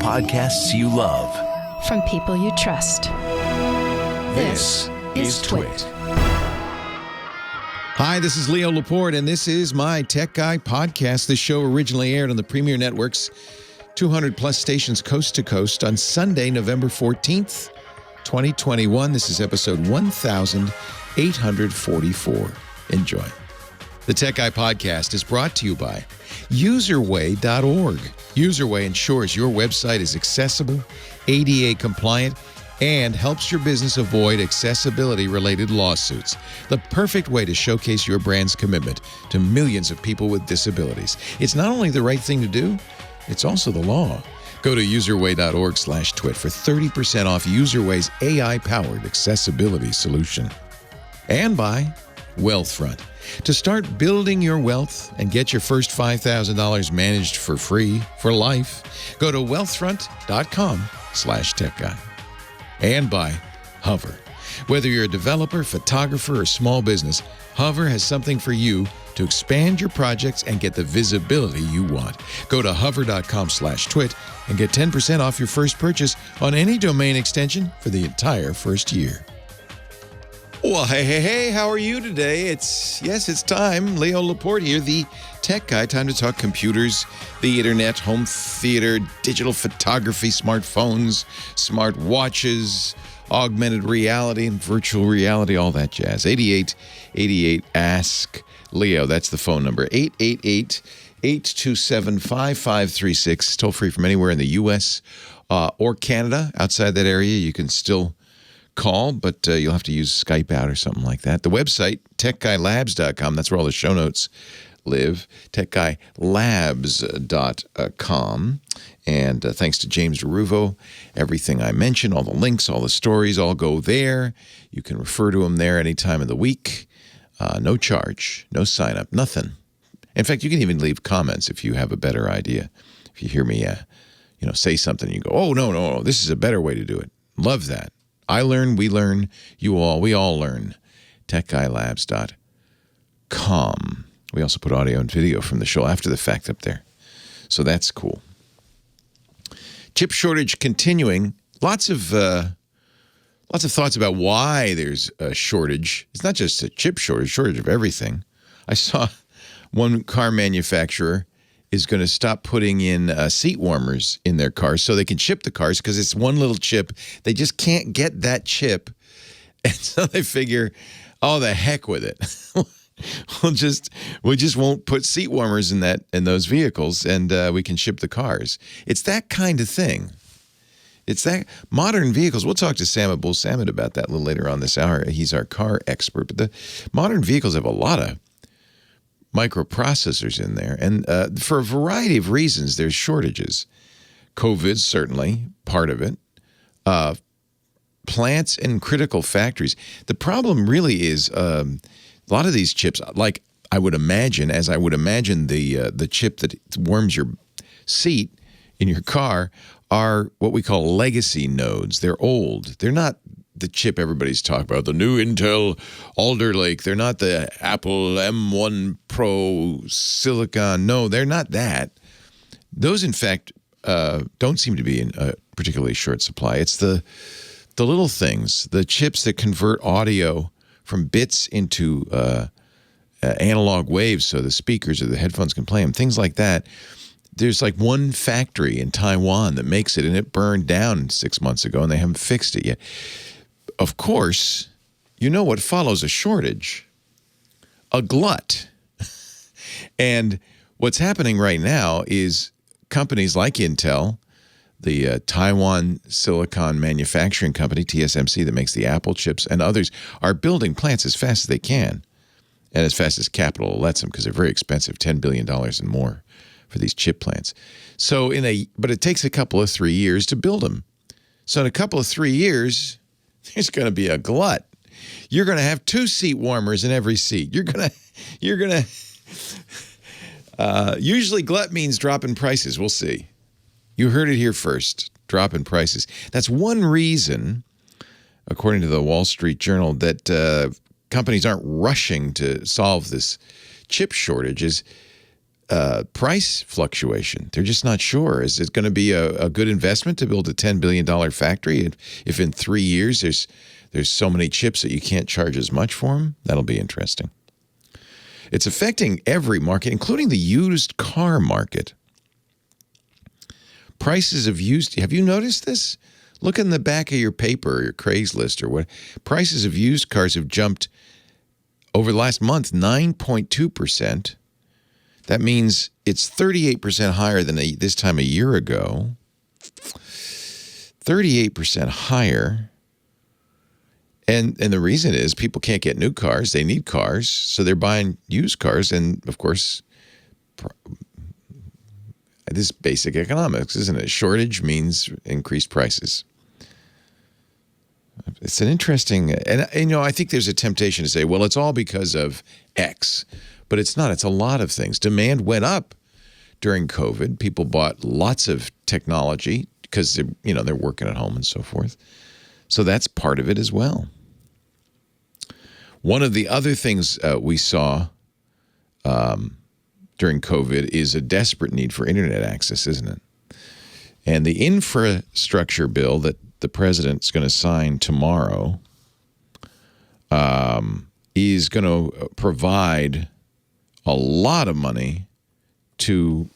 podcasts you love. From people you trust. This is Twit. Hi, this is Leo Laporte, and this is my Tech Guy podcast. This show originally aired on the Premier Network's 200-plus stations coast to coast on Sunday, November 14th, 2021. This is episode 1844. Enjoy. The Tech Guy podcast is brought to you by userway.org. Userway ensures your website is accessible, ADA compliant, and helps your business avoid accessibility-related lawsuits. The perfect way to showcase your brand's commitment to millions of people with disabilities. It's not only the right thing to do, it's also the law. Go to userway.org/twit for 30% off Userway's AI-powered accessibility solution. And by Wealthfront. To start building your wealth and get your first $5,000 managed for free for life, go to wealthfront.com/techguy. And by Hover. Whether you're a developer, photographer, or small business, Hover has something for you to expand your projects and get the visibility you want. Go to hover.com/twit and get 10% off your first purchase on any domain extension for the entire first year. Well, hey, how are you today? It's time. Leo Laporte here, the tech guy. Time to talk computers, the internet, home theater, digital photography, smartphones, smart watches, augmented reality and virtual reality, all that jazz. 8888 Ask Leo. That's the phone number. 888-827-5536. Toll free from anywhere in the U.S. Or Canada. Outside that area, you can still call, but you'll have to use Skype out or something like that. The website, techguylabs.com, that's where all the show notes live, techguylabs.com. And thanks to James DeRuvo, everything I mentioned, all the links, all the stories, all go there. You can refer to them there any time of the week. No charge, no sign up, nothing. In fact, you can even leave comments if you have a better idea. If you hear me say something, you go, oh, no, this is a better way to do it. Love that. I learn, we learn, we all learn. techguylabs.com. We also put audio and video from the show after the fact up there. So that's cool. Chip shortage continuing. Lots of thoughts about why there's a shortage. It's not just a chip shortage of everything. I saw one car manufacturer is going to stop putting in seat warmers in their cars so they can ship the cars because it's one little chip. They just can't get that chip. And so they figure, oh, the heck with it. we just won't put seat warmers in those vehicles, and we can ship the cars. It's that kind of thing. It's that modern vehicles. We'll talk to Sam at Bull Salmon about that a little later on this hour. He's our car expert. But the modern vehicles have a lot of microprocessors in there. And for a variety of reasons, there's shortages. COVID, certainly, part of it. Plants and critical factories. The problem really is a lot of these chips, like I would imagine the chip that warms your seat in your car, are what we call legacy nodes. They're old. They're not the chip everybody's talking about, the new Intel Alder Lake. They're not the Apple M1 Pro Silicon. No, they're not that. Those, in fact, don't seem to be in a particularly short supply. It's the little things, the chips that convert audio from bits into analog waves so the speakers or the headphones can play them, things like that. There's like one factory in Taiwan that makes it, and it burned down 6 months ago, and they haven't fixed it yet. Of course, you know what follows a shortage? A glut. And what's happening right now is companies like Intel, the Taiwan Silicon Manufacturing Company, TSMC, that makes the Apple chips, and others are building plants as fast as they can, and as fast as capital lets them, because they're very expensive, $10 billion and more for these chip plants. So but it takes a couple of 3 years to build them. So in a couple of 3 years, there's going to be a glut. You're going to have 2 seat warmers in every seat. Usually glut means drop in prices. We'll see. You heard it here first, drop in prices. That's one reason, according to the Wall Street Journal, that companies aren't rushing to solve this chip shortage is price fluctuation. They're just not sure. Is it going to be a good investment to build a $10 billion factory? If in 3 years there's so many chips that you can't charge as much for them, that'll be interesting. It's affecting every market, including the used car market. Prices of used, have you noticed this? Look in the back of your paper, or your Craigslist or what. Prices of used cars have jumped over the last month 9.2%. That means it's 38% higher than this time a year ago. 38% higher. And the reason is people can't get new cars. They need cars, so they're buying used cars. And, of course, this is basic economics, isn't it? Shortage means increased prices. It's an interesting, and I think there's a temptation to say, well, it's all because of X. But it's not. It's a lot of things. Demand went up during COVID. People bought lots of technology because they're working at home and so forth. So that's part of it as well. One of the other things we saw during COVID is a desperate need for internet access, isn't it? And the infrastructure bill that the president's going to sign tomorrow is going to provide a lot of money to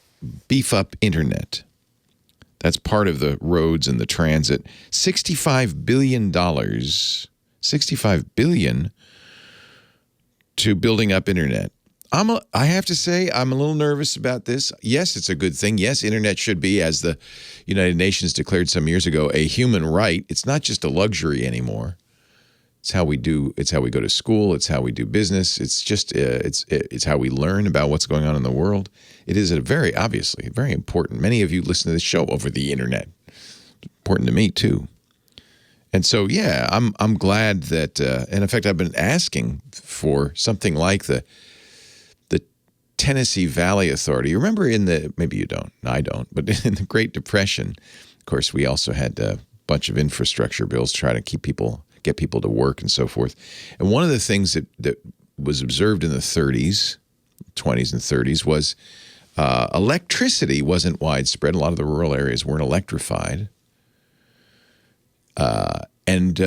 beef up internet. That's part of the roads and the transit. $65 billion to building up internet. I have to say, I'm a little nervous about this. Yes, it's a good thing. Yes, internet should be, as the United Nations declared some years ago, a human right. It's not just a luxury anymore. It's how we go to school. It's how we do business. It's just, it's how we learn about what's going on in the world. It is obviously very important. Many of you listen to this show over the internet. It's important to me too. And so, yeah, I'm glad that, and in fact, I've been asking for something like the Tennessee Valley Authority. You remember maybe you don't, I don't, but in the Great Depression, of course, we also had a bunch of infrastructure bills to try to get people to work and so forth. And one of the things that was observed in the 20s and 30s was electricity wasn't widespread. A lot of the rural areas weren't electrified. And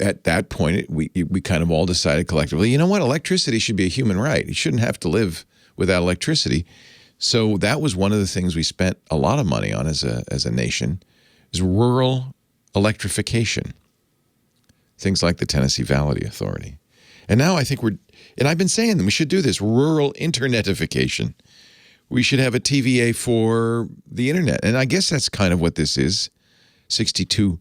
at that point, we kind of all decided collectively, you know what, electricity should be a human right. You shouldn't have to live without electricity. So that was one of the things we spent a lot of money on as a nation, is rural electrification. Things like the Tennessee Valley Authority. And now I think and I've been saying that we should do this, rural internetification. We should have a TVA for the internet. And I guess that's kind of what this is, $62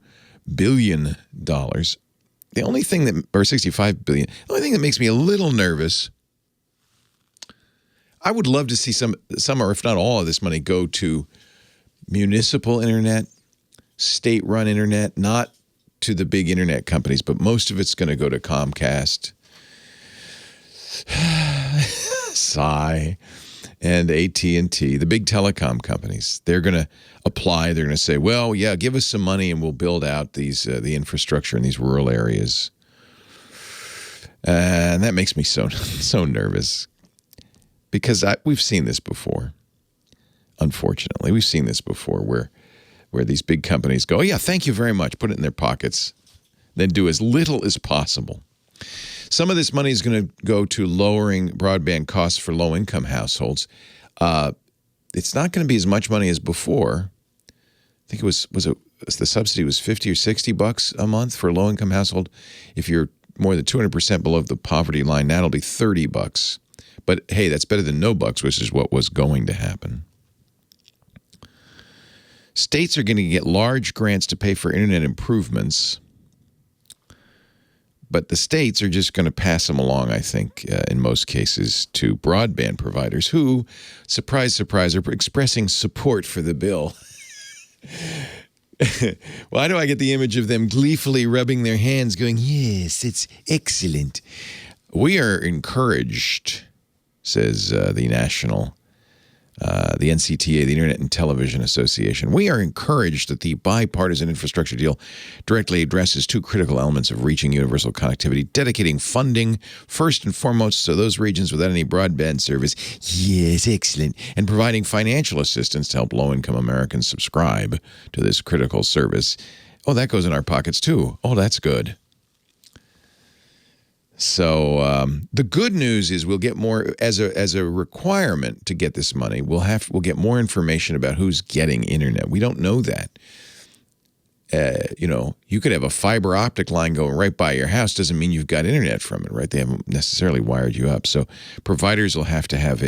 billion. The only thing or $65 billion, the only thing that makes me a little nervous, I would love to see some or if not all of this money go to municipal internet, state-run internet, not to the big internet companies, but most of it's going to go to Comcast, Sigh, and AT&T, the big telecom companies. They're going to apply. They're going to say, well, yeah, give us some money and we'll build out the infrastructure in these rural areas. And that makes me so nervous because we've seen this before. Unfortunately, we've seen this before where these big companies go, oh, yeah, thank you very much, put it in their pockets, then do as little as possible. Some of this money is going to go to lowering broadband costs for low-income households. It's not going to be as much money as before. I think the subsidy was $50 or $60 a month for a low-income household. If you're more than 200% below the poverty line, now it'll be $30. But hey, that's better than no bucks, which is what was going to happen. States are going to get large grants to pay for internet improvements, but the states are just going to pass them along, I think, in most cases, to broadband providers who, surprise, surprise, are expressing support for the bill. Why do I get the image of them gleefully rubbing their hands going, yes, it's excellent. We are encouraged, says the National the NCTA, the Internet and Television Association. We are encouraged that the bipartisan infrastructure deal directly addresses two critical elements of reaching universal connectivity, dedicating funding first and foremost to those regions without any broadband service. Yes, excellent. And providing financial assistance to help low-income Americans subscribe to this critical service. Oh, that goes in our pockets too. Oh, that's good. So the good news is we'll get more as a requirement to get this money. We'll get more information about who's getting internet. We don't know that. You could have a fiber optic line going right by your house. Doesn't mean you've got internet from it, right? They haven't necessarily wired you up. So providers will have to have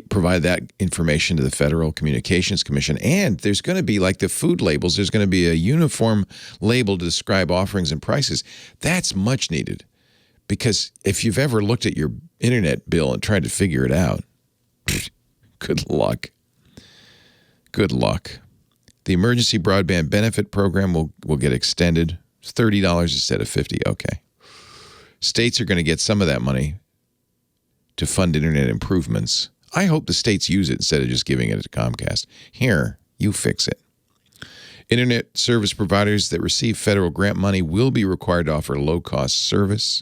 provide that information to the Federal Communications Commission. And there's going to be, like the food labels, there's going to be a uniform label to describe offerings and prices. That's much needed, because if you've ever looked at your internet bill and tried to figure it out, good luck. Good luck. The Emergency Broadband Benefit Program will get extended. It's $30 instead of $50. Okay. States are going to get some of that money to fund internet improvements. I hope the states use it instead of just giving it to Comcast. Here, you fix it. Internet service providers that receive federal grant money will be required to offer low-cost service.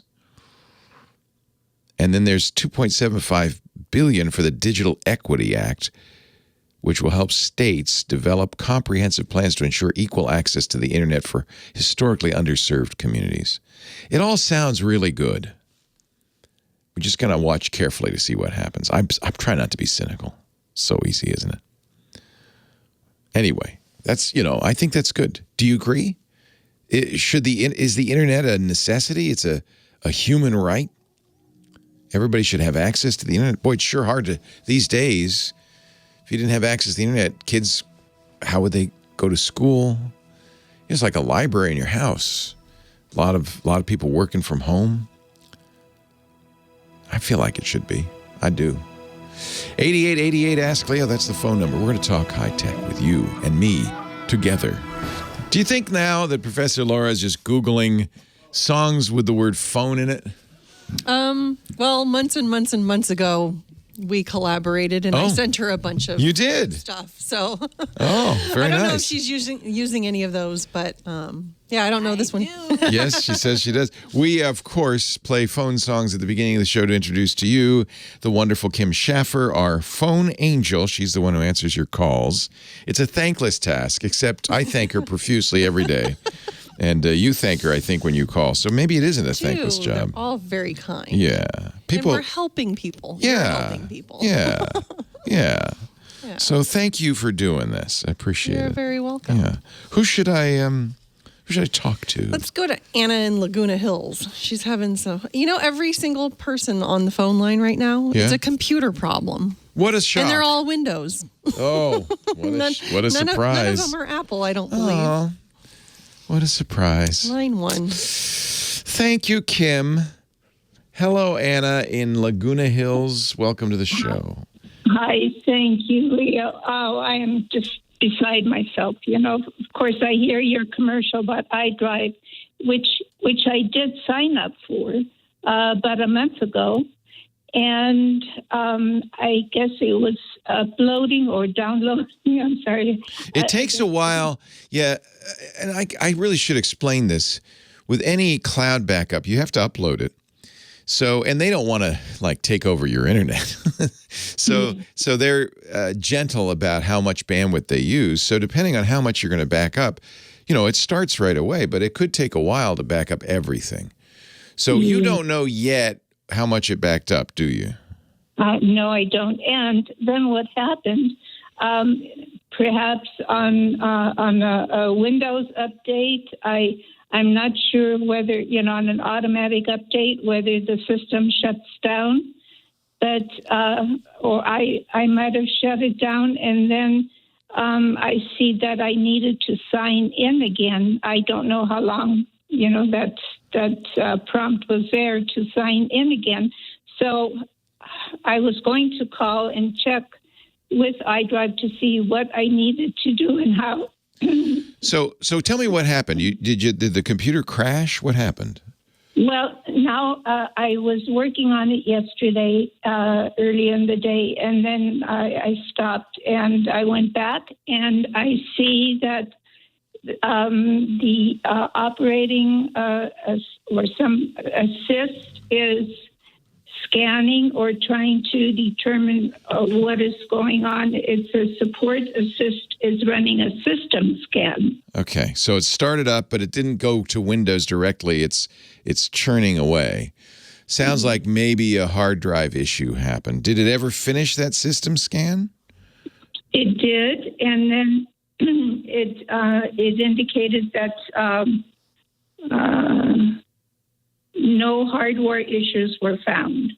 And then there's $2.75 billion for the Digital Equity Act, which will help states develop comprehensive plans to ensure equal access to the internet for historically underserved communities. It all sounds really good. We're just going to watch carefully to see what happens. I'm trying not to be cynical. So easy, isn't it? Anyway, I think that's good. Do you agree? Is the internet a necessity? It's a human right? Everybody should have access to the internet. Boy, it's sure hard to, these days, if you didn't have access to the internet, kids, how would they go to school? It's like a library in your house. A lot of people working from home. I feel like it should be. I do. 8888 Ask Leo, that's the phone number. We're going to talk high-tech with you and me together. Do you think now that Professor Laura is just Googling songs with the word phone in it? Well, months and months and months ago, we collaborated, and I sent her a bunch of stuff. So very nice. I don't know if she's using any of those, but I don't know this one. Yes, she says she does. We, of course, play phone songs at the beginning of the show to introduce to you the wonderful Kim Schaffer, our phone angel. She's the one who answers your calls. It's a thankless task, except I thank her profusely every day. And you thank her, I think, when you call. So maybe it isn't a thankless job. They're all very kind. Yeah. And we're helping people. Yeah. We're helping people. Yeah. Yeah. So thank you for doing this. I appreciate it. You're very welcome. Yeah. Who should I talk to? Let's go to Anna in Laguna Hills. She's having every single person on the phone line right now, it's a computer problem. What a shock. And they're all Windows. Oh, what a surprise. None of them are Apple, I don't believe. Oh, what a surprise. Line 1. Thank you, Kim. Hello, Anna in Laguna Hills. Welcome to the show. Hi, thank you, Leo. Oh, I am just beside myself. Of course, I hear your commercial about iDrive, which I did sign up for about a month ago. And I guess it was uploading or downloading. I'm sorry. It takes a while. Yeah. And I really should explain this. With any cloud backup, you have to upload it. So, and they don't want to take over your internet. So they're gentle about how much bandwidth they use. So depending on how much you're going to back up, it starts right away, but it could take a while to back up everything. So you don't know yet how much it backed up, do you? No, I don't. And then what happened, perhaps on a Windows update, I'm not sure whether, on an automatic update, whether the system shuts down, but or I might have shut it down, and then I see that I needed to sign in again. I don't know how long, that prompt was there to sign in again. So I was going to call and check with iDrive to see what I needed to do and how. So tell me what happened. Did the computer crash? What happened? Well, now I was working on it yesterday, early in the day, and then I stopped and I went back and I see that the operating or some assist is scanning or trying to determine what is going on. It's a support assist is running a system scan. Okay, so it started up, but it didn't go to Windows directly. It's churning away. Sounds like maybe a hard drive issue happened. Did it ever finish that system scan? It did, and then it indicated that no hardware issues were found.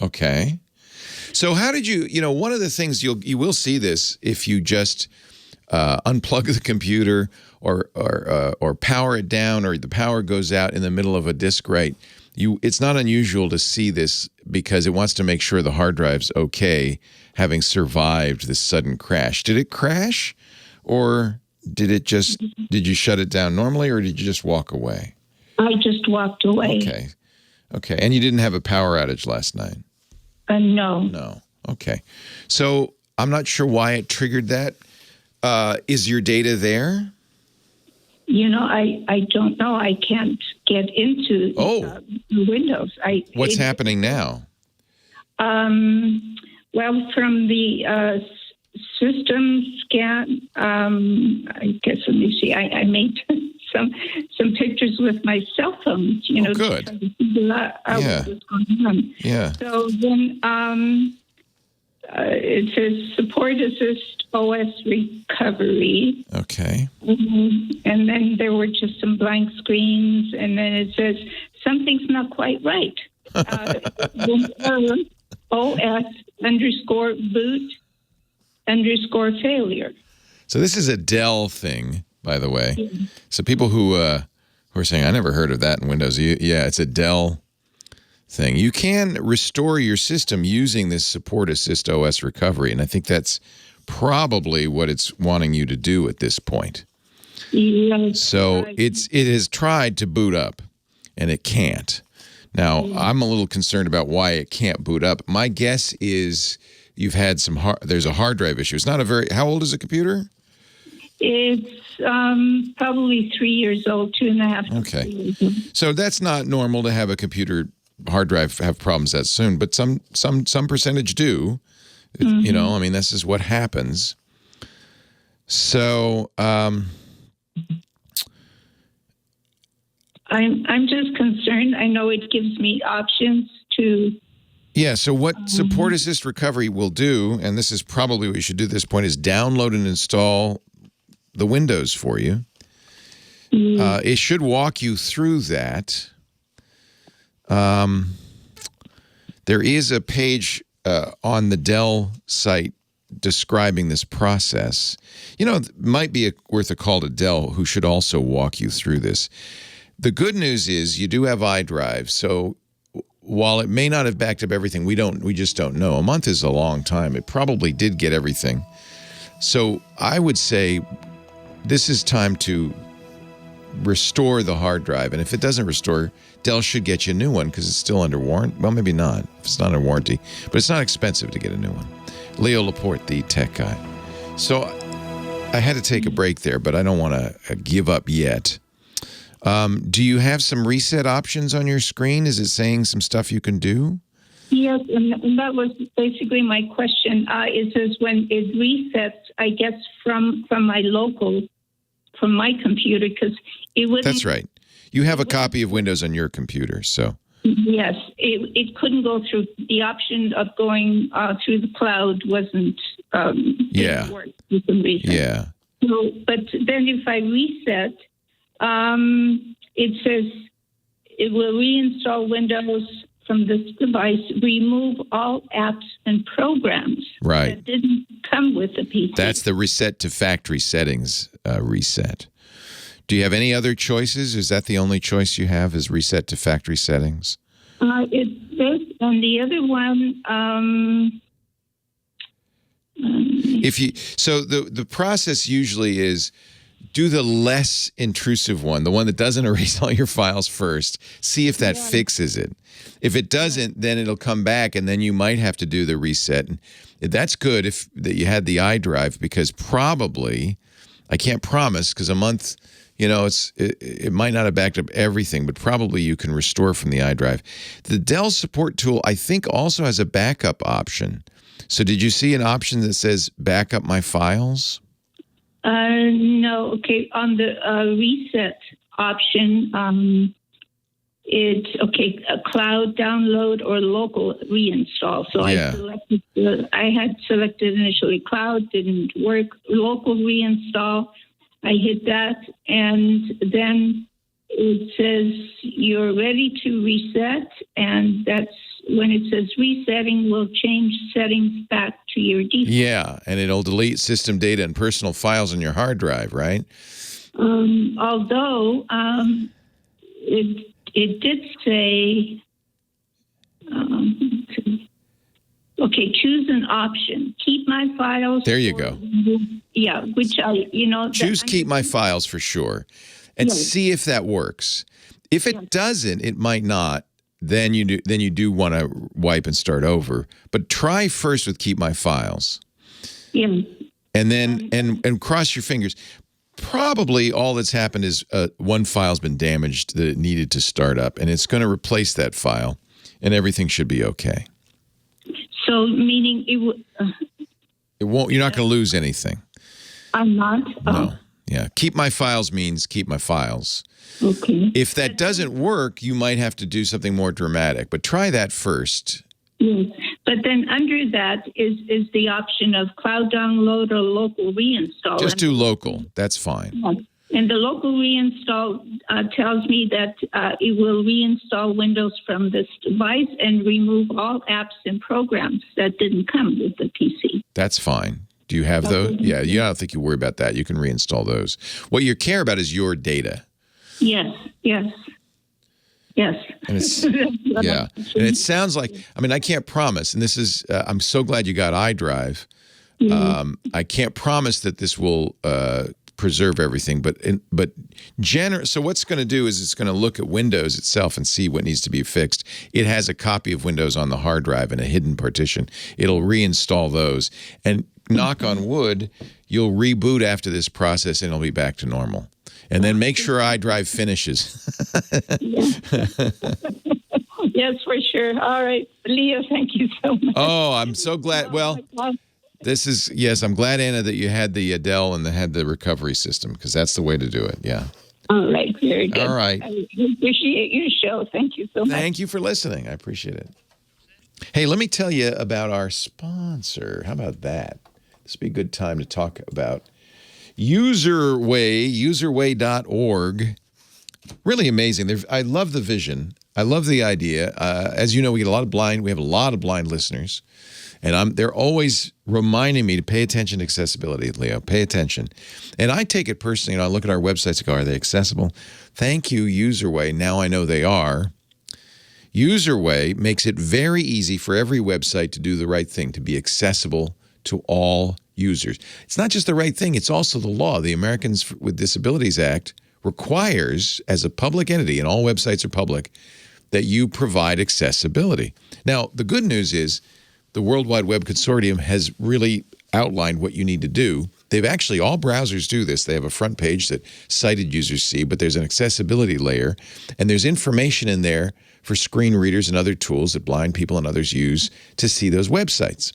Okay. So how did you, one of the things you will see this if you just unplug the computer or power it down, or the power goes out in the middle of a disk write. It's not unusual to see this because it wants to make sure the hard drive's okay, having survived this sudden crash. Did it crash, or did you shut it down normally, or did you just walk away? I just walked away. Okay. And you didn't have a power outage last night? No. No. Okay. So I'm not sure why it triggered that. Is your data there? I don't know. I can't get into Windows. What's happening now? Well, from the system scan, I guess, let me see. I made some pictures with my cell phone, good. To figure out what was going on. Yeah. So then it says support assist OS recovery. Okay. And then there were just some blank screens, and then it says something's not quite right. OS_boot_failure. So this is a Dell thing, by the way. Mm-hmm. So people who are saying, I never heard of that in Windows. Yeah, it's a Dell thing. You can restore your system using this support assist OS recovery, and I think that's probably what it's wanting you to do at this point. Yes, so it has tried to boot up, and it can't. Now, I'm a little concerned about why it can't boot up. My guess is you've had there's a hard drive issue. It's not how old is the computer? It's probably 3 years old, 2.5. Okay. So that's not normal to have a computer hard drive have problems that soon, but some percentage do. Mm-hmm. This is what happens. So I'm just concerned. I know it gives me options to. Yeah, so what Support Assist Recovery will do, and this is probably what you should do at this point, is download and install the Windows for you. It should walk you through that. There is a page on the Dell site describing this process. It might be worth a call to Dell, who should also walk you through this. The good news is you do have iDrive, so while it may not have backed up everything, we just don't know. A month is a long time. It probably did get everything. So I would say this is time to restore the hard drive. And if it doesn't restore, Dell should get you a new one because it's still under warranty. Well, maybe not if it's not under warranty, but it's not expensive to get a new one. Leo Laporte, the tech guy. So I had to take a break there, but I don't want to give up yet. Do you have some reset options on your screen? Is it saying some stuff you can do? Yes, and that was basically my question. It says when it resets, I guess from my local, from my computer, because it wouldn't. That's right. You have a copy of Windows on your computer, so. Yes, it couldn't go through. The option of going through the cloud wasn't. Didn't work for some reason. Yeah. So, but then if I reset. It says it will reinstall Windows from this device, remove all apps and programs that didn't come with the PC. That's the reset to factory settings reset. Do you have any other choices? Is that the only choice you have, is reset to factory settings? It's this, and the other one. So the process usually is do the less intrusive one, the one that doesn't erase all your files first. See if that fixes it. If it doesn't, then it'll come back, and then you might have to do the reset. And that's good if that you had the iDrive, because probably, I can't promise, because a month, it might not have backed up everything, but probably you can restore from the iDrive. The Dell support tool, I think, also has a backup option. So did you see an option that says backup my files? No. Okay. On the reset option, it's a cloud download or local reinstall. So I had selected initially cloud, didn't work. Local reinstall, I hit that, and then it says you're ready to reset, and that's when it says resetting will change settings back to your default. Yeah, and it'll delete system data and personal files on your hard drive, right? Although it did say, choose an option. Keep my files. There you go. Yeah, which choose keep my files for sure, and see if that works. If it doesn't, it might not. Then you do want to wipe and start over. But try first with keep my files. Yeah. And then and cross your fingers. Probably all that's happened is one file's been damaged that it needed to start up, and it's going to replace that file, and everything should be okay. So meaning it won't. You're not going to lose anything. I'm not. No. Yeah. Keep my files means keep my files. Okay. If that doesn't work, you might have to do something more dramatic, but try that first. Yes. But then under that is the option of cloud download or local reinstall. Just do local. That's fine. And the local reinstall tells me that it will reinstall Windows from this device and remove all apps and programs that didn't come with the PC. That's fine. Do you have those? Yeah, I don't think you worry about that. You can reinstall those. What you care about is your data. Yes. And it's, and it sounds like, I can't promise, and this is, I'm so glad you got iDrive. I can't promise that this will preserve everything, but so what's going to do is it's going to look at Windows itself and see what needs to be fixed. It has a copy of Windows on the hard drive and a hidden partition. It'll reinstall those, and knock on wood, you'll reboot after this process and it'll be back to normal. And then make sure iDrive finishes. Yes, for sure. All right. Leo, thank you so much. Oh, I'm so glad. Well, I'm glad, Anna, that you had the Dell and had the recovery system, because that's the way to do it. Yeah. All right. Very good. All right. I appreciate your show. Thank you so much. Thank you for listening. I appreciate it. Hey, let me tell you about our sponsor. How about that? This would be a good time to talk about Userway, userway.org. Really amazing. I love the vision. I love the idea. As you know, we have a lot of blind listeners, and they're always reminding me to pay attention to accessibility, Leo. Pay attention. And I take it personally. I look at our websites and go, are they accessible? Thank you, Userway. Now I know they are. Userway makes it very easy for every website to do the right thing, to be accessible to all users. It's not just the right thing, it's also the law. The Americans with Disabilities Act requires, as a public entity, and all websites are public, that you provide accessibility. Now, the good news is the World Wide Web Consortium has really outlined what you need to do. They've actually, all browsers do this. They have a front page that sighted users see, but there's an accessibility layer, and there's information in there for screen readers and other tools that blind people and others use to see those websites.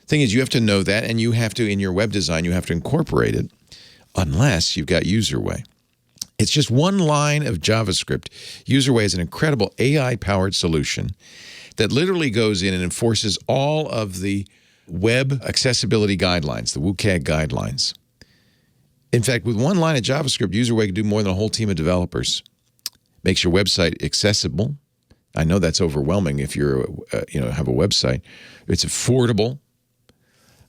Thing is, you have to know that, and you have to, in your web design, you have to incorporate it, unless you've got Userway. It's just one line of JavaScript. Userway is an incredible AI-powered solution that literally goes in and enforces all of the web accessibility guidelines, the WCAG guidelines. In fact, with one line of JavaScript, Userway can do more than a whole team of developers. Makes your website accessible. I know that's overwhelming if you're, have a website. It's affordable.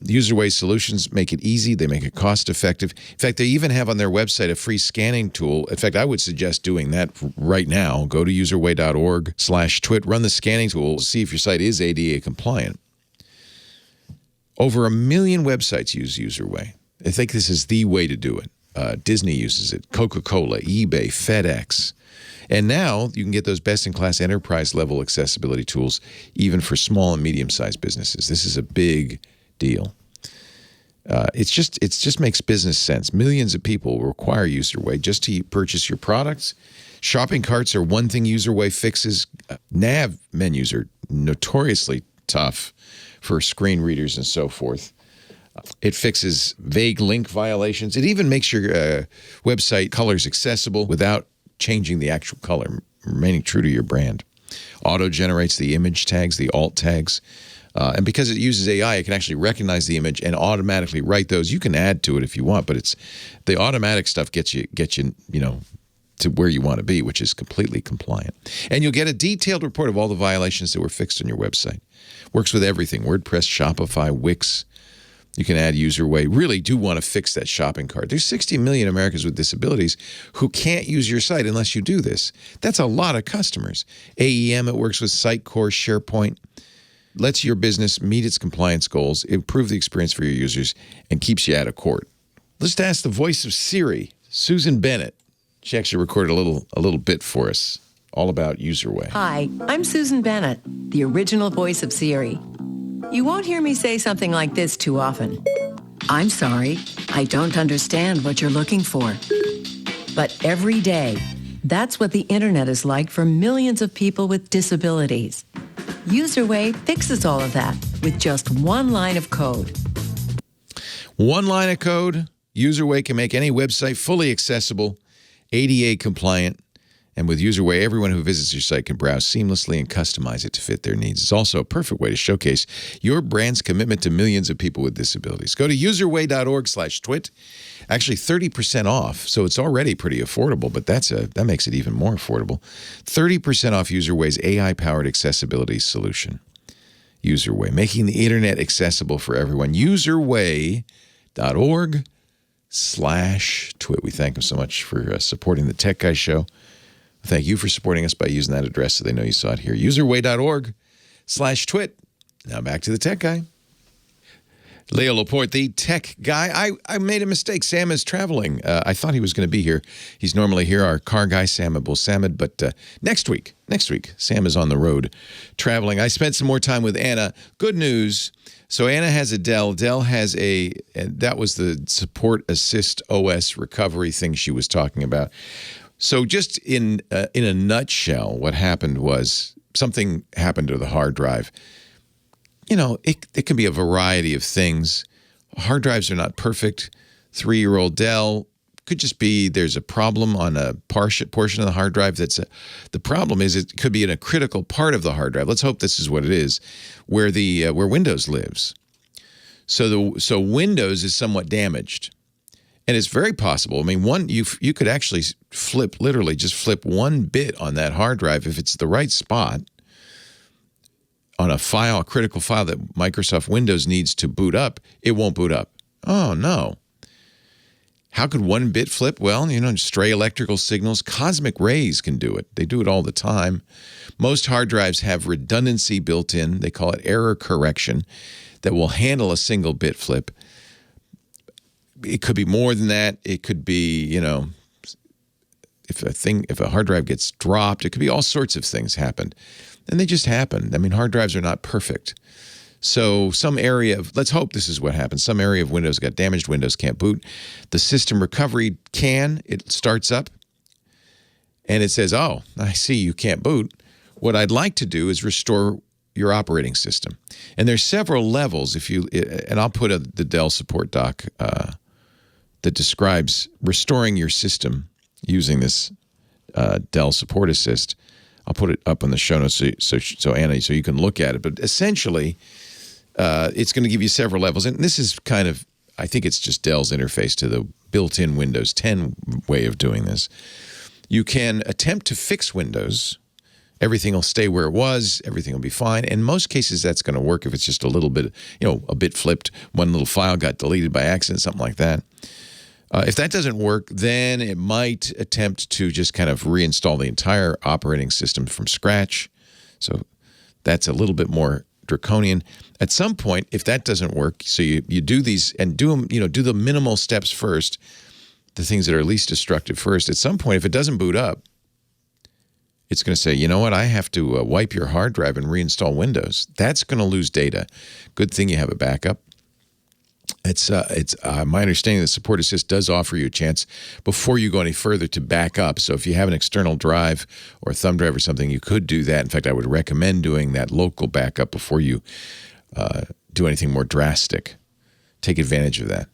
Userway solutions make it easy. They make it cost-effective. In fact, they even have on their website a free scanning tool. In fact, I would suggest doing that right now. Go to userway.org/twit, run the scanning tool, see if your site is ADA compliant. Over 1 million websites use Userway. I think this is the way to do it. Disney uses it, Coca-Cola, eBay, FedEx. And now you can get those best-in-class enterprise-level accessibility tools even for small and medium-sized businesses. This is a big deal. It just makes business sense. Millions of people require UserWay just to purchase your products. Shopping carts are one thing UserWay fixes. Nav menus are notoriously tough for screen readers and so forth. It fixes vague link violations. It even makes your website colors accessible without changing the actual color, remaining true to your brand. Auto-generates the image tags, the alt tags. And because it uses AI, it can actually recognize the image and automatically write those. You can add to it if you want, but it's the automatic stuff gets you to where you want to be, which is completely compliant. And you'll get a detailed report of all the violations that were fixed on your website. Works with everything: WordPress, Shopify, Wix. You can add UserWay. Really do want to fix that shopping cart. There's 60 million Americans with disabilities who can't use your site unless you do this. That's a lot of customers. AEM, it works with Sitecore, SharePoint. Lets your business meet its compliance goals, improve the experience for your users, and keeps you out of court. Let's ask the voice of Siri, Susan Bennett. She actually recorded a little bit for us, all about UserWay. Hi, I'm Susan Bennett, the original voice of Siri. You won't hear me say something like this too often. I'm sorry, I don't understand what you're looking for. But every day, that's what the internet is like for millions of people with disabilities. UserWay fixes all of that with just one line of code. One line of code. UserWay can make any website fully accessible, ADA compliant, and with UserWay, everyone who visits your site can browse seamlessly and customize it to fit their needs. It's also a perfect way to showcase your brand's commitment to millions of people with disabilities. Go to userway.org/twit. Actually, 30% off, so it's already pretty affordable, but that makes it even more affordable. 30% off UserWay's AI-powered accessibility solution. UserWay, making the internet accessible for everyone. userway.org/twit. We thank them so much for supporting the Tech Guy Show. Thank you for supporting us by using that address so they know you saw it here. userway.org/twit. Now back to the Tech Guy. Leo Laporte, the Tech Guy. I made a mistake. Sam is traveling. I thought he was going to be here. He's normally here, our car guy, Sam Abul-Samad. But next week, Sam is on the road traveling. I spent some more time with Anna. Good news. So Anna has a Dell. Dell has and that was the Support Assist OS recovery thing she was talking about. So just in a nutshell, what happened was something happened to the hard drive. You know, it can be a variety of things. Hard drives are not perfect. 3-year-old Dell could just be there's a problem on a portion of the hard drive. The problem is it could be in a critical part of the hard drive. Let's hope this is what it is, where Windows lives. So Windows is somewhat damaged. And it's very possible. I mean, you could actually literally just flip one bit on that hard drive if it's the right spot on a critical file that Microsoft Windows needs to boot up. It won't boot up. Oh, no. How could one bit flip? Well, stray electrical signals. Cosmic rays can do it. They do it all the time. Most hard drives have redundancy built in. They call it error correction that will handle a single bit flip. It could be more than that. It could be, if a hard drive gets dropped, it could be all sorts of things happen. And they just happen. I mean, hard drives are not perfect. So let's hope this is what happened. Some area of Windows got damaged. Windows can't boot. The system recovery it starts up and it says, oh, I see you can't boot. What I'd like to do is restore your operating system. And there's several levels. And I'll put the Dell support doc that describes restoring your system using this Dell Support Assist. I'll put it up in the show notes so Anna, so you can look at it. But essentially, it's going to give you several levels. And this is I think it's just Dell's interface to the built-in Windows 10 way of doing this. You can attempt to fix Windows. Everything will stay where it was. Everything will be fine. In most cases, that's going to work if it's just a little bit, a bit flipped. One little file got deleted by accident, something like that. If that doesn't work, then it might attempt to just kind of reinstall the entire operating system from scratch. So that's a little bit more draconian. At some point, if that doesn't work, so you do these and do them, do the minimal steps first. the things that are least destructive first. At some point, if it doesn't boot up, it's going to say, you know what, I have to wipe your hard drive and reinstall Windows. That's going to lose data. Good thing you have a backup. It's my understanding that Support Assist does offer you a chance before you go any further to back up. So if you have an external drive or a thumb drive or something, you could do that. In fact, I would recommend doing that local backup before you do anything more drastic. Take advantage of that.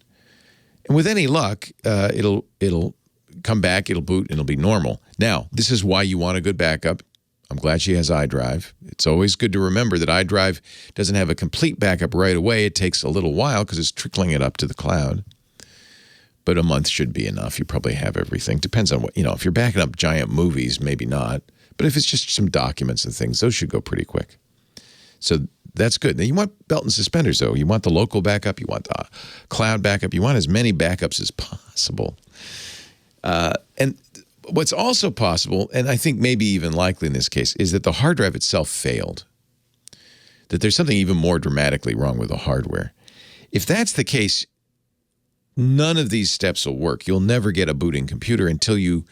And with any luck, it'll come back, it'll boot, and it'll be normal. Now, this is why you want a good backup. I'm glad she has iDrive. It's always good to remember that iDrive doesn't have a complete backup right away. It takes a little while because it's trickling it up to the cloud. But a month should be enough. You probably have everything. Depends on what, if you're backing up giant movies, maybe not. But if it's just some documents and things, those should go pretty quick. So that's good. Now, you want belt and suspenders, though. You want the local backup. You want the cloud backup. You want as many backups as possible. And what's also possible, and I think maybe even likely in this case, is that the hard drive itself failed. That there's something even more dramatically wrong with the hardware. If that's the case, none of these steps will work. You'll never get a booting computer until you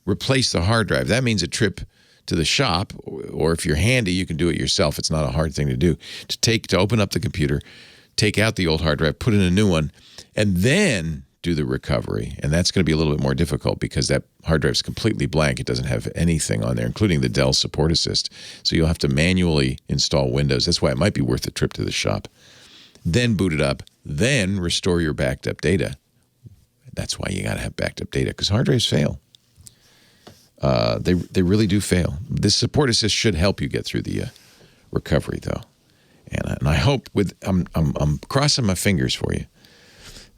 replace the hard drive. That means a trip to the shop, or if you're handy, you can do it yourself. It's not a hard thing to do. To open up the computer, take out the old hard drive, put in a new one, and then do the recovery. And that's going to be a little bit more difficult because that hard drive is completely blank. It doesn't have anything on there, including the Dell Support Assist. So you'll have to manually install Windows. That's why it might be worth a trip to the shop. Then boot it up, then restore your backed up data. That's why you got to have backed up data, because hard drives fail. They really do fail. This Support Assist should help you get through the recovery, though. And I hope I'm crossing my fingers for you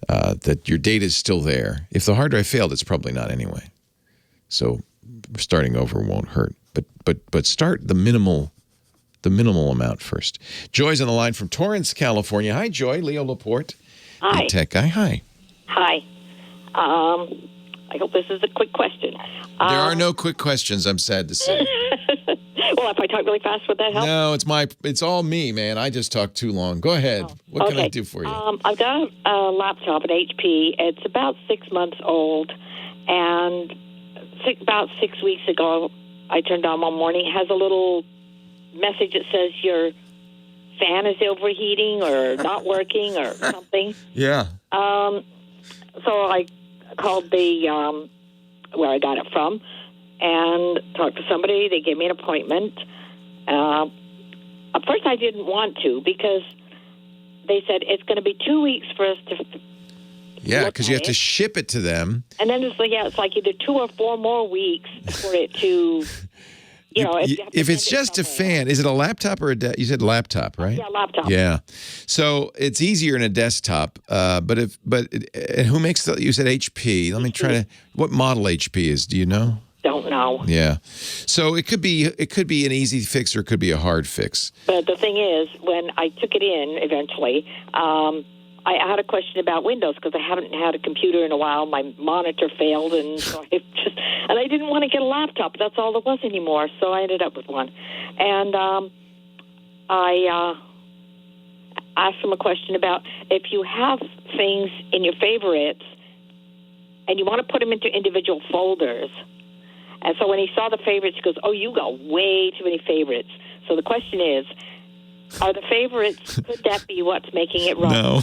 that your data is still there. If the hard drive failed, it's probably not anyway. So starting over won't hurt. But start the minimal amount first. Joy's on the line from Torrance, California. Hi, Joy. Leo Laporte. Hi. Tech guy. Hi. Hi. I hope this is a quick question. There are no quick questions, I'm sad to say. Well, if I talk really fast, would that help? No, it's all me, man. I just talk too long. Go ahead. What can I do for you? I've got a laptop, an HP. It's about 6 months old, and about 6 weeks ago, I turned on one morning. It has a little message that says your fan is overheating or not working or something. Yeah. So I called the where I got it from and talked to somebody. They gave me an appointment. At first, I didn't want to because they said it's going to be 2 weeks for us to. Yeah, because you have to ship it to them. And then it's like either 2 or 4 more weeks for it to. If it's just a fan, is it a laptop or you said laptop, right? Yeah, laptop. Yeah. So it's easier in a desktop. But who makes you said HP? Let me try to. What model HP is? Do you know? Don't know. Yeah. So it could be an easy fix or it could be a hard fix. But the thing is, when I took it in eventually, I had a question about Windows because I haven't had a computer in a while. My monitor failed, and so I didn't want to get a laptop. That's all there was anymore, so I ended up with one. And I asked him a question about if you have things in your favorites and you want to put them into individual folders. And so when he saw the favorites, he goes, "Oh, you got way too many favorites." So the question is, are the favorites, could that be what's making it wrong? No.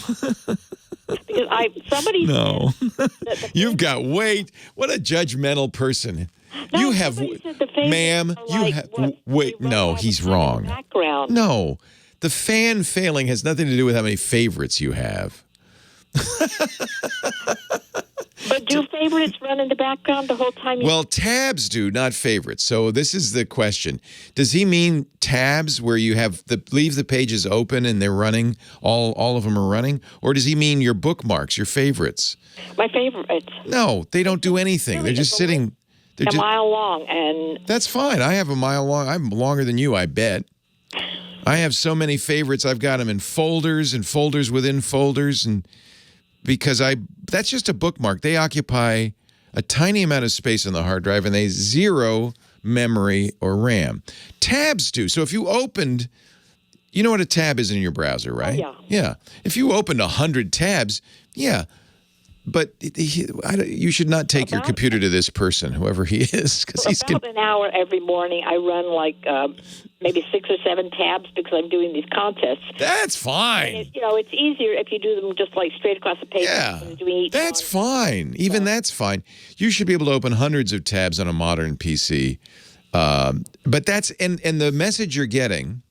Because somebody No. said You've got what a judgmental person. No, you have, ma'am, you have, wait, no, he's wrong. Background. No, the fan failing has nothing to do with how many favorites you have. But do favorites run in the background the whole time? Well, tabs do, not favorites. So this is the question. Does he mean tabs where you have leave the pages open and they're running, all of them are running? Or does he mean your bookmarks, your favorites? My favorites. No, they don't do anything. They're just sitting. They're a mile long. And that's fine. I have a mile long. I'm longer than you, I bet. I have so many favorites. I've got them in folders and folders within folders, and because that's just a bookmark. They occupy a tiny amount of space on the hard drive, and they zero memory or RAM. Tabs do. So if you opened, you know what a tab is in your browser, right? Oh, yeah. Yeah. If you opened 100 tabs, yeah, But you should not take your computer to this person, whoever he is, because he's about an hour every morning. I run like maybe 6 or 7 tabs because I'm doing these contests. That's fine. And it's easier if you do them just like straight across the page. Yeah, that's fine. Even that's fine. You should be able to open hundreds of tabs on a modern PC. But that's and the message you're getting.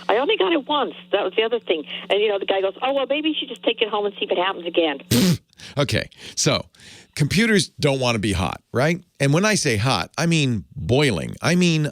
I only got it once. That was the other thing. And, the guy goes, oh, well, maybe you should just take it home and see if it happens again. Okay. So computers don't want to be hot, right? And when I say hot, I mean boiling. I mean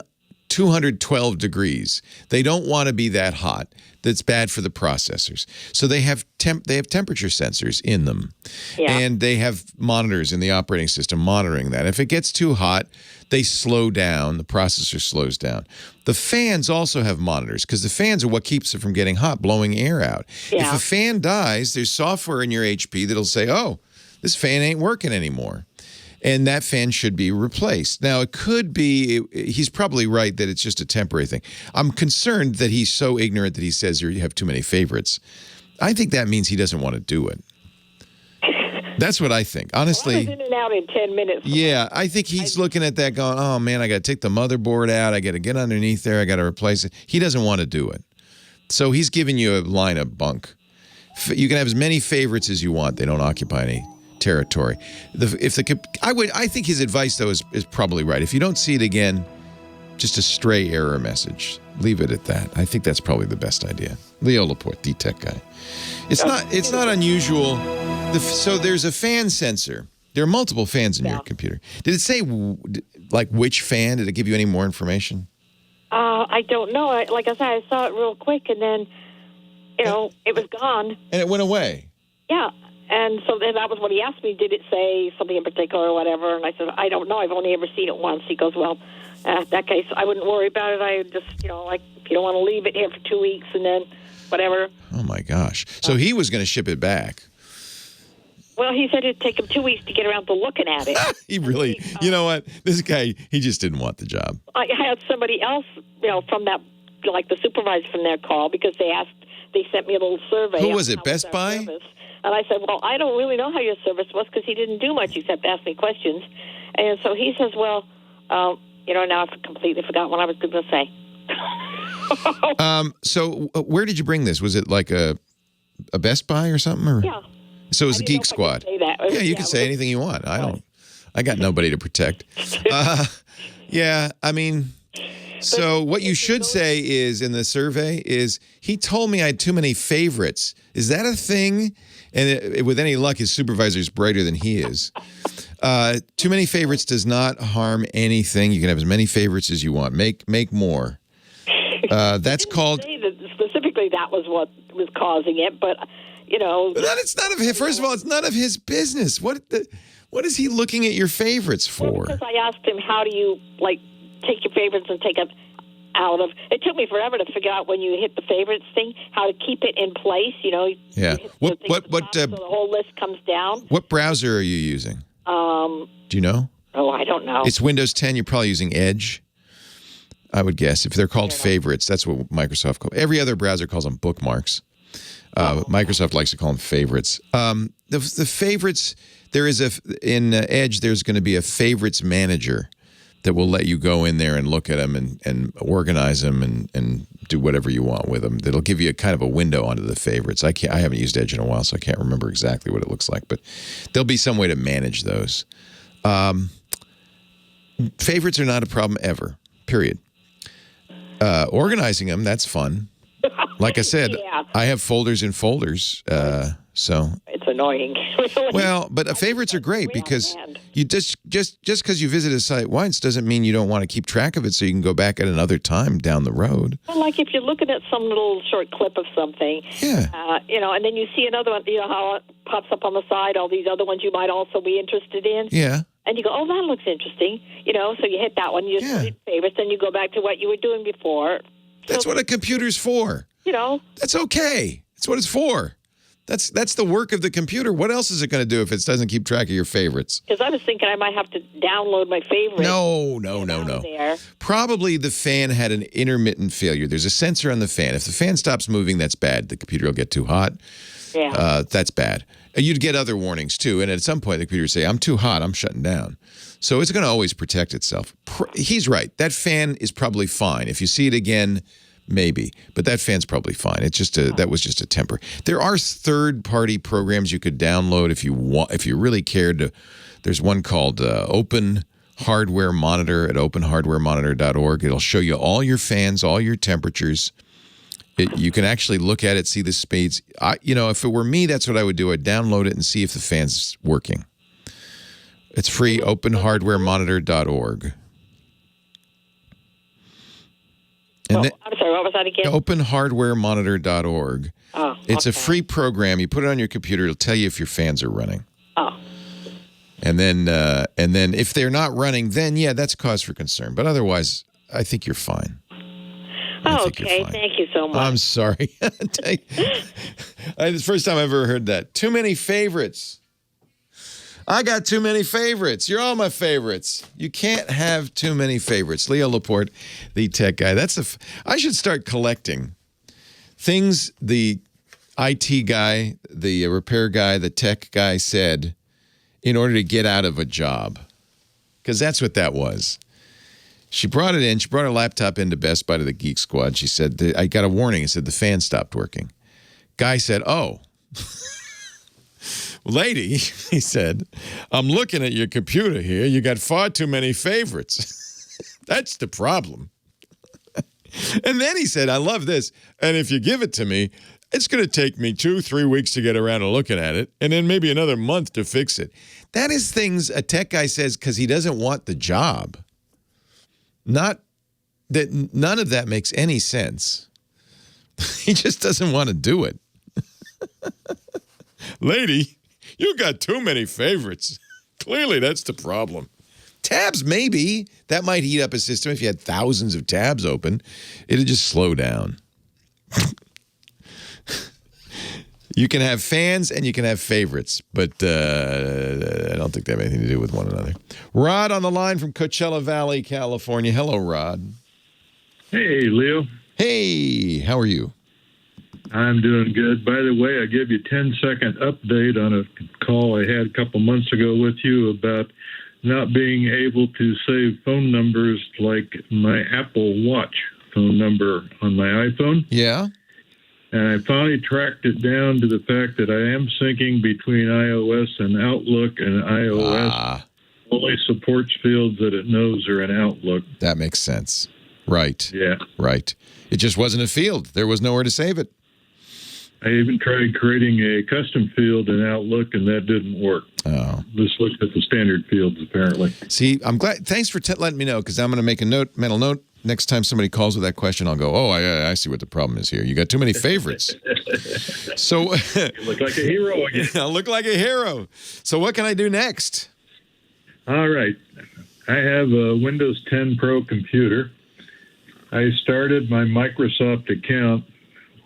212 degrees. They don't want to be that hot. That's bad for the processors. So they have temperature sensors in them. Yeah. And they have monitors in the operating system monitoring that. If it gets too hot, they slow down. The processor slows down. The fans also have monitors because the fans are what keeps it from getting hot, blowing air out. Yeah. If a fan dies, there's software in your HP that'll say, oh, this fan ain't working anymore. And that fan should be replaced. Now, it could be, he's probably right that it's just a temporary thing. I'm concerned that he's so ignorant that he says you have too many favorites. I think that means he doesn't want to do it. That's what I think. Honestly. I was in and out in 10 minutes. Yeah, I think he's looking at that going, oh, man, I got to take the motherboard out. I got to get underneath there. I got to replace it. He doesn't want to do it. So he's giving you a line of bunk. You can have as many favorites as you want. They don't occupy any territory. I think his advice though is probably right. If you don't see it again, just a stray error message. Leave it at that. I think that's probably the best idea. Leo Laporte, the tech guy. It's not unusual. So there's a fan sensor. There are multiple fans in your computer. Did it say like which fan? Did it give you any more information? I don't know. Like I said, I saw it real quick, and then it was gone. And it went away. Yeah. And so then that was what he asked me, did it say something in particular or whatever? And I said, I don't know. I've only ever seen it once. He goes, well, in that case, I wouldn't worry about it. I just, if you don't want to leave it here for 2 weeks and then whatever. Oh, my gosh. So he was going to ship it back. Well, he said it'd take him 2 weeks to get around to looking at it. He really, you know what? This guy, he just didn't want the job. I had somebody else, from that, like the supervisor from their call, because they sent me a little survey. Who was it, Best Buy? Service. And I said, well, I don't really know how your service was because he didn't do much except ask me questions. And so he says, well, now I've completely forgot what I was going to say. So where did you bring this? Was it like a Best Buy or something? Or? Yeah. So it was a Geek Squad. Say that. Yeah, you can say anything you want. I got nobody to protect. Yeah, I mean... So what you should say is in the survey is he told me I had too many favorites. Is that a thing? And with any luck, his supervisor is brighter than he is. Too many favorites does not harm anything. You can have as many favorites as you want. Make more. That's called. Specifically, that was what was causing it, but it's none of his. First of all, it's none of his business. What is he looking at your favorites for? Well, because I asked him, how do you take your favorites and take it out of. It took me forever to figure out when you hit the favorites thing how to keep it in place. Yeah. So the whole list comes down. What browser are you using? Do you know? Oh, I don't know. It's Windows 10. You're probably using Edge. I would guess if they're called favorites, that's what Microsoft calls. Every other browser calls them bookmarks. Microsoft likes to call them favorites. The favorites. There is in Edge. There's going to be a favorites manager that will let you go in there and look at them and organize them and do whatever you want with them. That'll give you a kind of a window onto the favorites. I haven't used Edge in a while, so I can't remember exactly what it looks like, but there'll be some way to manage those. Favorites are not a problem ever, period. Organizing them, that's fun. Like I said, I have folders and folders, so it's annoying. Well, but favorites are great because you just because you visit a site once doesn't mean you don't want to keep track of it so you can go back at another time down the road. Well, like if you're looking at some little short clip of something, and then you see another one, how it pops up on the side, all these other ones you might also be interested in. Yeah. And you go, oh, that looks interesting. So you hit that one, you just hit favorites, then you go back to what you were doing before. That's what a computer's for. That's okay. That's what it's for. That's the work of the computer. What else is it going to do if it doesn't keep track of your favorites? Because I was thinking I might have to download my favorites. No. Probably the fan had an intermittent failure. There's a sensor on the fan. If the fan stops moving, that's bad. The computer will get too hot. Yeah. That's bad. You'd get other warnings too, and at some point the computer would say, "I'm too hot. I'm shutting down." So it's going to always protect itself. He's right. That fan is probably fine. If you see it again, maybe, but that fan's probably fine. It's just that was just a temper. There are third-party programs you could download if you want, if you really cared to. There's one called Open Hardware Monitor at openhardwaremonitor.org. It'll show you all your fans, all your temperatures. You can actually look at it, see the speeds. If it were me, that's what I would do. I'd download it and see if the fan's working. It's free, openhardwaremonitor.org. And I'm sorry, what was that again? Openhardwaremonitor.org. Oh, it's a free program. You put it on your computer. It'll tell you if your fans are running. Oh. And then if they're not running, then, yeah, that's cause for concern. But otherwise, I think you're fine. Okay, thank you so much. I'm sorry. It's the first time I've ever heard that. Too many favorites. I got too many favorites. You're all my favorites. You can't have too many favorites. Leo Laporte, the tech guy. I should start collecting things the IT guy, the repair guy, the tech guy said in order to get out of a job. Because that's what that was. She brought it in. She brought her laptop into Best Buy to the Geek Squad. She said, I got a warning. It said the fan stopped working. Guy said, oh. Lady, he said, I'm looking at your computer here. You got far too many favorites. That's the problem. And then he said, I love this. And if you give it to me, it's going to take me 2-3 weeks to get around to looking at it, and then maybe another month to fix it. That is things a tech guy says because he doesn't want the job. Not that none of that makes any sense. He just doesn't want to do it. Lady, you got too many favorites. Clearly, that's the problem. Tabs, maybe. That might heat up a system if you had thousands of tabs open. It'd just slow down. You can have fans and you can have favorites, but I don't think they have anything to do with one another. Rod on the line from Coachella Valley, California. Hello, Rod. Hey, Leo. Hey, how are you? I'm doing good. By the way, I gave you a 10-second update on a call I had a couple months ago with you about not being able to save phone numbers like my Apple Watch phone number on my iPhone. Yeah. And I finally tracked it down to the fact that I am syncing between iOS and Outlook, and iOS only supports fields that it knows are in Outlook. That makes sense. Right. Yeah. Right. It just wasn't a field. There was nowhere to save it. I even tried creating a custom field in Outlook, and that didn't work. Oh. Just looked at the standard fields, apparently. See, I'm glad. Thanks for letting me know, because I'm going to make a mental note. Next time somebody calls with that question, I'll go, oh, I see what the problem is here. You got too many favorites. So you look like a hero again. I look like a hero. So what can I do next? All right. I have a Windows 10 Pro computer. I started my Microsoft account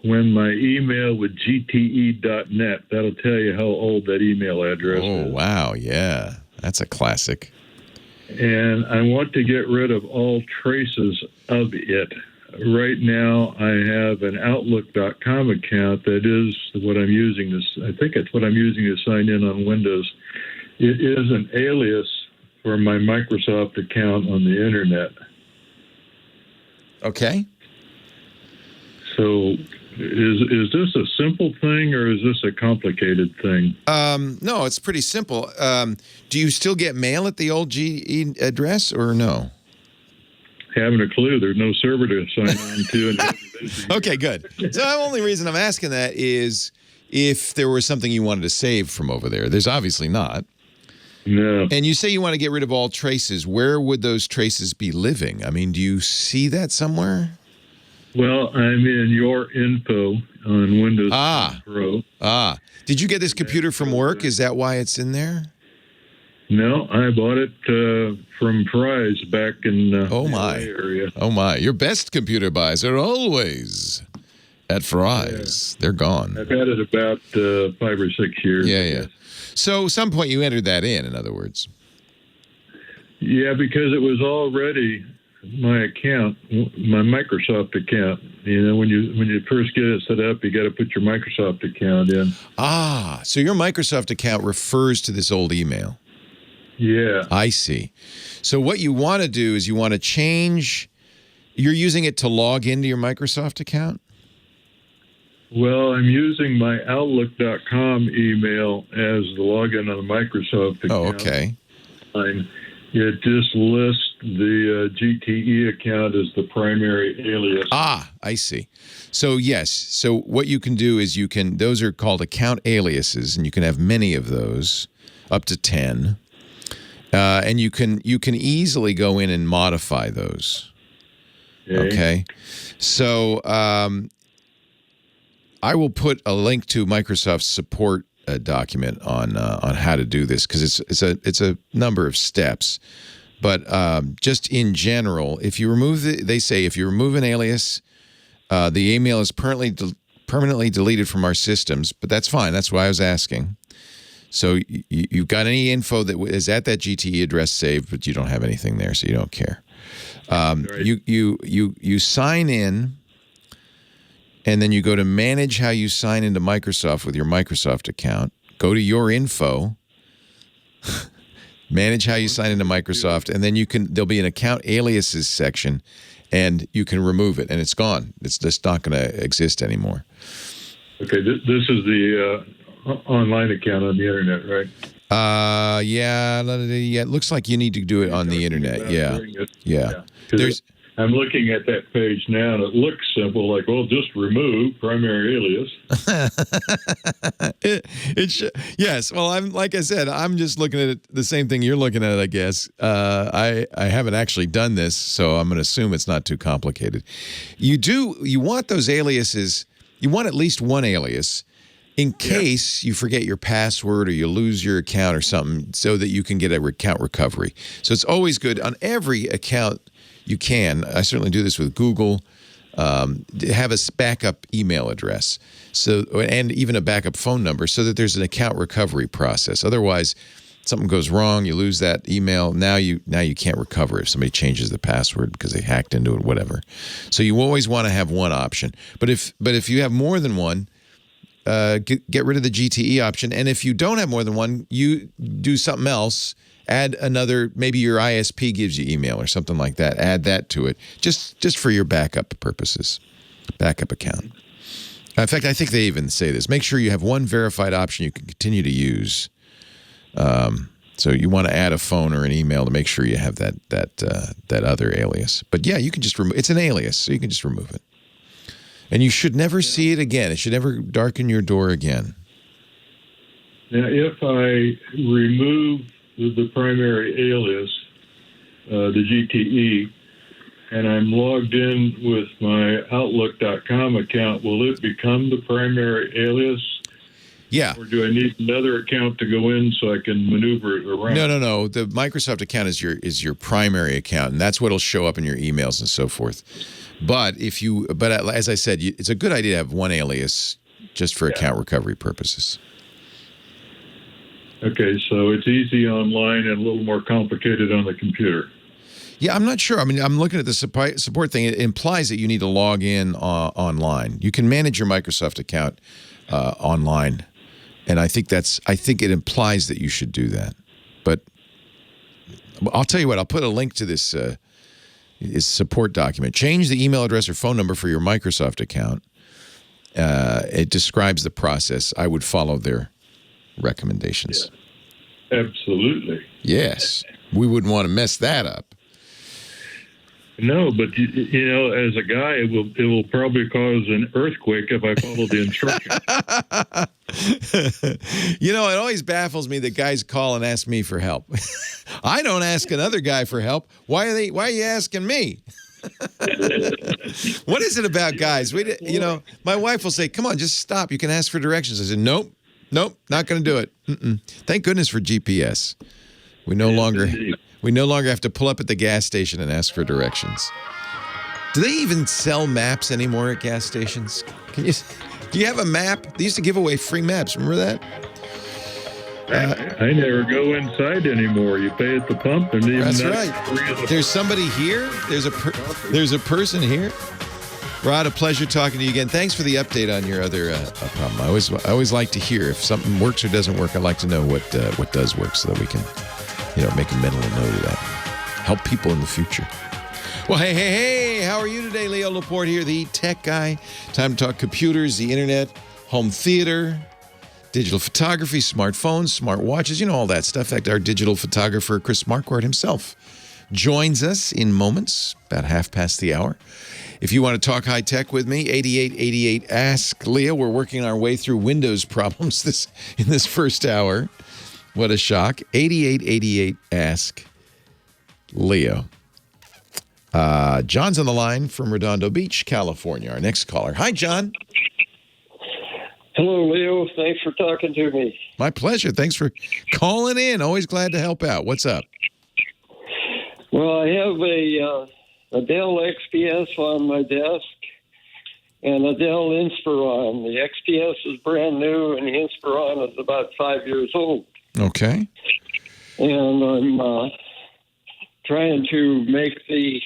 when my email with gte.net. That'll tell you how old that email address is. Oh, wow. Yeah. That's a classic. And I want to get rid of all traces of it. Right now, I have an Outlook.com account that is what I'm using. I think it's what I'm using to sign in on Windows. It is an alias for my Microsoft account on the Internet. Okay. So is this a simple thing or is this a complicated thing? No, it's pretty simple. Do you still get mail at the old GE address or no? Haven't a clue. There's no server to sign on to. Okay, good. So the only reason I'm asking that is if there was something you wanted to save from over there. There's obviously not. No. And you say you want to get rid of all traces. Where would those traces be living? I mean, do you see that somewhere? Well, I'm in your info on Windows 10 Pro. Did you get this computer from work? Is that why it's in there? No, I bought it from Fry's back in the LA area. Oh, my. Your best computer buys are always at Fry's. Yeah. They're gone. I've had it about 5 or 6 years. Yeah. So at some point you entered that in other words. Yeah, because it was already my account, my Microsoft account. You know, when you first get it set up, you got to put your Microsoft account in. Ah, so your Microsoft account refers to this old email. Yeah. I see. So what you want to do is you want to change. You're using it to log into your Microsoft account? Well, I'm using my Outlook.com email as the login on the Microsoft account. Oh, okay. It just lists the GTE account as the primary alias. Ah, I see. So, yes. So what you can do is those are called account aliases, and you can have many of those, up to 10. And you can easily go in and modify those. Okay. So I will put a link to Microsoft's support document on how to do this, because it's a number of steps. But just in general, if you remove they say if you remove an alias, the email is permanently deleted from our systems. But that's fine. That's why I was asking. So you've got any info that is at that GTE address saved, but you don't have anything there, so you don't care. Right. You sign in, and then you go to manage how you sign into Microsoft with your Microsoft account. Go to your info, manage how you sign into Microsoft, and then there'll be an account aliases section, and you can remove it, and it's gone. It's just not going to exist anymore. Okay, this is the online account on the internet, right? Yeah. It looks like you need to do it on the internet. Yeah. I'm looking at that page now, and it looks simple, like, well, just remove primary alias. Yes. Well, like I said, I'm just looking at it, the same thing you're looking at, I guess. I haven't actually done this, so I'm going to assume it's not too complicated. You want those aliases, you want at least one alias in case you forget your password or you lose your account or something, so that you can get a account recovery. So it's always good on every account you can. I certainly do this with Google. Have a backup email address, and even a backup phone number, so that there's an account recovery process. Otherwise, something goes wrong, you lose that email. Now you can't recover if somebody changes the password because they hacked into it, whatever. So you always want to have one option. But if you have more than one, get rid of the GTE option. And if you don't have more than one, you do something else. Add another, maybe your ISP gives you email or something like that. Add that to it, just for your backup purposes, backup account. In fact, I think they even say this. Make sure you have one verified option you can continue to use. So you want to add a phone or an email to make sure you have that other alias. But yeah, you can just remove. It's an alias, so you can just remove it. And you should never see it again. It should never darken your door again. Now, if I remove the primary alias, the GTE, and I'm logged in with my Outlook.com account, will it become the primary alias? Yeah. Or do I need another account to go in so I can maneuver it around? No. The Microsoft account is your primary account, and that's what'll show up in your emails and so forth. But as I said, it's a good idea to have one alias just for account recovery purposes. Okay, so it's easy online and a little more complicated on the computer. Yeah, I'm not sure. I mean, I'm looking at the support thing. It implies that you need to log in online. You can manage your Microsoft account online, and I think it implies that you should do that. But I'll tell you what. I'll put a link to this support document. Change the email address or phone number for your Microsoft account. It describes the process. I would follow their recommendations. Yeah, absolutely. Yes. We wouldn't want to mess that up. No, but as a guy, it will probably cause an earthquake if I follow the instructions. It always baffles me that guys call and ask me for help. I don't ask another guy for help. Why are you asking me? What is it about guys? My wife will say, "Come on, just stop. You can ask for directions." I said, "Nope, not going to do it." Thank goodness for GPS. We no longer have to pull up at the gas station and ask for directions. Do they even sell maps anymore at gas stations? Do you have a map? They used to give away free maps. Remember that? I never go inside anymore. You pay at the pump, and even That's that's right. free. There's somebody here. There's a person here. Rod, a pleasure talking to you again. Thanks for the update on your other problem. I always like to hear if something works or doesn't work. I like to know what does work so that we can, make a mental note of that. Help people in the future. Well, hey, how are you today? Leo Laporte here, the tech guy. Time to talk computers, the internet, home theater, digital photography, smartphones, smart watches, all that stuff. In fact, our digital photographer, Chris Marquardt himself, joins us in moments, about 1:30. If you want to talk high tech with me, 8888 Ask Leo. We're working our way through Windows problems in this first hour. What a shock. 8888 Ask Leo. John's on the line from Redondo Beach, California. Our next caller. Hi, John. Hello, Leo. Thanks for talking to me. My pleasure. Thanks for calling in. Always glad to help out. What's up? Well, I have a Dell XPS on my desk and a Dell Inspiron. The XPS is brand new, and the Inspiron is about 5 years old. Okay. And I'm trying to make the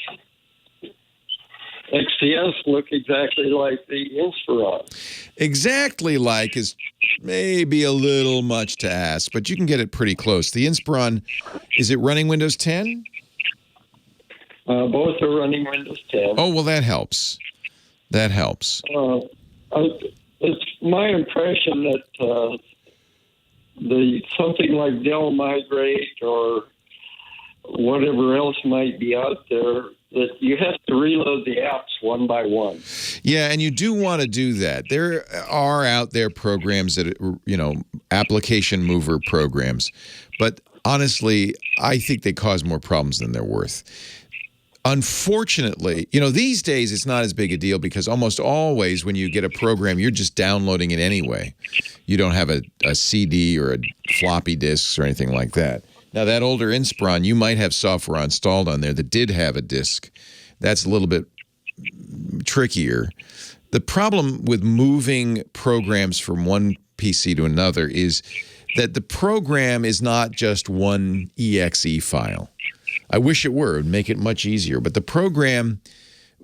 XPS look exactly like the Inspiron. Exactly like is maybe a little much to ask, but you can get it pretty close. The Inspiron, is it running Windows 10? Both are running Windows 10. Oh, well, that helps. That helps. It's my impression that something like Dell Migrate or whatever else might be out there, that you have to reload the apps one by one. Yeah, and you do want to do that. There are out there programs that, application mover programs. But honestly, I think they cause more problems than they're worth. Unfortunately, these days it's not as big a deal because almost always when you get a program, you're just downloading it anyway. You don't have a CD or a floppy disks or anything like that. Now, that older Inspiron, you might have software installed on there that did have a disk. That's a little bit trickier. The problem with moving programs from one PC to another is that the program is not just one exe file. I wish it were. It would make it much easier. But the program,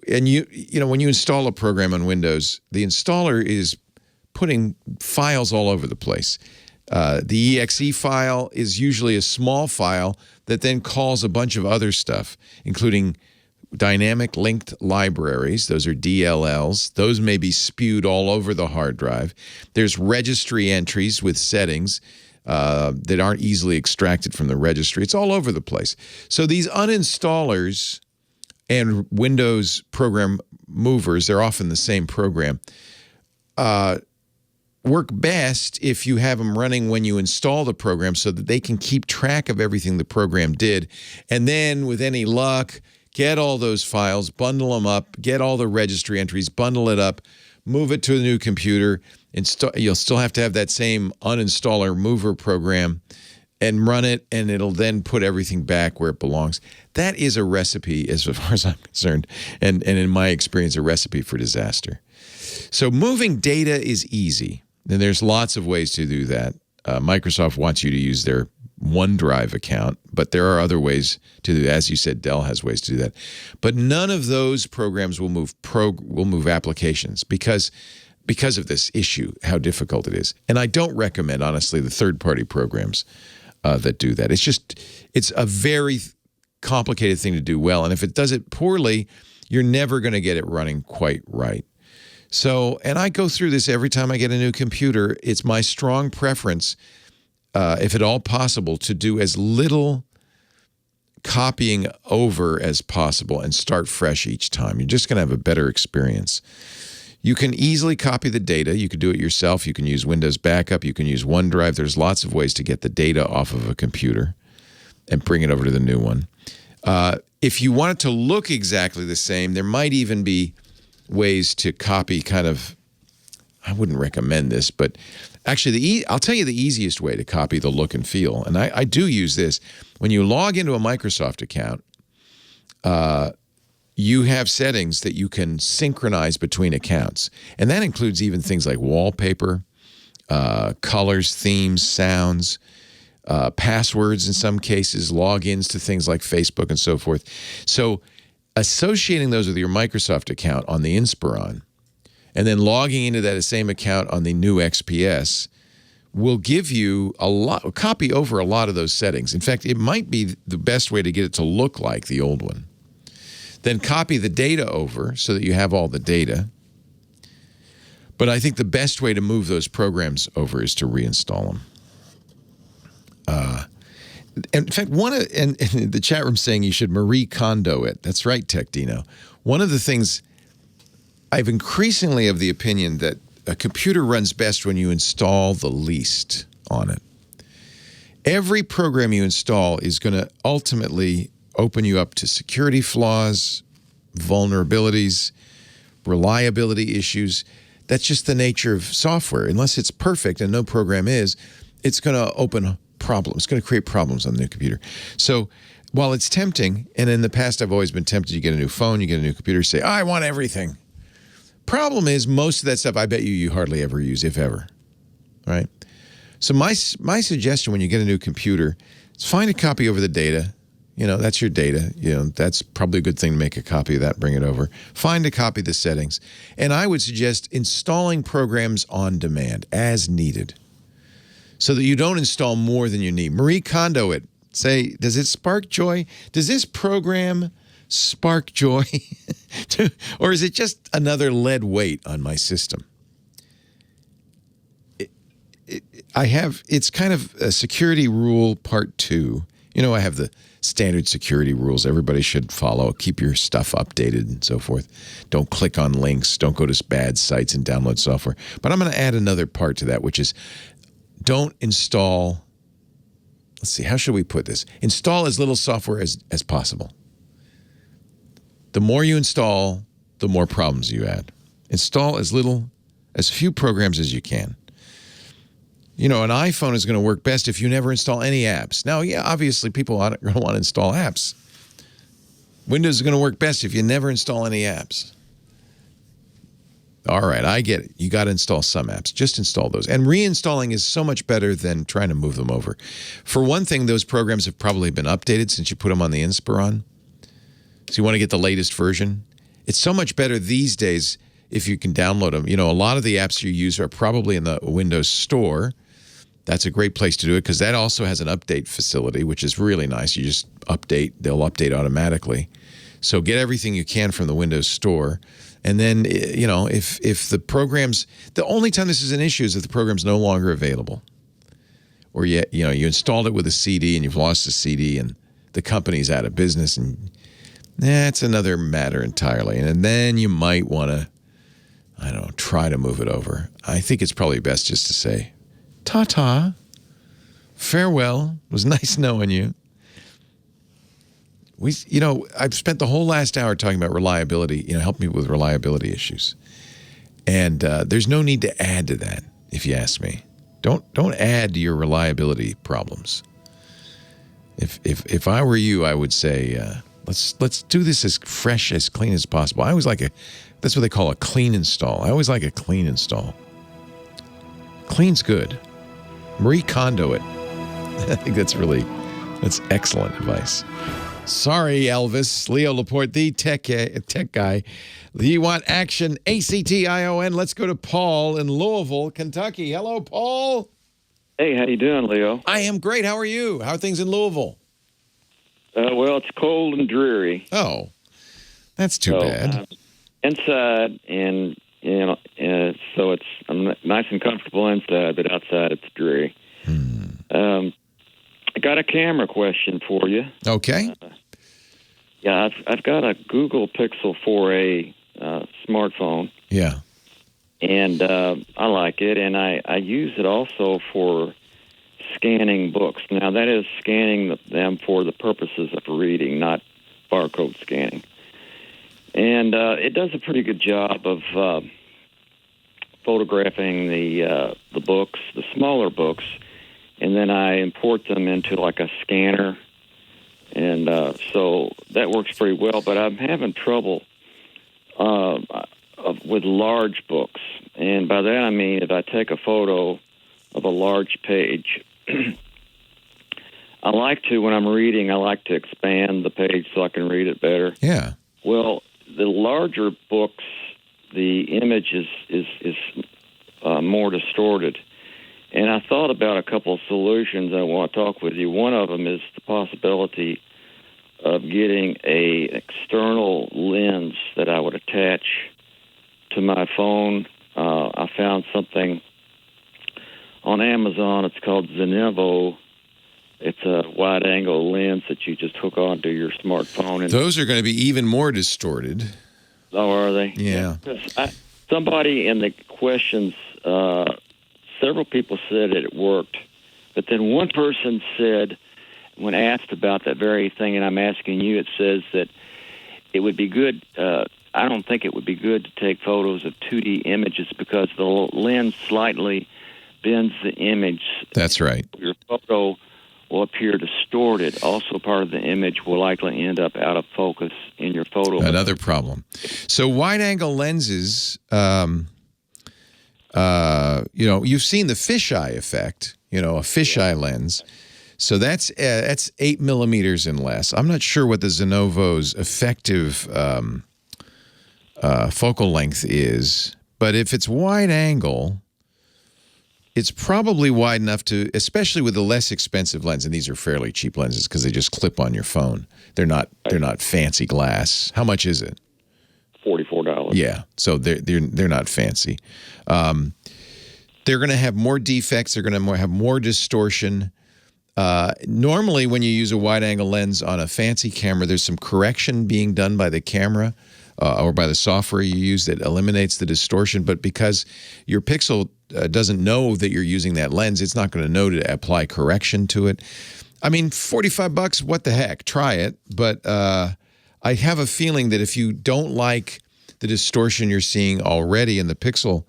and when you install a program on Windows, the installer is putting files all over the place. The exe file is usually a small file that then calls a bunch of other stuff, including dynamic linked libraries. Those are DLLs. Those may be spewed all over the hard drive. There's registry entries with settings that aren't easily extracted from the registry. It's all over the place. So these uninstallers and Windows program movers, they're often the same program, work best if you have them running when you install the program so that they can keep track of everything the program did. And then with any luck, get all those files, bundle them up, get all the registry entries, bundle it up, move it to a new computer. You'll still have to have that same uninstaller mover program and run it, and it'll then put everything back where it belongs. That is a recipe, as far as I'm concerned, and in my experience, a recipe for disaster. So moving data is easy. And there's lots of ways to do that. Microsoft wants you to use their OneDrive account, but there are other ways to do that. As you said, Dell has ways to do that. But none of those programs will move applications because of this issue, how difficult it is. And I don't recommend, honestly, the third-party programs that do that. It's a very complicated thing to do well. And if it does it poorly, you're never going to get it running quite right. So, and I go through this every time I get a new computer. It's my strong preference, if at all possible, to do as little copying over as possible and start fresh each time. You're just going to have a better experience. You can easily copy the data. You can do it yourself. You can use Windows Backup. You can use OneDrive. There's lots of ways to get the data off of a computer and bring it over to the new one. If you want it to look exactly the same, there might even be ways to copy kind of, I wouldn't recommend this, but actually I'll tell you the easiest way to copy the look and feel. And I do use this. When you log into a Microsoft account, you have settings that you can synchronize between accounts. And that includes even things like wallpaper, colors, themes, sounds. passwords in some cases, logins to things like Facebook and so forth. So associating those with your Microsoft account on the Inspiron and then logging into that same account on the new XPS will give you copy over a lot of those settings. In fact, it might be the best way to get it to look like the old one. Then copy the data over so that you have all the data. But I think the best way to move those programs over is to reinstall them. In fact, and the chat room saying you should Marie Kondo it. That's right, Tech Dino. One of the things, I've increasingly of the opinion that a computer runs best when you install the least on it. Every program you install is going to ultimately open you up to security flaws, vulnerabilities, reliability issues. That's just the nature of software. Unless it's perfect, and no program is, it's going to open problems. It's going to create problems on the new computer. So while it's tempting, and in the past I've always been tempted, you get a new phone, you get a new computer, say, I want everything. Problem is, most of that stuff I bet you hardly ever use, if ever, right? So my suggestion when you get a new computer is find a copy over the data. That's your data. That's probably a good thing to make a copy of that, bring it over. Find a copy of the settings. And I would suggest installing programs on demand as needed so that you don't install more than you need. Marie Kondo it. Say, does it spark joy? Does this program spark joy? Or is it just another lead weight on my system? It's kind of a security rule part 2. I have the standard security rules everybody should follow. Keep your stuff updated and so forth. Don't click on links. Don't go to bad sites and download software. But I'm going to add another part to that, which is don't install, let's see, how should we put this? Install as little software as possible. The more you install, the more problems you add. Install as few programs as you can. An iPhone is going to work best if you never install any apps. Now, yeah, obviously people are going to want to install apps. Windows is going to work best if you never install any apps. All right, I get it. You got to install some apps. Just install those. And reinstalling is so much better than trying to move them over. For one thing, those programs have probably been updated since you put them on the Inspiron. So you want to get the latest version. It's so much better these days if you can download them. A lot of the apps you use are probably in the Windows Store. That's a great place to do it because that also has an update facility, which is really nice. You just update. They'll update automatically. So get everything you can from the Windows Store. And then, if the program's, the only time this is an issue is if the program's no longer available. Or you installed it with a CD and you've lost the CD and the company's out of business, and that's another matter entirely. And then you might want to, try to move it over. I think it's probably best just to say, ta-ta, farewell, it was nice knowing you. I've spent the whole last hour talking about reliability, help me with reliability issues. And there's no need to add to that, if you ask me. Don't add to your reliability problems. If I were you, I would say, let's do this as fresh, as clean as possible. I always like that's what they call a clean install. I always like a clean install. Clean's good. Marie Kondo it. I think that's excellent advice. Sorry, Elvis. Leo Laporte, the tech guy. You want action? ACTION. Let's go to Paul in Louisville, Kentucky. Hello, Paul. Hey, how you doing, Leo? I am great. How are you? How are things in Louisville? Well, it's cold and dreary. Oh, that's too bad. Inside, and so I'm nice and comfortable inside, but outside it's dreary. I got a camera question for you. Okay. I've got a Google Pixel 4a smartphone. Yeah. And I like it, and I use it also for scanning books. Now, that is scanning them for the purposes of reading, not barcode scanning. And it does a pretty good job of photographing the books, the smaller books, and then I import them into like a scanner, and so that works pretty well. But I'm having trouble with large books, and by that I mean if I take a photo of a large page, I like to, when I'm reading, I like to expand the page so I can read it better. Yeah. Well, the larger books, the image is more distorted. And I thought about a couple of solutions I want to talk with you. One of them is the possibility of getting a external lens that I would attach to my phone. I found something on Amazon. It's called Zenevo. It's a wide-angle lens that you just hook onto your smartphone. And those are going to be even more distorted. Oh, are they? Yeah. Somebody in the questions, several people said it worked, but then one person said, when asked about that very thing, and I'm asking you, it says that it would be good. I don't think it would be good to take photos of 2D images because the lens slightly bends the image. That's right. Your photo will appear distorted. Also, part of the image will likely end up out of focus in your photo. Another problem. So wide-angle lenses, you've seen the fisheye effect, a fisheye lens. So that's 8 millimeters and less. I'm not sure what the Zenevo's effective focal length is, but if it's wide angle, it's probably wide enough to, especially with the less expensive lens, and these are fairly cheap lenses because they just clip on your phone. They're not fancy glass. How much is it? $44. Yeah, so they're not fancy. They're going to have more defects. They're going to have more distortion. Normally, when you use a wide-angle lens on a fancy camera, there's some correction being done by the camera or by the software you use that eliminates the distortion. But because your Pixel doesn't know that you're using that lens, it's not going to know to apply correction to it. I mean, $45, what the heck? Try it. But I have a feeling that if you don't like the distortion you're seeing already in the Pixel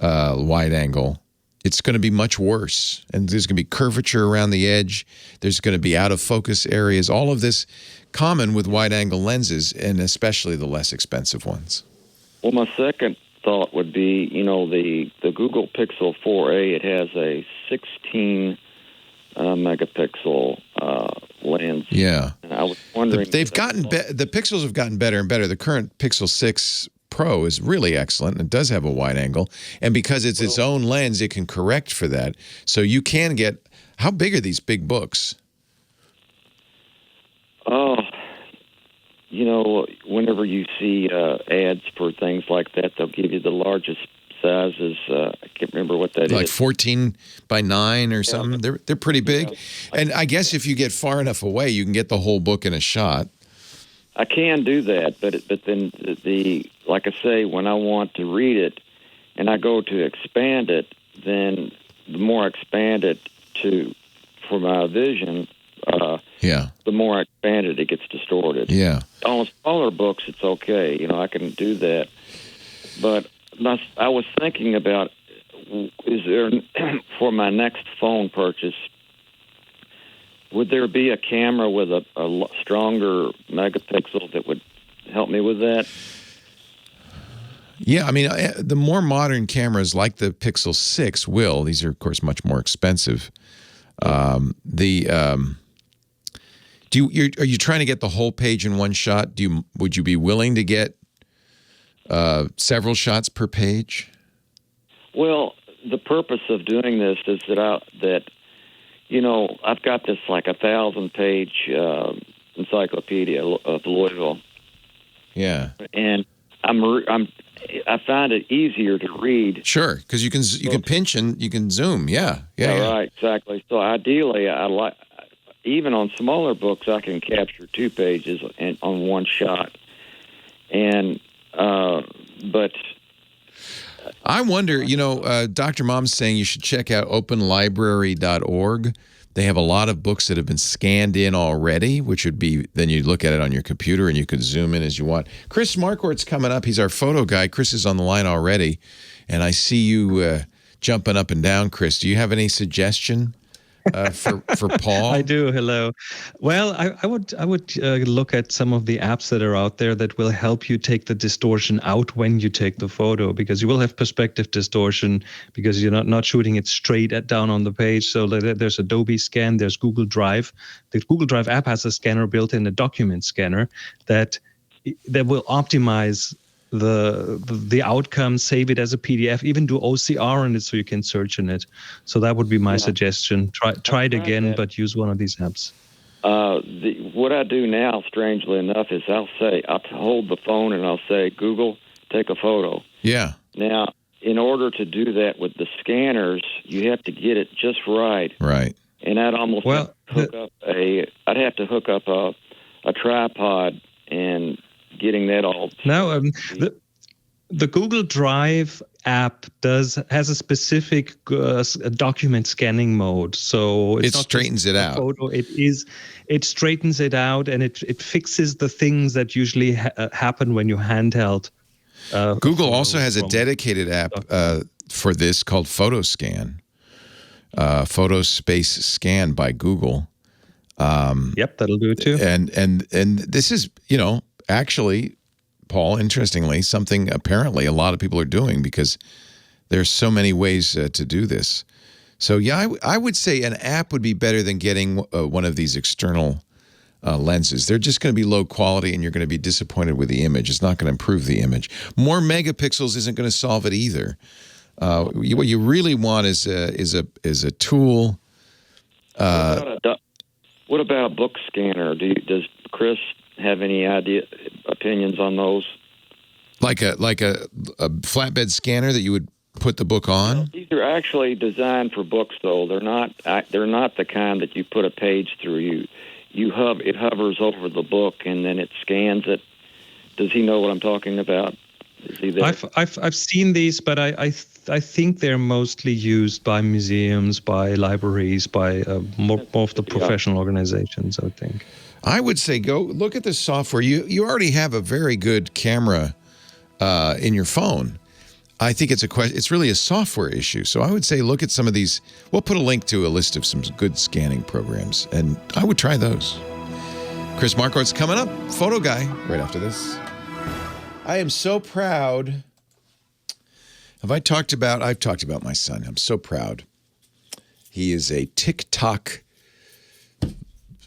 wide angle, it's going to be much worse. And there's going to be curvature around the edge. There's going to be out of focus areas. All of this common with wide angle lenses, and especially the less expensive ones. Well, my second thought would be, the Google Pixel 4a, it has a 16 megapixel lens. Yeah. And I was wondering... the Pixels have gotten better and better. The current Pixel 6 Pro is really excellent, and it does have a wide angle. And because it's its own lens, it can correct for that. So you can get... How big are these big books? Oh, whenever you see ads for things like that, they'll give you the largest sizes. I can't remember what that is. Like 14 by 9 or something. They're pretty big. Yeah. And I guess if you get far enough away, you can get the whole book in a shot. I can do that, but then like I say, when I want to read it and I go to expand it, then the more I expand it for my vision, the more I expand it, it gets distorted. Yeah. On smaller books, it's okay. I can do that. But I was thinking about, is there, for my next phone purchase, would there be a camera with a stronger megapixel that would help me with that? Yeah, I mean, the more modern cameras like the Pixel 6 will. These are, of course, much more expensive. Are you trying to get the whole page in one shot? Would you be willing to get several shots per page? Well, the purpose of doing this is that I've got this like 1,000-page encyclopedia of Louisville. Yeah, and I find it easier to read. Sure, because you can pinch and you can zoom. Yeah. Right, exactly. So ideally, I like, even on smaller books, I can capture 2 pages on one shot. And but I wonder, Dr. Mom's saying you should check out openlibrary.org. They have a lot of books that have been scanned in already, which would be, then you look at it on your computer and you can zoom in as you want. Chris Marquardt's coming up. He's our photo guy. Chris is on the line already. And I see you jumping up and down, Chris. Do you have any suggestion for Paul? I do. Hello. Well, I would look at some of the apps that are out there that will help you take the distortion out when you take the photo, because you will have perspective distortion because you're not shooting it straight down on the page. So there's Adobe Scan, there's Google Drive. The Google Drive app has a scanner built in, a document scanner that will optimize the outcome, save it as a PDF, even do OCR on it so you can search in it. So that would be my suggestion. Try it again, but use one of these apps. What I do now, strangely enough, is I'll hold the phone and I'll say, Google, take a photo. Yeah. Now, in order to do that with the scanners, you have to get it just right. Right. And I'd almost I'd have to hook up a tripod and getting that all. Now, the Google Drive app has a specific document scanning mode, so it straightens it out. Photo. It straightens it out, and it fixes the things that usually happen when you handheld. Google also has a dedicated app for this called PhotoScan, Photo Space Scan by Google. Yep, that'll do it too. And this is, actually, Paul, interestingly, something apparently a lot of people are doing because there's so many ways to do this. So, yeah, I would say an app would be better than getting one of these external lenses. They're just going to be low quality and you're going to be disappointed with the image. It's not going to improve the image. More megapixels isn't going to solve it either. What you really want is a tool. What about a book scanner? Does Chris have any opinions on those? Like a flatbed scanner that you would put the book on? Well, these are actually designed for books, though. They're not the kind that you put a page through. It hovers over the book and then it scans it. Does he know what I'm talking about? Is he there? I've seen these, but I think they're mostly used by museums, by libraries, by more of the professional organizations, I think. I would say go look at the software. You already have a very good camera in your phone. I think it's really a software issue. So I would say look at some of these. We'll put a link to a list of some good scanning programs, and I would try those. Chris Marquardt's coming up, Photo Guy, right after this. I am so proud. I've talked about my son. I'm so proud. He is a TikTok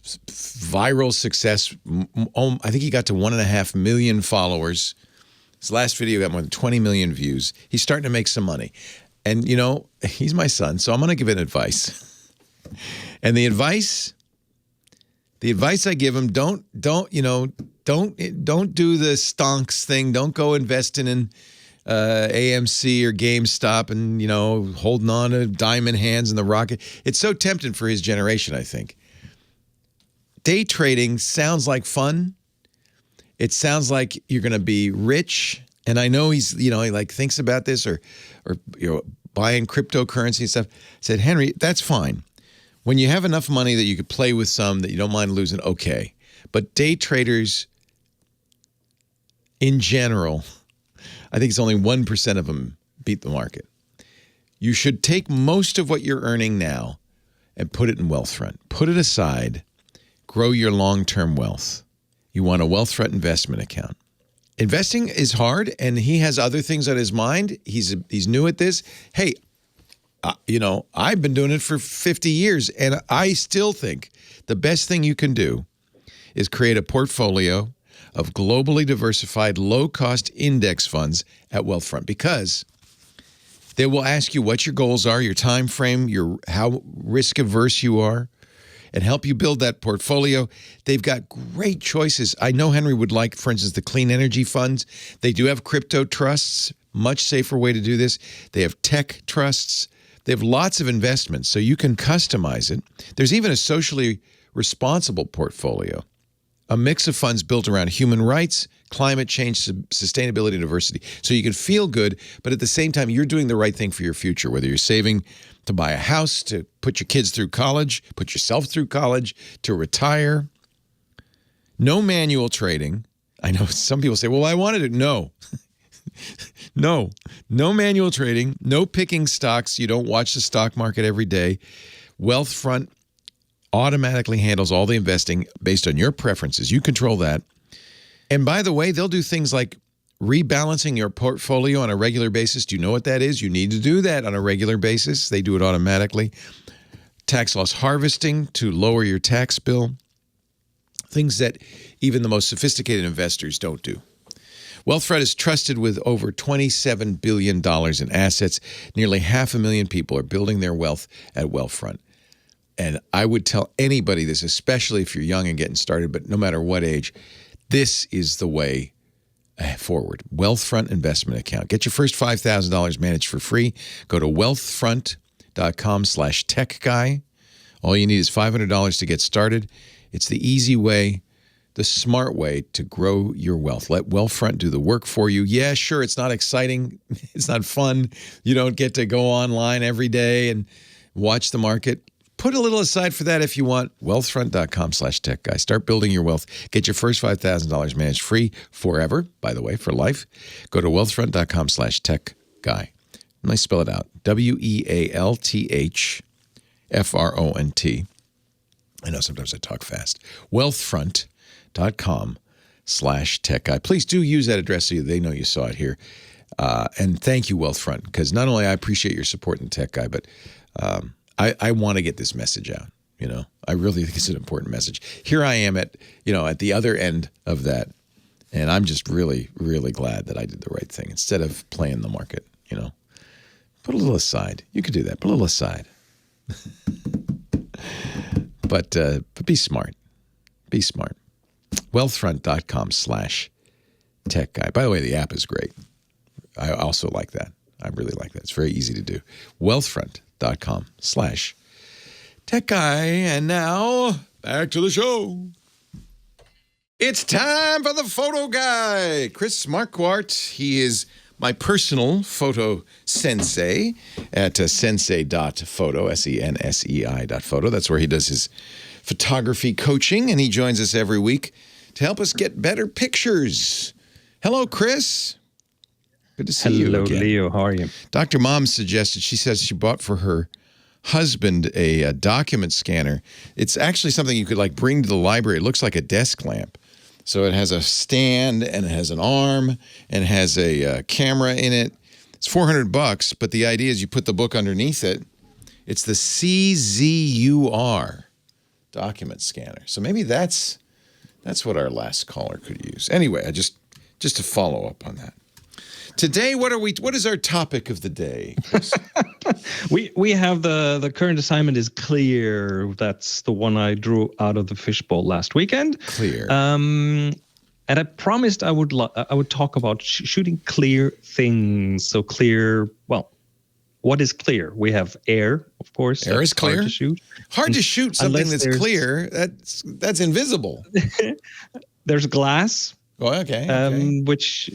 viral success. I think he got to 1.5 million followers. His last video got more than 20 million views. He's starting to make some money. And, he's my son, so I'm going to give him advice. And the advice I give him, don't do the stonks thing. Don't go investing in AMC or GameStop and, holding on to diamond hands in the rocket. It's so tempting for his generation, I think. Day trading sounds like fun. It sounds like you're going to be rich. And I know he's, he thinks about this or buying cryptocurrency and stuff. I said, Henry, that's fine. When you have enough money that you could play with some that you don't mind losing, okay. But day traders in general, I think it's only 1% of them beat the market. You should take most of what you're earning now and put it in Wealthfront. Put it aside. Grow your long-term wealth. You want a Wealthfront investment account. Investing is hard, and he has other things on his mind. He's new at this. Hey, I've been doing it for 50 years, and I still think the best thing you can do is create a portfolio of globally diversified, low-cost index funds at Wealthfront, because they will ask you what your goals are, your time frame, how risk-averse you are, and help you build that portfolio. They've got great choices. I know Henry would like, for instance, the clean energy funds. They do have crypto trusts, much safer way to do this. They have tech trusts. They have lots of investments, so you can customize it. There's even a socially responsible portfolio, a mix of funds built around human rights, climate change, sustainability, and diversity. So you can feel good, but at the same time, you're doing the right thing for your future, whether you're saving to buy a house, to put your kids through college, put yourself through college, to retire. No manual trading. I know some people say, well, I wanted it. No. No manual trading, no picking stocks. You don't watch the stock market every day. Wealthfront automatically handles all the investing based on your preferences. You control that. And by the way, they'll do things like rebalancing your portfolio on a regular basis. Do you know what that is? You need to do that on a regular basis. They do it automatically. Tax loss harvesting to lower your tax bill. Things that even the most sophisticated investors don't do. Wealthfront is trusted with over $27 billion in assets. Nearly 500,000 people are building their wealth at Wealthfront. And I would tell anybody this, especially if you're young and getting started, but no matter what age, this is the way forward. Wealthfront investment account. Get your first $5,000 managed for free. Go to wealthfront.com/techguy. All you need is $500 to get started. It's the easy way, the smart way to grow your wealth. Let Wealthfront do the work for you. Yeah, sure, it's not exciting. It's not fun. You don't get to go online every day and watch the market. Put a little aside for that if you want. Wealthfront.com/techguy. Start building your wealth. Get your first $5,000 managed free forever, by the way, for life. Go to wealthfront.com/techguy. Let me spell it out. WEALTHFRONT. I know sometimes I talk fast. Wealthfront.com/techguy. Please do use that address so they know you saw it here. And thank you, Wealthfront, because not only I appreciate your support in Tech Guy, but I want to get this message out. I really think it's an important message. Here I am at the other end of that, and I'm just really, really glad that I did the right thing instead of playing the market. Put a little aside. You could do that. Put a little aside. But be smart. Be smart. Wealthfront.com/techguy. By the way, the app is great. I also like that. I really like that. It's very easy to do. Wealthfront.com/techguy. And now, back to the show. It's time for the photo guy. Chris Marquardt. He is my personal photo sensei at sensei.photo, SENSEI.photo. That's where he does his photography coaching, and he joins us every week to help us get better pictures. Hello, Chris. Good to see you again. Hello, Leo. How are you? Dr. Mom suggested, she says she bought for her husband a document scanner. It's actually something you could bring to the library. It looks like a desk lamp. So it has a stand and it has an arm and it has a camera in it. It's $400, but the idea is you put the book underneath it. It's the CZUR document scanner. So maybe that's what our last caller could use. Anyway, just to follow up on that. Today, what is our topic of the day? We have the current assignment is clear. That's the one I drew out of the fishbowl last weekend. Clear. And I promised I would talk about shooting clear things. So clear, well, what is clear? We have air, of course. Air is clear. Hard to shoot. Hard to shoot something that's clear. That's invisible. There's glass. Oh, okay. Which,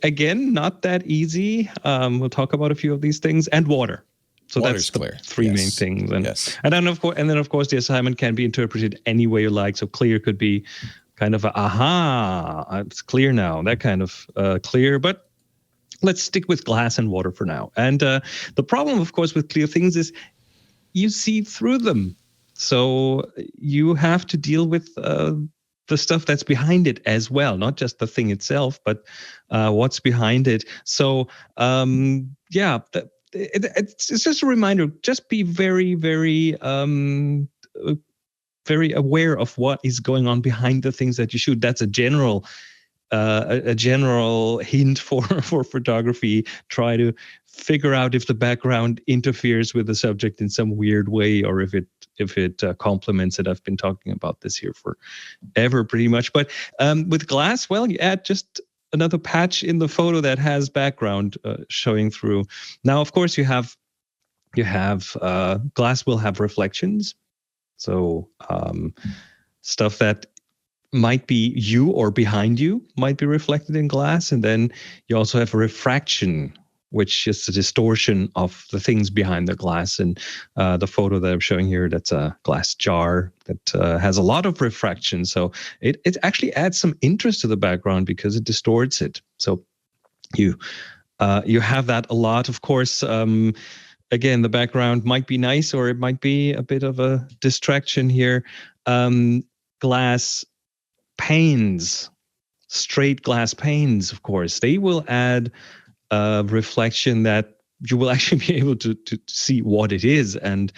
again, not that easy. We'll talk about a few of these things. And water. So Water's that's the clear. three main things. And then, of course, the assignment can be interpreted any way you like. So clear could be kind of it's clear now, that kind of clear. But let's stick with glass and water for now. And the problem, of course, with clear things is you see through them. So you have to deal with the stuff that's behind it as well, not just the thing itself, but what's behind it. So, it's just a reminder, just be very, very, very aware of what is going on behind the things that you shoot. That's a general hint for photography. Try to figure out if the background interferes with the subject in some weird way, or if it complements it. I've been talking about this here forever, pretty much. But with glass, well, you add just another patch in the photo that has background showing through. Now, of course, you have glass will have reflections. So stuff that might be you or behind you might be reflected in glass. And then you also have a refraction, which is the distortion of the things behind the glass. And the photo that I'm showing here, that's a glass jar that has a lot of refraction. So it actually adds some interest to the background because it distorts it. So you have that a lot. Of course, again, the background might be nice, or it might be a bit of a distraction here. Glass panes, straight glass panes, of course, they will add a reflection that you will actually be able to see what it is, and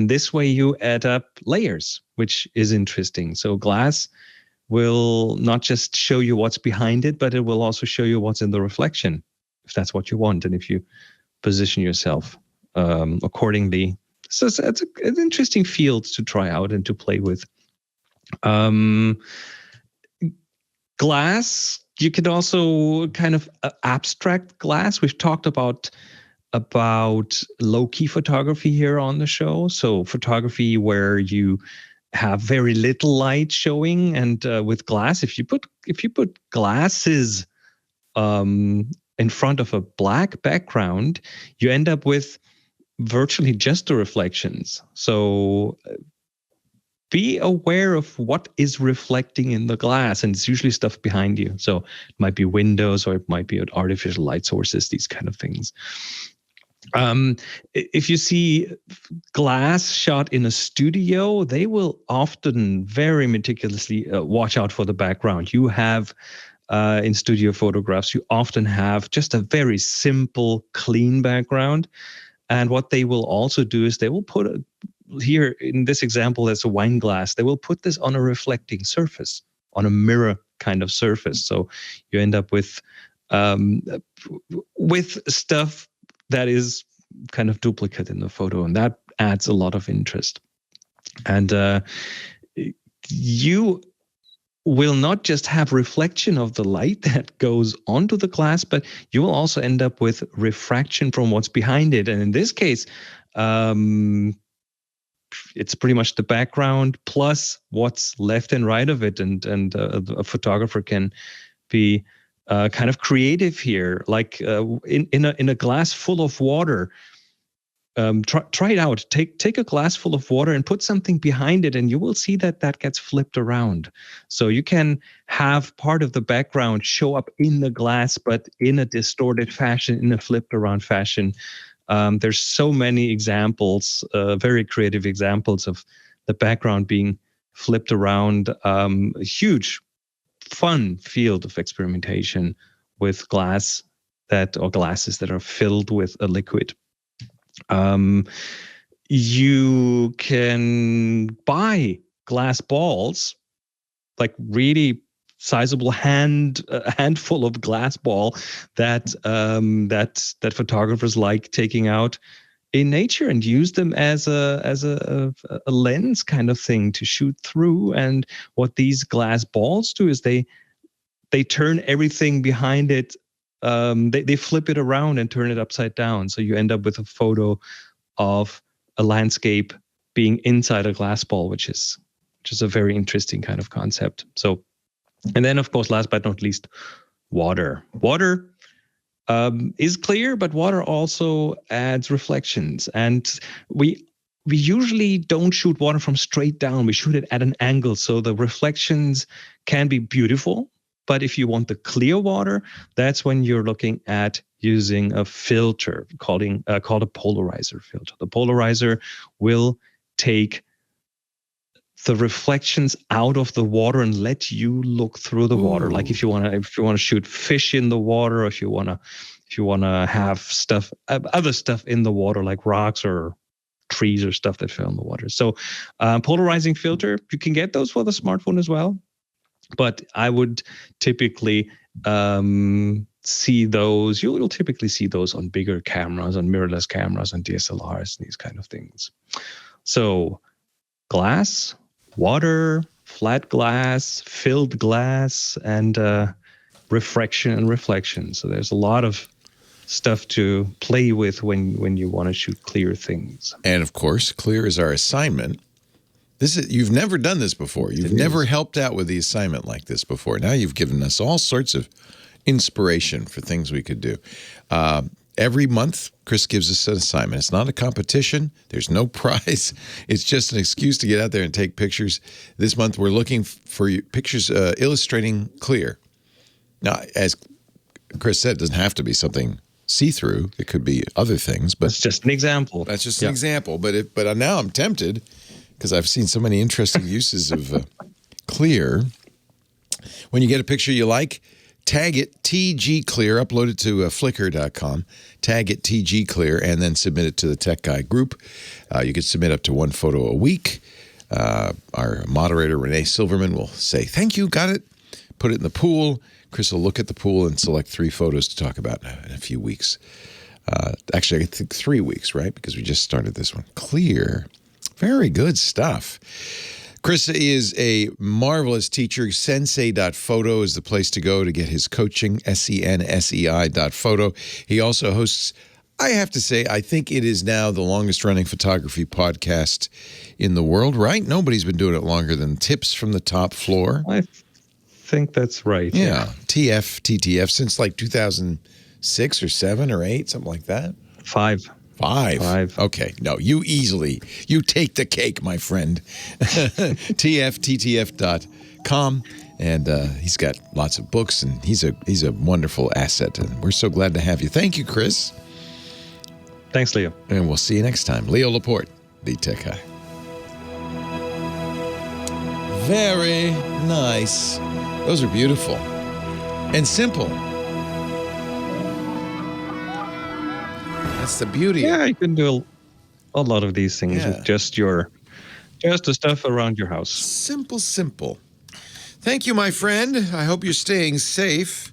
this way you add up layers, which is interesting. So glass will not just show you what's behind it, but it will also show you what's in the reflection, if that's what you want, and if you position yourself accordingly. So it's an interesting field to try out and to play with. Glass, you could also kind of abstract glass. We've talked about low-key photography here on the show. So photography where you have very little light showing, and with glass, if you put glasses in front of a black background, you end up with virtually just the reflections. So be aware of what is reflecting in the glass, and it's usually stuff behind you. So it might be windows, or it might be artificial light sources, these kind of things. If you see glass shot in a studio, they will often very meticulously watch out for the background. You have in studio photographs, you often have just a very simple, clean background. And what they will also do is they will put here in this example, there's a wine glass. They will put this on a reflecting surface, on a mirror kind of surface. So you end up with stuff that is kind of duplicate in the photo, and that adds a lot of interest. And you will not just have reflection of the light that goes onto the glass, but you will also end up with refraction from what's behind it. And in this case, it's pretty much the background plus what's left and right of it. And a photographer can be kind of creative here, like in a glass full of water. Try it out. Take a glass full of water and put something behind it, and you will see that gets flipped around. So you can have part of the background show up in the glass, but in a distorted fashion, in a flipped around fashion. There's so many examples, very creative examples of the background being flipped around. A huge, fun field of experimentation with glasses that are filled with a liquid. You can buy glass balls, like really sizable handful of glass ball that photographers like taking out in nature, and use them as a lens kind of thing to shoot through. And what these glass balls do is they turn everything behind it. They flip it around and turn it upside down. So you end up with a photo of a landscape being inside a glass ball, which is a very interesting kind of concept. So, and then of course, last but not least, water. Water is clear, but water also adds reflections. And we usually don't shoot water from straight down. We shoot it at an angle. So the reflections can be beautiful. But if you want the clear water, that's when you're looking at using a filter called a polarizer filter. The polarizer will take the reflections out of the water and let you look through the water. Like if you want to shoot fish in the water, or if you want to have stuff, other stuff in the water, like rocks or trees or stuff that fell in the water. So polarizing filter, you can get those for the smartphone as well. But I would typically see those. You'll typically see those on bigger cameras, on mirrorless cameras, on DSLRs, and these kind of things. So glass, water, flat glass, filled glass, and refraction and reflection. So there's a lot of stuff to play with when you want to shoot clear things. And of course, clear is our assignment. You've never done this before. You've never helped out with the assignment like this before. Now you've given us all sorts of inspiration for things we could do. Every month, Chris gives us an assignment. It's not a competition. There's no prize. It's just an excuse to get out there and take pictures. This month, we're looking for pictures illustrating clear. Now, as Chris said, it doesn't have to be something see-through. It could be other things, but that's just an example. That's just an example. But now I'm tempted because I've seen so many interesting uses of Clear. When you get a picture you like, tag it TG Clear, upload it to flickr.com, tag it TG Clear, and then submit it to the Tech Guy group. You can submit up to 1 photo a week. Our moderator, Renee Silverman, will say, thank you, got it. Put it in the pool. Chris will look at the pool and select 3 photos to talk about in a few weeks. Actually, I think 3 weeks, right? Because we just started this one. Clear. Very good stuff. Chris is a marvelous teacher. Sensei.photo is the place to go to get his coaching, SENSEI.photo. He also hosts, I have to say, I think it is now the longest-running photography podcast in the world, right? Nobody's been doing it longer than Tips from the Top Floor. I think that's right. Yeah. TTF, since like 2006 or 7 or 8, something like that. 5. 5. Okay. No, you take the cake, my friend. TFTTF.com. And he's got lots of books, and he's a wonderful asset. And we're so glad to have you. Thank you, Chris. Thanks, Leo. And we'll see you next time. Leo Laporte, the Tech Guy. Very nice. Those are beautiful and simple. That's the beauty. Yeah, you can do a lot of these things with just the stuff around your house. Simple. Thank you, my friend. I hope you're staying safe.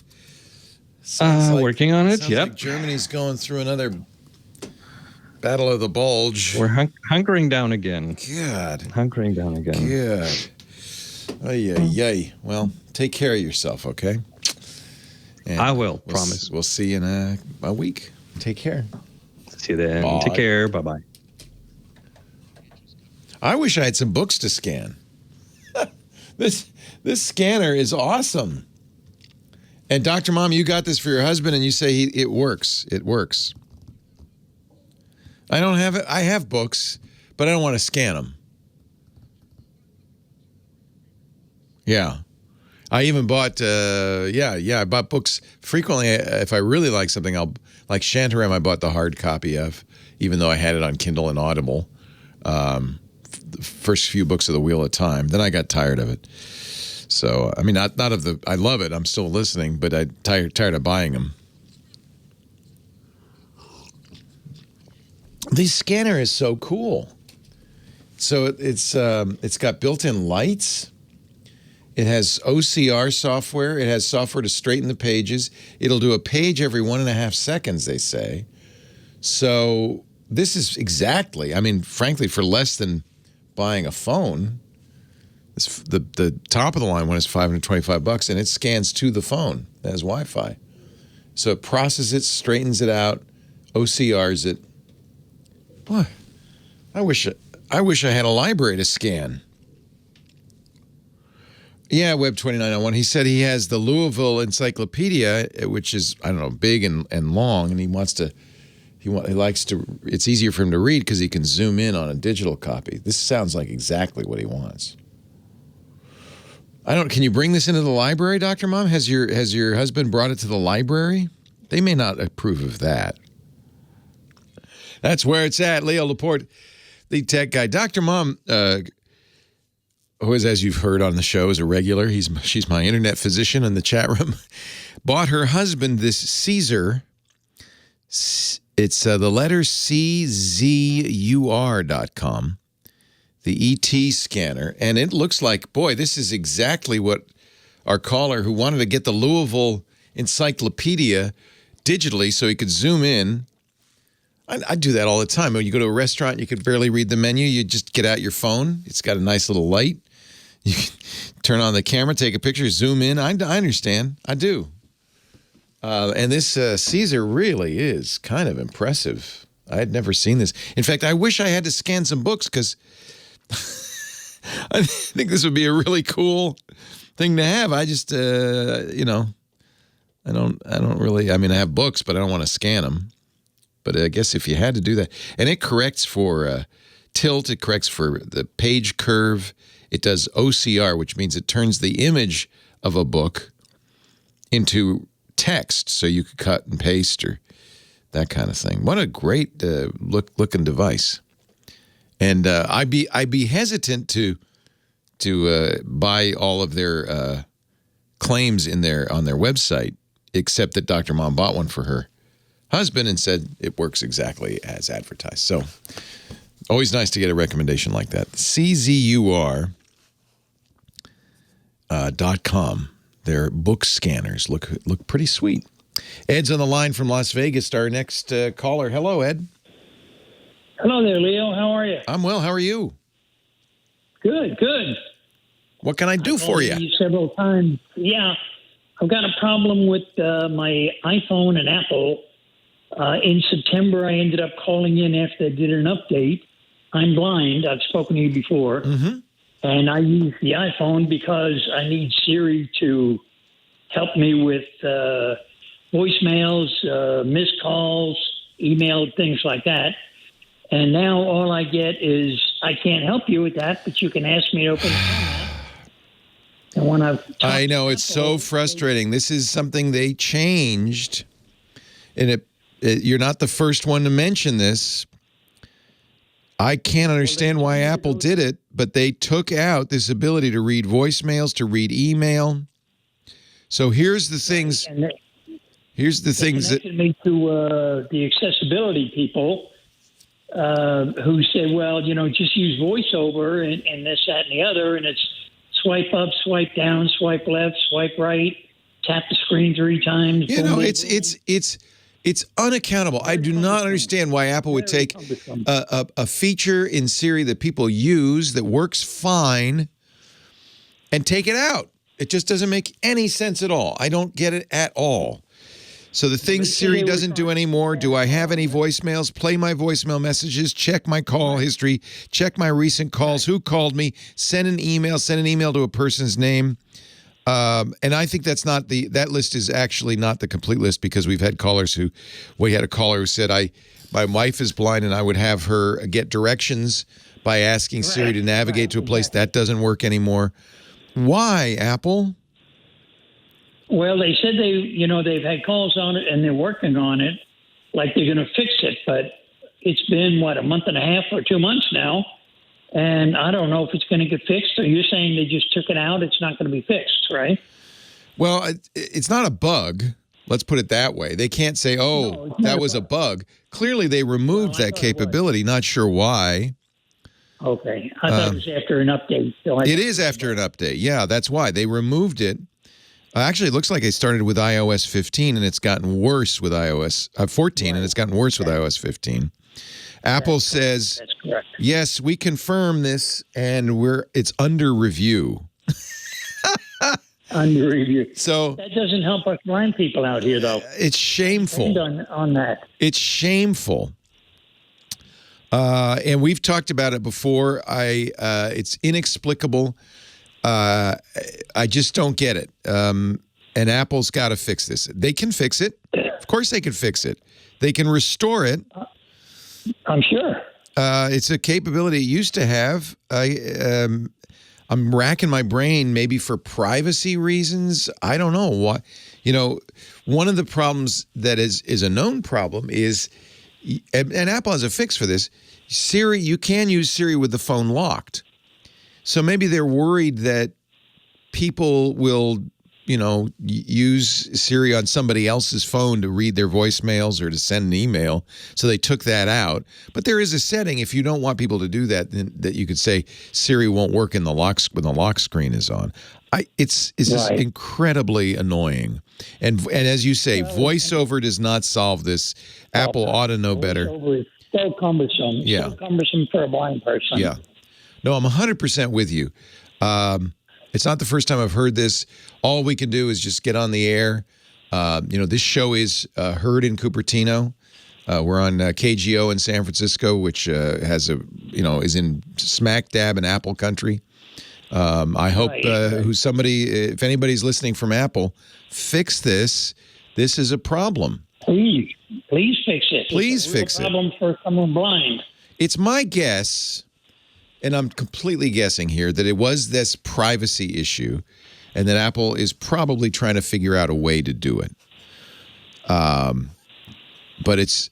Working on it. Sounds Yep. like Germany's going through another battle of the bulge. We're hunkering down again. God. Hunkering down again. Good. Ay. Well, take care of yourself, okay? And I will, promise. We'll see you in a week. Take care. See you then. Bye. Take care. Bye-bye. I wish I had some books to scan. This scanner is awesome. And Dr. Mom, you got this for your husband, and you say it works. It works. I don't have it. I have books, but I don't want to scan them. Yeah. I even bought, I bought books frequently. If I really like something, like Shantaram, I bought the hard copy of, even though I had it on Kindle and Audible. The first few books of The Wheel of Time. Then I got tired of it. So, I mean, I love it. I'm still listening, but I'm tired of buying them. The scanner is so cool. So it's got built-in lights. It has OCR software. It has software to straighten the pages. It'll do a page every 1.5 seconds, they say. So this is exactly, I mean, frankly, for less than buying a phone, the top of the line one is $525, and it scans to the phone. It has Wi-Fi. So it processes it, straightens it out, OCRs it. Boy, I wish I had a library to scan. Yeah, Web 2901. He said he has the Louisville Encyclopedia, which is, I don't know, big and long, and he likes to, it's easier for him to read because he can zoom in on a digital copy. This sounds like exactly what he wants. Can you bring this into the library, Dr. Mom? Has your husband brought it to the library? They may not approve of that. That's where it's at. Leo Laporte, the Tech Guy. Dr. Mom, who is, as you've heard on the show, is a regular. She's my internet physician in the chat room. Bought her husband this Caesar. It's the letter CZUR.com, the ET scanner. And it looks like, boy, this is exactly what our caller who wanted to get the Louisville Encyclopedia digitally so he could zoom in. I do that all the time. When you go to a restaurant, you could barely read the menu. You just get out your phone. It's got a nice little light. You can turn on the camera, take a picture, zoom in. I understand. I do. And this Caesar really is kind of impressive. I had never seen this. In fact, I wish I had to scan some books because I think this would be a really cool thing to have. I just, I don't really, I mean, I have books, but I don't want to scan them. But I guess if you had to do that, and it corrects for tilt, it corrects for the page curve. It does OCR, which means it turns the image of a book into text, so you could cut and paste or that kind of thing. What a great looking device. And I'd be hesitant to buy all of their claims on their website, except that Dr. Mom bought one for her husband and said it works exactly as advertised. So always nice to get a recommendation like that. CZUR.com. Their book scanners look pretty sweet. Ed's on the line from Las Vegas. Our next caller. Hello, Ed. Hello there, Leo. How are you? I'm well. How are you? Good. What can I do for you? Several times. Yeah, I've got a problem with my iPhone and Apple. In September, I ended up calling in after I did an update. I'm blind. I've spoken to you before. Mm-hmm. And I use the iPhone because I need Siri to help me with voicemails, missed calls, email, things like that. And now all I get is, I can't help you with that, but you can ask me to open the phone. And when I know, it's so frustrating. This is something they changed. And you're not the first one to mention this. I can't understand why Apple did it, but they took out this ability to read voicemails, to read email. So here's the things. Here's the things that connected me to the accessibility people who said, well, just use VoiceOver and this, that, and the other, and it's swipe up, swipe down, swipe left, swipe right, tap the screen 3 times. It's unaccountable. I do not understand why Apple would take a feature in Siri that people use that works fine and take it out. It just doesn't make any sense at all. I don't get it at all. So the things Siri doesn't do anymore, do I have any voicemails? Play my voicemail messages, check my call history, check my recent calls, who called me, send an email to a person's name. And I think that list is actually not the complete list, because we had a caller who said, my wife is blind and I would have her get directions by asking Siri to navigate to a place. That doesn't work anymore. Why, Apple? Well, they said they've had calls on it and they're working on it, like they're going to fix it. But it's been, a month and a half or 2 months now, and I don't know if it's going to get fixed. So you're saying they just took it out? It's not going to be fixed, right? Well, it's not a bug. Let's put it that way. They can't say, that was a bug. Clearly, they removed that capability. Not sure why. Okay. I thought it was after an update. So it is after an update. Yeah, that's why. They removed it. Actually, it looks like it started with iOS 15, and it's gotten worse with iOS 14, and it's gotten worse with iOS 15. Apple says, that's correct. Yes, we confirm this, and it's under review. Under review. So that doesn't help us blind people out here, though. It's shameful. On that. It's shameful. And we've talked about it before. It's inexplicable. I just don't get it. And Apple's got to fix this. They can fix it. Of course they can fix it. They can restore it. I'm sure. It's a capability it used to have. I'm racking my brain, maybe for privacy reasons. I don't know what. One of the problems that is a known problem is, and Apple has a fix for this, Siri, you can use Siri with the phone locked. So maybe they're worried that people will, use Siri on somebody else's phone to read their voicemails or to send an email. So they took that out. But there is a setting, if you don't want people to do that, then, that you could say Siri won't work in the lock when the lock screen is on. It's just incredibly annoying. And as you say, VoiceOver does not solve this. Apple ought to know better. VoiceOver is so cumbersome. Yeah. So cumbersome for a blind person. Yeah. No, I'm 100% with you. It's not the first time I've heard this. All we can do is just get on the air. This show is heard in Cupertino. We're on KGO in San Francisco, which is in smack dab in Apple country. I hope if anybody's listening from Apple, fix this. This is a problem. Please fix it. Please fix it. Problem for someone blind. It's my guess, and I'm completely guessing here, that it was this privacy issue, and that Apple is probably trying to figure out a way to do it. But it's,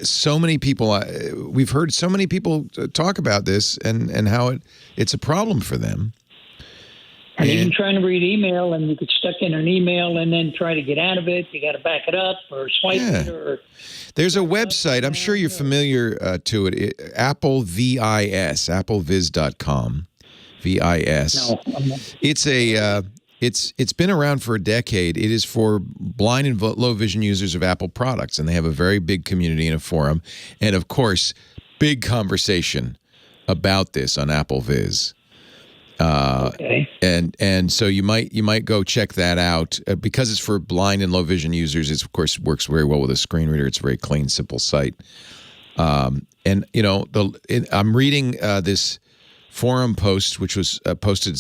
so many people, we've heard so many people talk about this and how it's a problem for them. And even trying to read email, and you get stuck in an email and then try to get out of it. You got to back it up or swipe it. Or there's a website. I'm sure you're familiar to it. Apple VIS, appleviz.com. VIS. No, I'm not. It's been around for a decade. It is for blind and low vision users of Apple products, and they have a very big community and a forum, and of course, big conversation about this on Apple Viz. Okay. And so you might go check that out because it's for blind and low vision users. It of course works very well with a screen reader. It's a very clean, simple site. I'm reading this forum post which was posted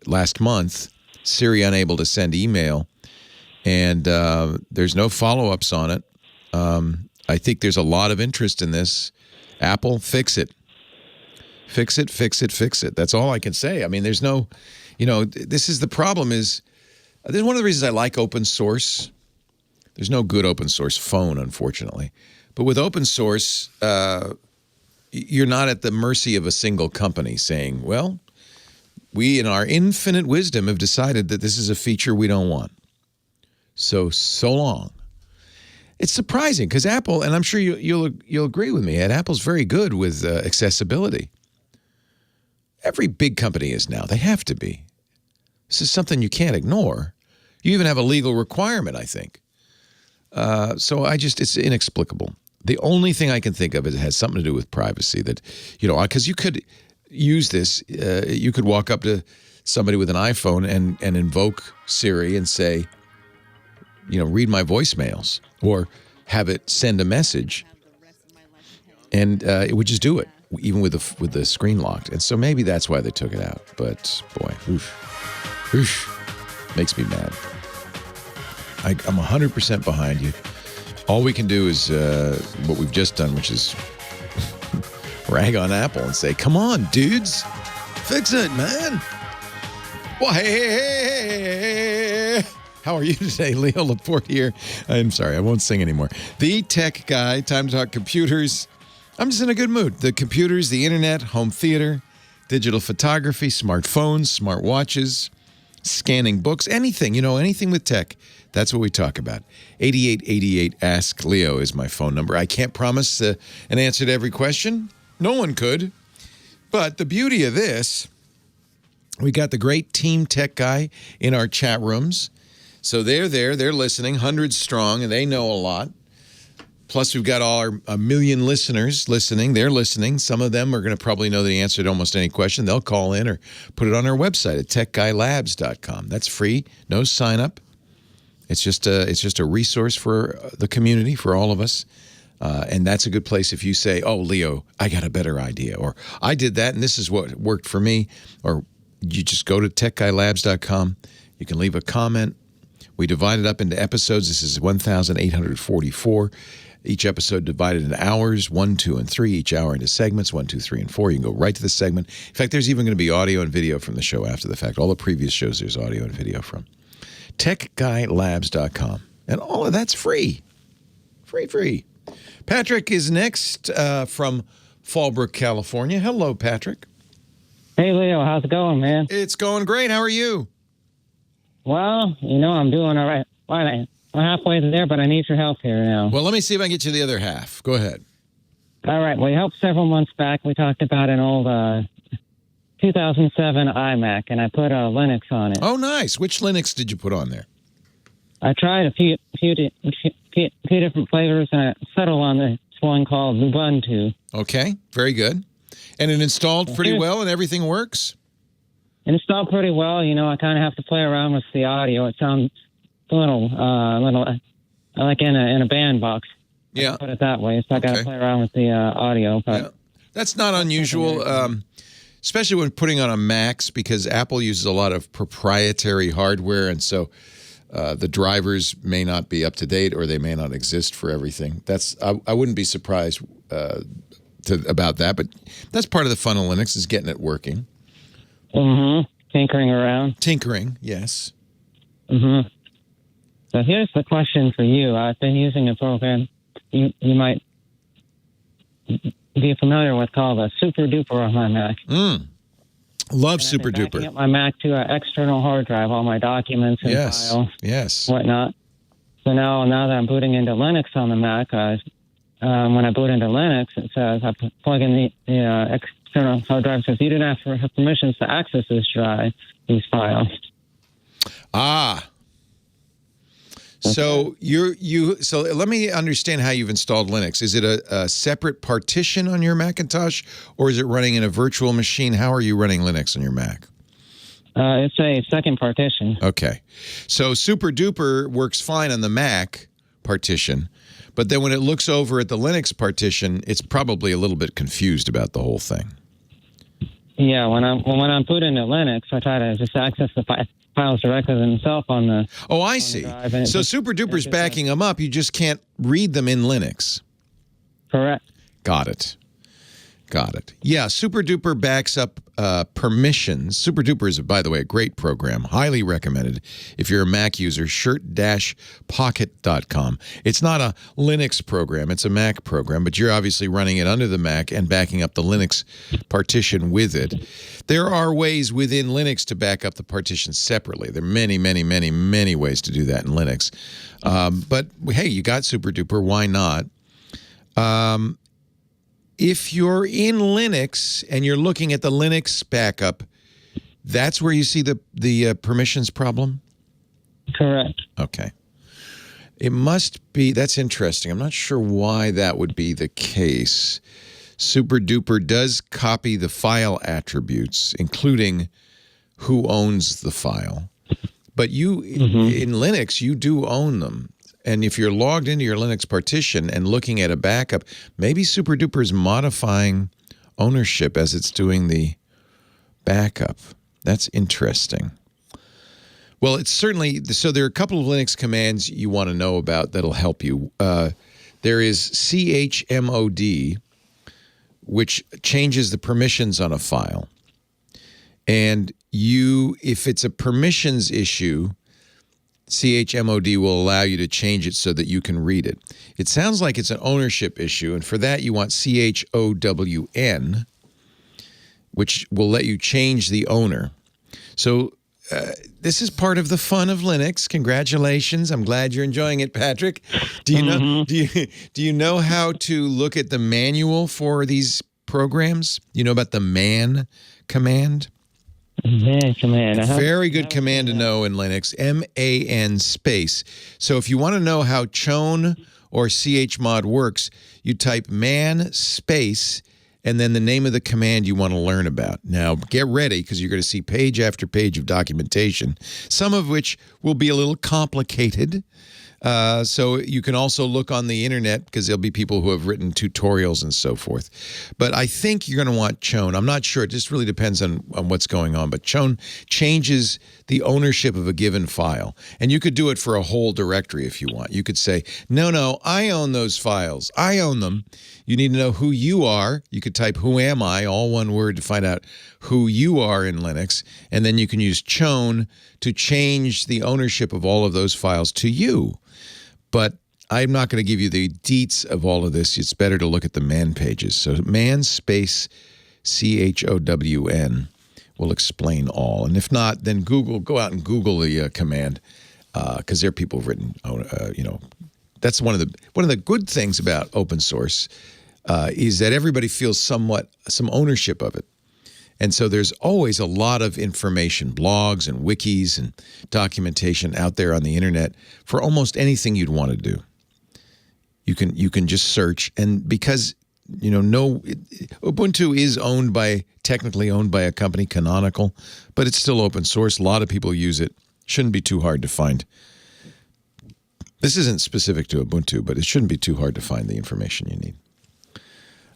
last month. Siri unable to send email, and there's no follow-ups on it. I think there's a lot of interest in this. Apple, fix it. Fix it, fix it, fix it. That's all I can say. I mean, there's no, this is the problem is, this is one of the reasons I like open source. There's no good open source phone, unfortunately. But with open source, you're not at the mercy of a single company saying, well, we in our infinite wisdom have decided that this is a feature we don't want. So long. It's surprising because Apple, and I'm sure you'll agree with me, and Apple's very good with accessibility. Every big company is now. They have to be. This is something you can't ignore. You even have a legal requirement, I think. So it's inexplicable. The only thing I can think of is it has something to do with privacy. That, because you could use this. You could walk up to somebody with an iPhone and invoke Siri and say, read my voicemails, or have it send a message, and it would just do it, even with the screen locked. And so maybe that's why they took it out. But boy, makes me mad. I'm 100% behind you. All we can do is what we've just done, which is rag on Apple and say, come on, dudes, fix it, man. Well, hey. How are you today? Leo Laporte here. I'm sorry, I won't sing anymore. The Tech Guy, time to talk computers. I'm just in a good mood. The computers, the internet, home theater, digital photography, smartphones, smartwatches, scanning books, anything, anything with tech. That's what we talk about. 8888 Ask Leo is my phone number. I can't promise an answer to every question. No one could. But the beauty of this, we got the great Team Tech Guy in our chat rooms. So they're there, they're listening, hundreds strong, and they know a lot. Plus, we've got a million listeners listening. They're listening. Some of them are going to probably know the answer to almost any question. They'll call in or put it on our website at techguylabs.com. That's free, no sign up. It's just a resource for the community, for all of us. And that's a good place if you say, oh, Leo, I got a better idea. Or I did that, and this is what worked for me. Or you just go to techguylabs.com. You can leave a comment. We divide it up into episodes. This is 1,844. Each episode divided into hours, 1, 2, and 3. Each hour into segments, 1, 2, 3, and 4. You can go right to the segment. In fact, there's even going to be audio and video from the show after the fact. All the previous shows, there's audio and video from. TechGuyLabs.com. And all of that's free. Free. Patrick is next from Fallbrook, California. Hello, Patrick. Hey, Leo. How's it going, man? It's going great. How are you? Well, I'm doing all right. I'm halfway there, but I need your help here now. Well, let me see if I can get you the other half. Go ahead. All right. Well, you helped several months back. We talked about an old 2007 iMac, and I put Linux on it. Oh, nice. Which Linux did you put on there? I tried a few different flavors, and I settled on this one called Ubuntu. Okay. Very good. And it installed pretty well, and everything works? It installed pretty well. I kind of have to play around with the audio. It sounds a little like in a band box. Yeah. Put it that way. So I got to play around with the audio. But yeah. That's not unusual, especially when putting on a Macs, because Apple uses a lot of proprietary hardware, and so the drivers may not be up to date, or they may not exist for everything. I wouldn't be surprised about that, but that's part of the fun of Linux, is getting it working. Mm-hmm. Tinkering around. Tinkering, yes. Mm-hmm. So here's the question for you. I've been using a program you might be familiar with called a Super Duper on my Mac. Love Super Duper. Backing up my Mac to an external hard drive, all my documents and files, whatnot. So now that I'm booting into Linux on the Mac, when I boot into Linux, it says I plug in the external hard drive. It says you didn't have permissions to access this drive, these files. So so let me understand how you've installed Linux. Is it a separate partition on your Macintosh, or is it running in a virtual machine? How are you running Linux on your Mac? It's a second partition. Okay. So Super Duper works fine on the Mac partition, but then when it looks over at the Linux partition, it's probably a little bit confused about the whole thing. Yeah, when I'm put into Linux, I try to just access the files directly themselves on the. Oh, I see. So Super Duper's backing them up. You just can't read them in Linux. Correct. Got it. Yeah, Super Duper backs up permissions. Super Duper is, by the way, a great program. Highly recommended if you're a Mac user, shirt-pocket.com. It's not a Linux program. It's a Mac program, but you're obviously running it under the Mac and backing up the Linux partition with it. There are ways within Linux to back up the partition separately. There are many, many, many, many ways to do that in Linux. But, hey, you got Super Duper. Why not? If you're in Linux and you're looking at the Linux backup, that's where you see the permissions problem? Correct. Okay. It must be, that's interesting. I'm not sure why that would be the case. Super Duper does copy the file attributes, including who owns the file. But you, in Linux, you do own them. And if you're logged into your Linux partition and looking at a backup, maybe Super Duper is modifying ownership as it's doing the backup. That's interesting. Well, it's certainly, so there are a couple of Linux commands you want to know about that'll help you. There is chmod, which changes the permissions on a file. And if it's a permissions issue, chmod will allow you to change it so that you can read it. It sounds like it's an ownership issue, and for that you want chown, which will let you change the owner. So this is part of the fun of Linux. Congratulations. I'm glad you're enjoying it, Patrick. Do you know do you know how to look at the manual for these programs? You know about the man command? Man command. Very good command to know in Linux. MAN space. So if you want to know how chown or chmod works, you type man space and then the name of the command you want to learn about. Now, get ready because you're going to see page after page of documentation, some of which will be a little complicated. So you can also look on the internet because there'll be people who have written tutorials and so forth. But I think you're going to want chown. I'm not sure. It just really depends on what's going on. But chown changes the ownership of a given file. And you could do it for a whole directory if you want. You could say, no, I own those files. I own them. You need to know who you are. You could type who am I, all one word, to find out who you are in Linux. And then you can use chown to change the ownership of all of those files to you. But I'm not going to give you the deets of all of this. It's better to look at the man pages. So man space chown will explain all. And if not, then go out and Google the command because there are people who've written, that's one of the good things about open source is that everybody feels some ownership of it. And so there's always a lot of information, blogs and wikis and documentation out there on the internet for almost anything you'd want to do. You can just search, and because Ubuntu is technically owned by a company, Canonical, but it's still open source. A lot of people use it. Shouldn't be too hard to find. This isn't specific to Ubuntu, but it shouldn't be too hard to find the information you need.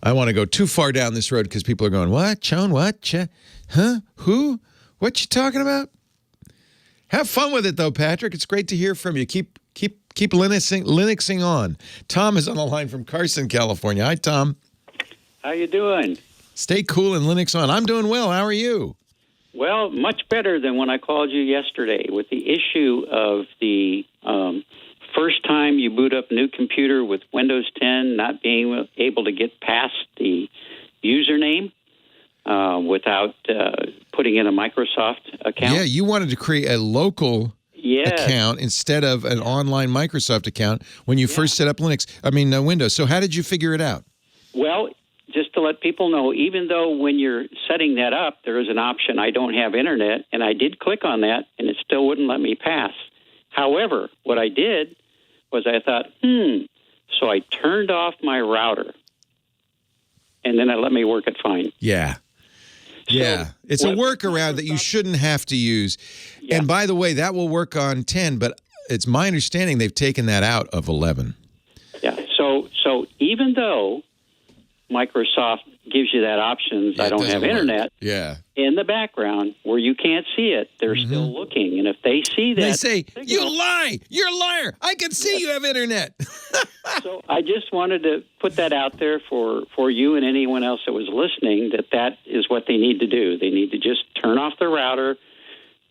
I want to go too far down this road because people are going, what? Chown? What? Huh? Who? What you talking about? Have fun with it, though, Patrick. It's great to hear from you. Keep Linuxing on. Tom is on the line from Carson, California. Hi, Tom. How you doing? Stay cool and Linux on. I'm doing well. How are you? Well, much better than when I called you yesterday with the issue of the first time you boot up a new computer with Windows 10 not being able to get past the username without putting in a Microsoft account. Yeah, you wanted to create a local account instead of an online Microsoft account when you first set up Windows. So how did you figure it out? Well, just to let people know, even though when you're setting that up, there is an option, I don't have internet, and I did click on that, and it still wouldn't let me pass. However, what I did was I thought, so I turned off my router, and then it let me work it fine. Yeah. Yeah, it's a workaround that you shouldn't have to use. Yeah. And by the way, that will work on 10, but it's my understanding they've taken that out of 11. Yeah, so even though Microsoft gives you that option, I don't have internet, in the background where you can't see it, they're still looking. And if they see that... They say, you lie! You're a liar! I can see you have internet! So I just wanted to put that out there for you and anyone else that was listening, that is what they need to do. They need to just turn off the router.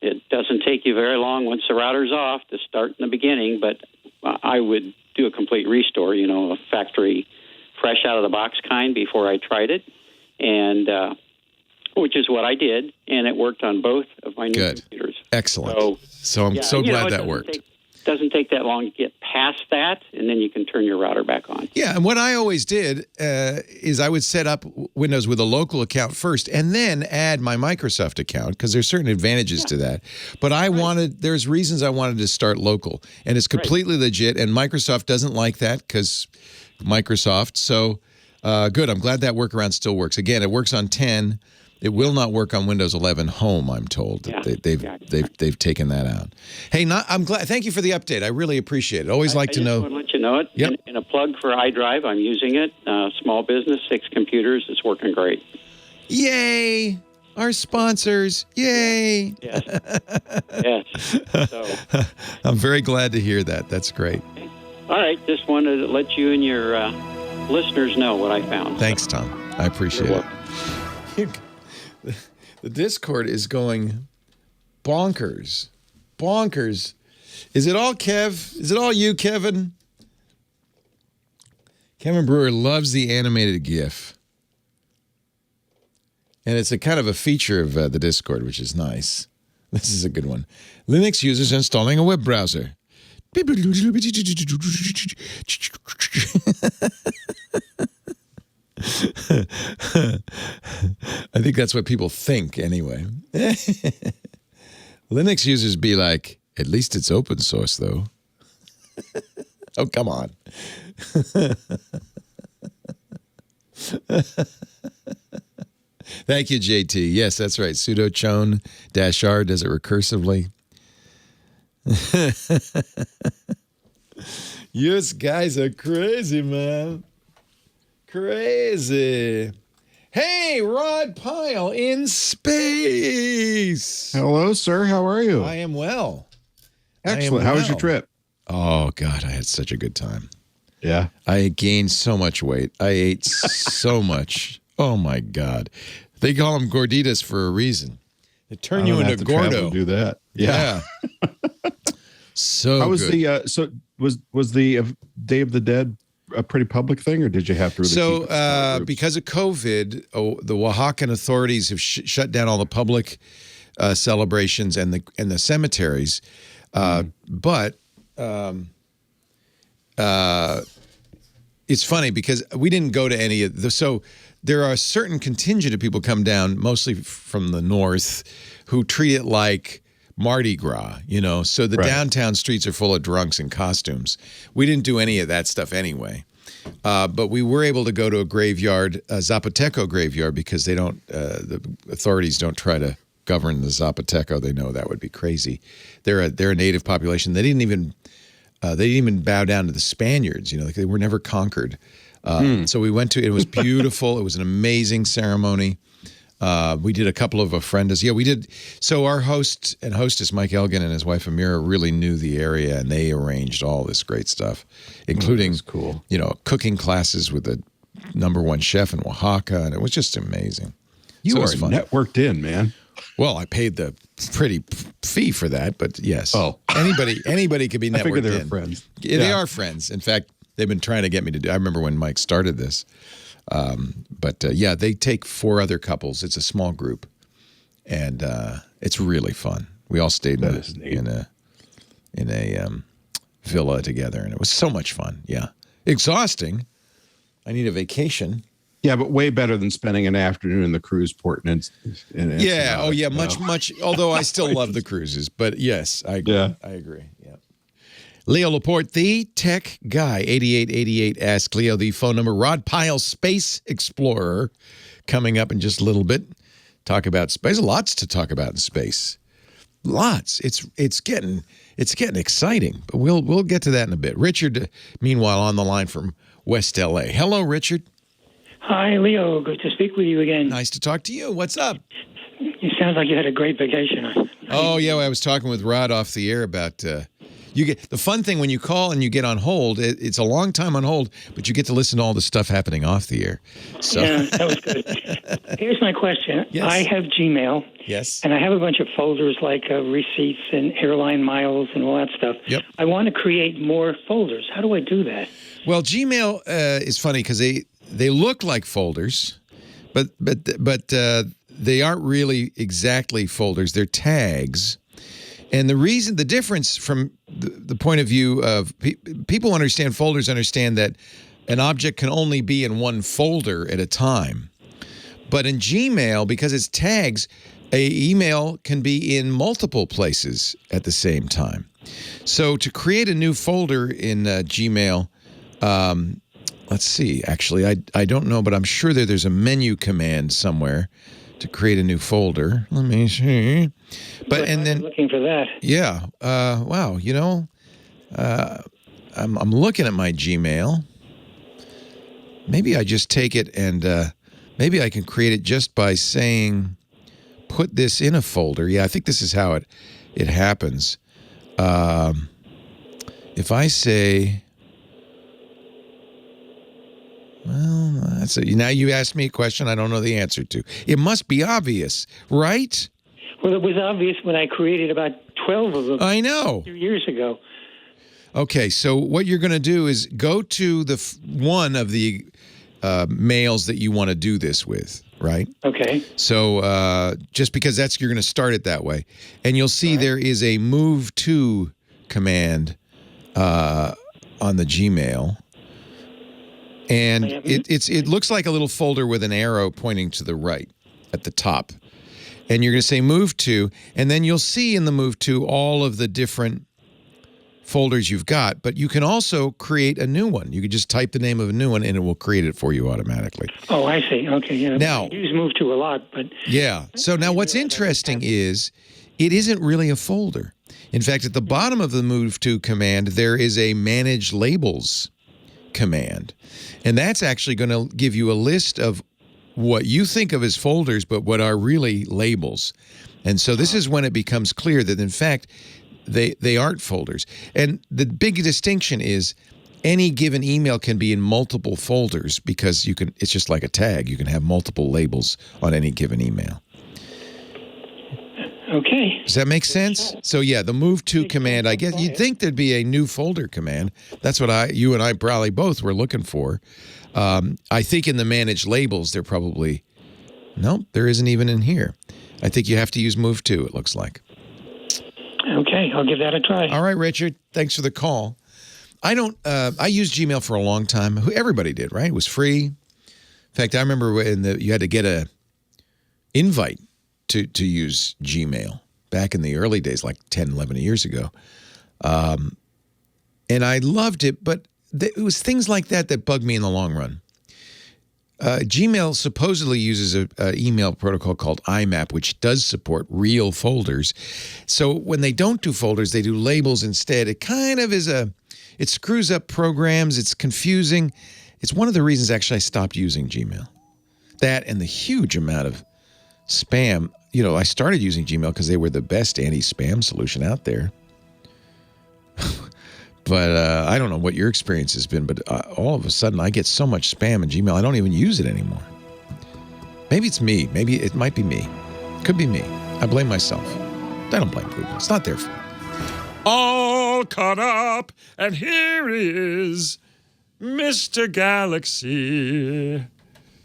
It doesn't take you very long once the router's off to start in the beginning, but I would do a complete restore, a factory fresh out of the box kind before I tried it, and which is what I did, and it worked on both of my new computers. Excellent. So I'm so glad that worked. It doesn't take that long to get past that, and then you can turn your router back on. Yeah, and what I always did is I would set up Windows with a local account first and then add my Microsoft account because there's certain advantages to that. But there's reasons I wanted to start local, and it's completely legit, and Microsoft doesn't like that because Microsoft. So good. I'm glad that workaround still works. Again, it works on 10. It will not work on Windows 11 Home, I'm told. They've taken that out. Hey, I'm glad. Thank you for the update. I really appreciate it. Always like to know. I want to let you know it. Yep. And a plug for iDrive. I'm using it. Small business, 6 computers. It's working great. Yay! Our sponsors. Yay! Yes. Yes. So, I'm very glad to hear that. That's great. Okay. All right. Just wanted to let you and your listeners know what I found. Thanks, Tom. I appreciate it. The Discord is going bonkers. Bonkers. Is it all Kev? Is it all you, Kevin? Kevin Brewer loves the animated GIF. And it's a kind of a feature of the Discord, which is nice. This is a good one. Linux users installing a web browser. I think that's what people think anyway. Linux users be like, at least it's open source though. Oh, come on. Thank you, JT. Yes, that's right. Sudo chown-r does it recursively. You guys are crazy, man. Crazy. Hey, Rod Pyle in space. Hello, sir. How are you? I am well. Excellent. How was your trip? Oh, God, I had such a good time. Yeah. I gained so much weight. I ate so much. Oh, my God. They call them gorditas for a reason. They turn you into Gordo. Do that. Yeah. So how was good. Was the Day of the Dead a pretty public thing, or did you have to really keep it because of COVID, the Oaxacan authorities have shut down all the public celebrations and the cemeteries. But it's funny because we didn't go to any of the. So there are a certain contingent of people come down, mostly from the north, who treat it like Mardi Gras, so the downtown streets are full of drunks in costumes. We didn't do any of that stuff anyway. But we were able to go to a graveyard, a Zapoteco graveyard, because they don't, the authorities don't try to govern the Zapoteco. They know that would be crazy. They're a native population. They didn't even bow down to the Spaniards, like they were never conquered. So we went to, it was beautiful. It was an amazing ceremony. We did a couple of ofrendas. Yeah, we did. So our host and hostess, Mike Elgin, and his wife, Amira, really knew the area, and they arranged all this great stuff, including, cool. Cooking classes with the #1 chef in Oaxaca, and it was just amazing. You are networked in, man. Well, I paid the pretty fee for that, but yes. Oh. Anybody could be networked in. I figured they were friends. Yeah. They are friends. In fact, they've been trying to get me to do. I remember when Mike started this. Yeah, they take 4 other couples. It's a small group, and it's really fun. We all stayed in a villa together, and it was so much fun. Yeah, exhausting. I need a vacation. Yeah, but way better than spending an afternoon in the cruise port. And much. Although I still love the cruises, but yes, I agree. Yeah. I agree. Yeah. Leo Laporte, the tech guy, 8888 Ask Leo, the phone number. Rod Pyle, Space Explorer, coming up in just a little bit. Talk about space. Lots to talk about in space. Lots. It's getting exciting. But we'll get to that in a bit. Richard, meanwhile, on the line from West LA. Hello, Richard. Hi, Leo. Good to speak with you again. Nice to talk to you. What's up? It sounds like you had a great vacation. Oh, yeah. I was talking with Rod off the air about you get the fun thing when you call and you get on hold. It's a long time on hold, but you get to listen to all the stuff happening off the air. So. Yeah, that was good. Here's my question. Yes. I have Gmail. Yes. And I have a bunch of folders like receipts and airline miles and all that stuff. Yep. I want to create more folders. How do I do that? Well, Gmail is funny because they look like folders, but they aren't really exactly folders. They're tags. And the difference from the point of view of people who understand folders understand that an object can only be in one folder at a time. But in Gmail, because it's tags, an email can be in multiple places at the same time. So to create a new folder in Gmail, let's see. Actually, I don't know, but I'm sure there's a menu command somewhere to create a new folder. Let me see. And then looking for that. Yeah. Wow. I'm looking at my Gmail. Maybe I just take it and maybe I can create it just by saying, put this in a folder. Yeah, I think this is how it happens. If I say, well, now you asked me a question I don't know the answer to. It must be obvious, right? Well, it was obvious when I created about 12 of them. I know. 2 years ago. Okay, so what you're going to do is go to the one of the mails that you want to do this with, right? Okay. So just because you're going to start it that way. And you'll see there is a move to command on the Gmail. And it looks like a little folder with an arrow pointing to the right at the top. And you're going to say move to, and then you'll see in the move to all of the different folders you've got, but you can also create a new one. You can just type the name of a new one and it will create it for you automatically. Oh, I see. Okay, yeah. Now, I use move to a lot, but... Yeah. So now what's interesting is it isn't really a folder. In fact, at the bottom of the move to command, there is a manage labels command. And that's actually going to give you a list of what you think of as folders, but what are really labels. And so this is when it becomes clear that, in fact, they aren't folders. And the big distinction is any given email can be in multiple folders because it's just like a tag. You can have multiple labels on any given email. Okay. Does that make sense? So yeah, the move to command, I guess you'd think there'd be a new folder command. That's what you and I probably both were looking for. I think in the manage labels, there isn't even in here. I think you have to use move to, it looks like. Okay, I'll give that a try. All right, Richard. Thanks for the call. I used Gmail for a long time. Everybody did, right? It was free. In fact, I remember you had to get a invite to use Gmail back in the early days, like 10, 11 years ago. And I loved it, but it was things like that bugged me in the long run. Gmail supposedly uses an email protocol called IMAP, which does support real folders. So when they don't do folders, they do labels instead. It kind of it screws up programs. It's confusing. It's one of the reasons actually I stopped using Gmail. That and the huge amount of spam. I started using Gmail because they were the best anti-spam solution out there. But I don't know what your experience has been, but all of a sudden I get so much spam in Gmail, I don't even use it anymore. Maybe it's me. Maybe it might be me. Could be me. I blame myself. I don't blame Google. It's not their fault. All caught up, and here is Mr. Galaxy.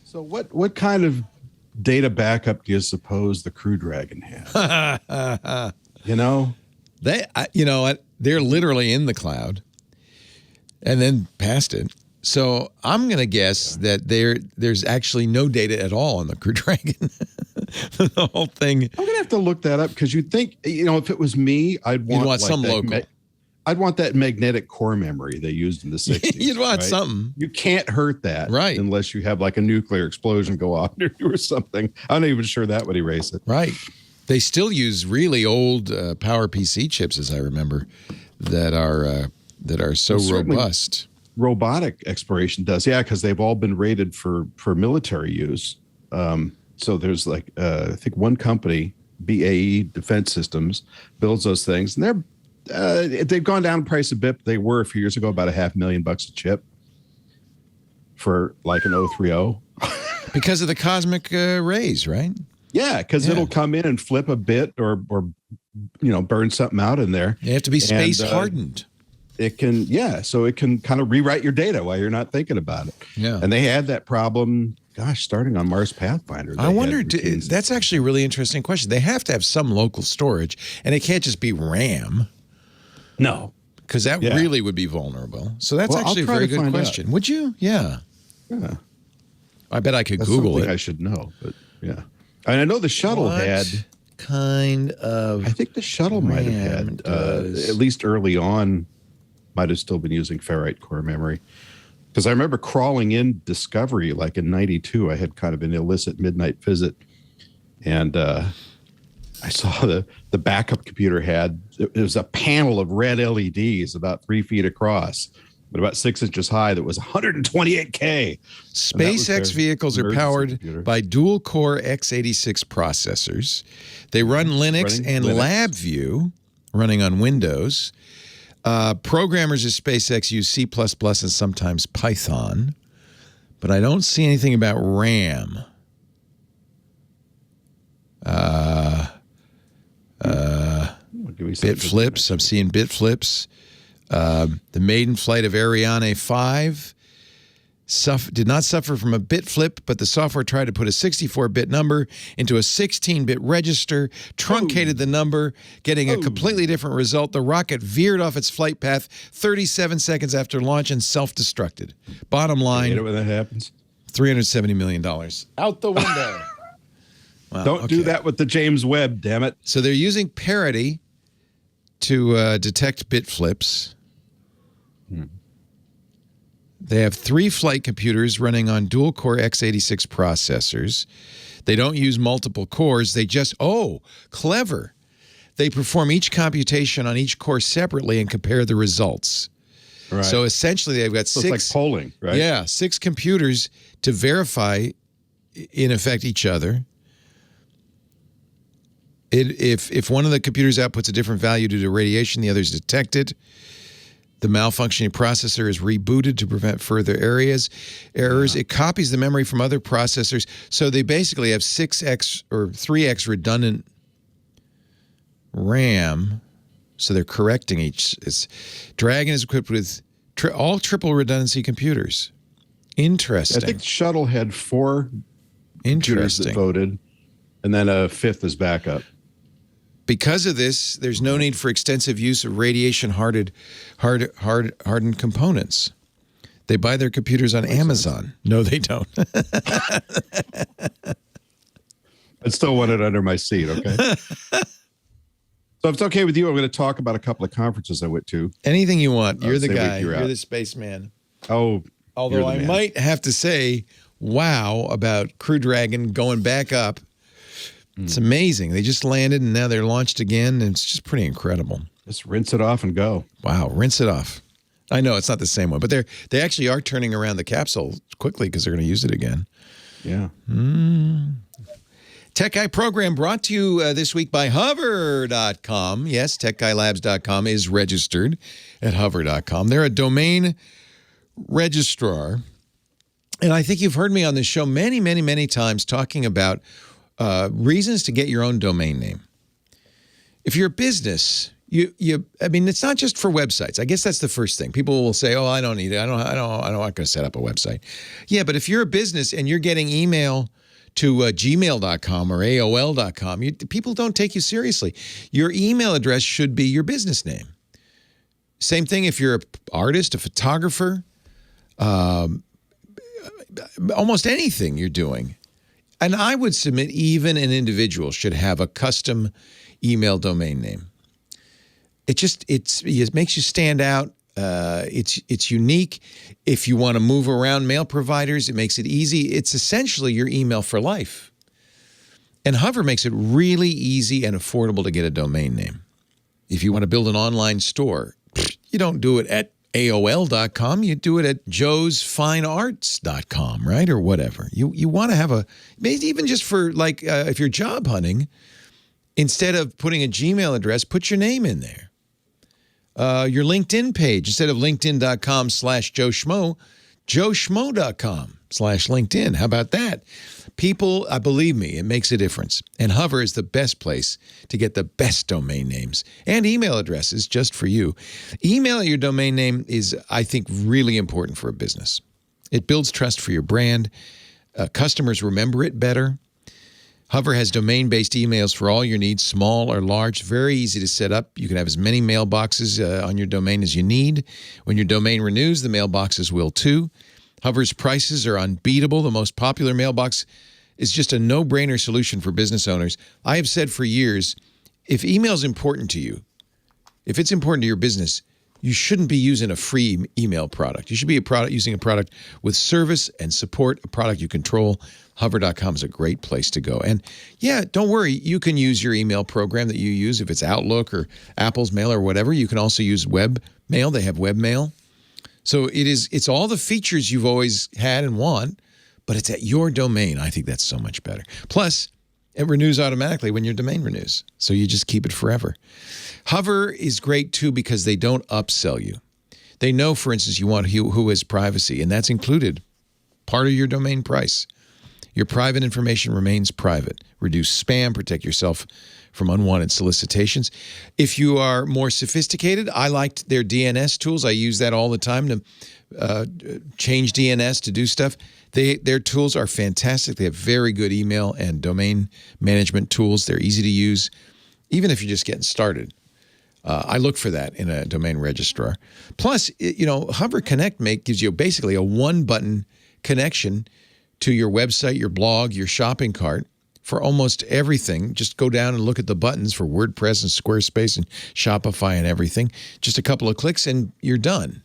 So what kind of data backup do you suppose the Crew Dragon has? You know? They're literally in the cloud and then past it. So I'm going to guess that there's actually no data at all on the Crew Dragon. The whole thing. I'm going to have to look that up because you'd think, if it was me, I'd want like some local. I'd want that magnetic core memory they used in the 60s. You'd want something. You can't hurt that. Right. Unless you have like a nuclear explosion go off near you or something. I'm not even sure that would erase it. Right. They still use really old PowerPC chips, as I remember, that are so robust. Robotic exploration does, because they've all been rated for military use. So there's like I think one company, BAE Defense Systems, builds those things, and they've gone down in price a bit. They were a few years ago about $500,000 a chip for like an 030 because of the cosmic rays, right? Yeah, because it'll come in and flip a bit or burn something out in there. They have to be space hardened. It can, so it can kind of rewrite your data while you're not thinking about it. Yeah. And they had that problem, starting on Mars Pathfinder. I wonder, that's actually a really interesting question. They have to have some local storage, and it can't just be RAM. No. Because that really would be vulnerable. So that's actually a very good question. Out. Would you? Yeah. Yeah. I bet I could Google it. I should know, but yeah. And I know the shuttle had kind of. I think the shuttle might have had, at least early on, might have still been using ferrite core memory. Because I remember crawling in Discovery like in '92. I had kind of an illicit midnight visit, and I saw the backup computer had it was a panel of red LEDs about 3 feet across, but about 6 inches high. That was 128K. SpaceX vehicles are powered by dual-core x86 processors. They run Linux and LabVIEW, running on Windows. Programmers at SpaceX use C++ and sometimes Python, but I don't see anything about RAM. Bit flips. I'm seeing bit flips. The maiden flight of Ariane 5 did not suffer from a bit flip, but the software tried to put a 64-bit number into a 16-bit register, truncated the number, getting a completely different result. The rocket veered off its flight path 37 seconds after launch and self-destructed. Bottom line, you know when that happens? $370 million. Out the window. Wow, Don't do that with the James Webb, damn it. So they're using parity to detect bit flips. They have 3 flight computers running on dual-core x86 processors. They don't use multiple cores. They just, clever. They perform each computation on each core separately and compare the results. Right. So essentially they've got 6. It's like polling, right? Yeah, 6 computers to verify, in effect, each other. If one of the computers outputs a different value due to radiation, the other's detected. The malfunctioning processor is rebooted to prevent further errors. It copies the memory from other processors. So they basically have 6x or 3x redundant RAM. So they're correcting each. Dragon is equipped with all triple redundancy computers. Interesting. I think the shuttle had 4 computers that voted, and then a 5th is backup. Because of this, there's no need for extensive use of radiation-hardened components. They buy their computers on Amazon. No, they don't. I still want it under my seat, okay? So if it's okay with you, I'm going to talk about a couple of conferences I went to. Anything you want. You're the guy. You're the spaceman. Oh, although I might have to say, wow, about Crew Dragon going back up. It's amazing. They just landed and now they're launched again. And it's just pretty incredible. Just rinse it off and go. Wow, rinse it off. I know it's not the same one, but they actually are turning around the capsule quickly because they're going to use it again. Yeah. Tech Guy program brought to you this week by hover.com. Yes, techguylabs.com is registered at hover.com. They're a domain registrar. And I think you've heard me on this show many, many, many times talking about reasons to get your own domain name. if you're a business, I mean, it's not just for websites. I guess that's the first thing. People will say, "Oh, I don't need it. I'm not going to set up a website." Yeah, but if you're a business and you're getting email to gmail.com or AOL.com, people don't take you seriously. Your email address should be your business name. Same thing if you're an artist, a photographer, almost anything you're doing. And I would submit even an individual should have a custom email domain name. It makes you stand out. It's unique. If you want to move around mail providers, it makes it easy. It's essentially your email for life. And Hover makes it really easy and affordable to get a domain name. If you want to build an online store, you don't do it at AOL.com. You do it at joesfinearts.com, right? Or whatever. You want to have maybe even just for if you're job hunting, instead of putting a Gmail address, put your name in there. Your LinkedIn page, instead of linkedin.com/Joe Schmo, joeschmo.com/LinkedIn. How about that? People, believe me, it makes a difference. And Hover is the best place to get the best domain names and email addresses just for you. Email your domain name is, I think, really important for a business. It builds trust for your brand. Customers remember it better. Hover has domain-based emails for all your needs, small or large, very easy to set up. You can have as many mailboxes on your domain as you need. When your domain renews, the mailboxes will too. Hover's prices are unbeatable. The most popular mailbox is just a no-brainer solution for business owners. I have said for years, if email is important to you, if it's important to your business, you shouldn't be using a free email product. You should be using a product with service and support, a product you control. Hover.com is a great place to go. And yeah, don't worry. You can use your email program that you use. If it's Outlook or Apple's Mail or whatever, you can also use web mail. They have web mail. So it's all the features you've always had and want, but it's at your domain. I think that's so much better. Plus, it renews automatically when your domain renews. So you just keep it forever. Hover is great too because they don't upsell you. They know, for instance, you want who has privacy, and that's included part of your domain price. Your private information remains private. Reduce spam, protect yourself from unwanted solicitations. If you are more sophisticated, I liked their DNS tools. I use that all the time to change DNS to do stuff. Their tools are fantastic. They have very good email and domain management tools. They're easy to use, even if you're just getting started. I look for that in a domain registrar. Plus, Hover Connect gives you basically a one-button connection to your website, your blog, your shopping cart for almost everything. Just go down and look at the buttons for WordPress and Squarespace and Shopify and everything. Just a couple of clicks and you're done.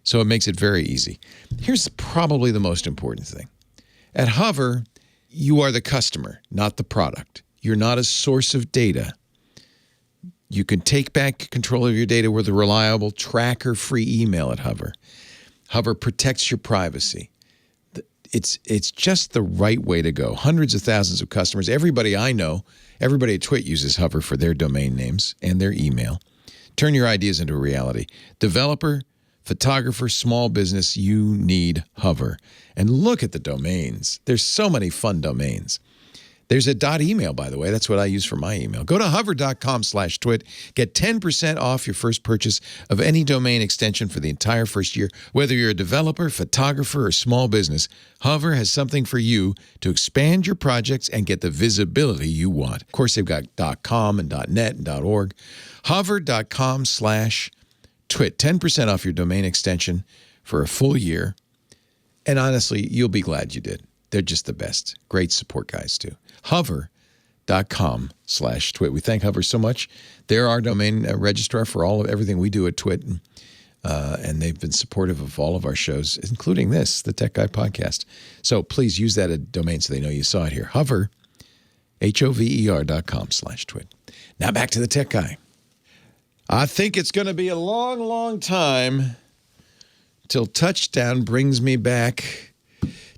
So it makes it very easy. Here's probably the most important thing. At Hover, you are the customer, not the product. You're not a source of data. You can take back control of your data with a reliable, tracker-free email at Hover. Hover protects your privacy. It's just the right way to go. Hundreds of thousands of customers. Everybody I know, everybody at Twit uses Hover for their domain names and their email. Turn your ideas into a reality. Developer, photographer, small business, you need Hover. And look at the domains. There's so many fun domains. There's a .email, by the way. That's what I use for my email. Go to hover.com/twit. Get 10% off your first purchase of any domain extension for the entire first year. Whether you're a developer, photographer, or small business, Hover has something for you to expand your projects and get the visibility you want. Of course, they've got .com and .net and .org. Hover.com/twit. 10% off your domain extension for a full year. And honestly, you'll be glad you did. They're just the best. Great support guys, too. Hover.com/twit. We thank Hover so much. They're our domain registrar for everything we do at Twit. And they've been supportive of all of our shows, including this, the Tech Guy podcast. So please use that domain so they know you saw it here. Hover, HOVER.com/twit. Now back to the Tech Guy. I think it's going to be a long, long time till touchdown brings me back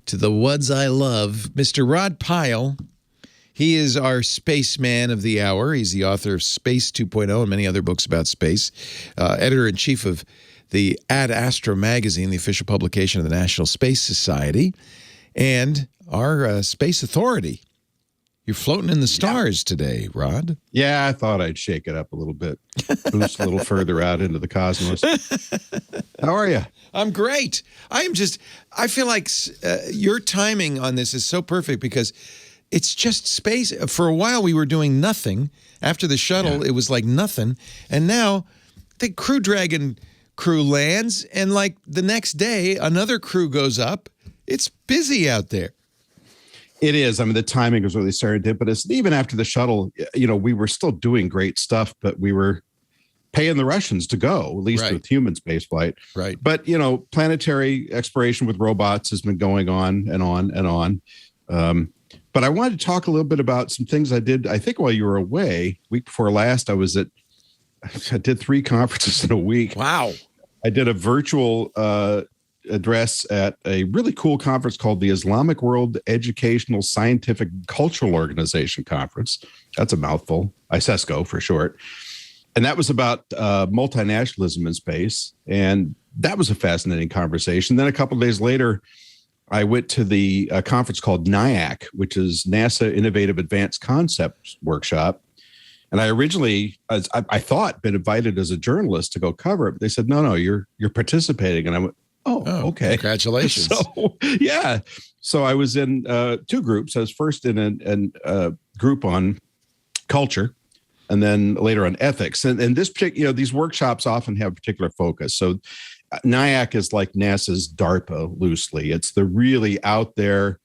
to the WUDs I love. Mr. Rod Pyle, he is our spaceman of the hour. He's the author of Space 2.0 and many other books about space, editor-in-chief of the Ad Astra magazine, the official publication of the National Space Society, and our space authority You're floating in the stars today, Rod. Yeah, I thought I'd shake it up a little bit, boost a little further out into the cosmos. How are you? I'm great. I feel like your timing on this is so perfect because it's just space. For a while, we were doing nothing. After the shuttle, it was like nothing. And now the Crew Dragon crew lands, and like the next day, another crew goes up. It's busy out there. It is. I mean, the timing was really serendipitous. Even after the shuttle, we were still doing great stuff, but we were paying the Russians to go, at least with human spaceflight. Right. But, planetary exploration with robots has been going on and on and on. But I wanted to talk a little bit about some things I did, I think, while you were away. Week before last, I did 3 conferences in a week. Wow. I did a virtual address at a really cool conference called the Islamic World Educational Scientific Cultural Organization Conference. That's a mouthful. ISESCO for short. And that was about multinationalism in space. And that was a fascinating conversation. Then a couple of days later, I went to the conference called NIAC, which is NASA Innovative Advanced Concepts Workshop. And I originally, I thought, been invited as a journalist to go cover it. But they said, no, you're participating. And I went, oh, okay. Congratulations. So, yeah. So I was in 2 groups. I was first in a group on culture, and then later on ethics. And this particular, these workshops often have a particular focus. So NIAC is like NASA's DARPA loosely. It's the really out there,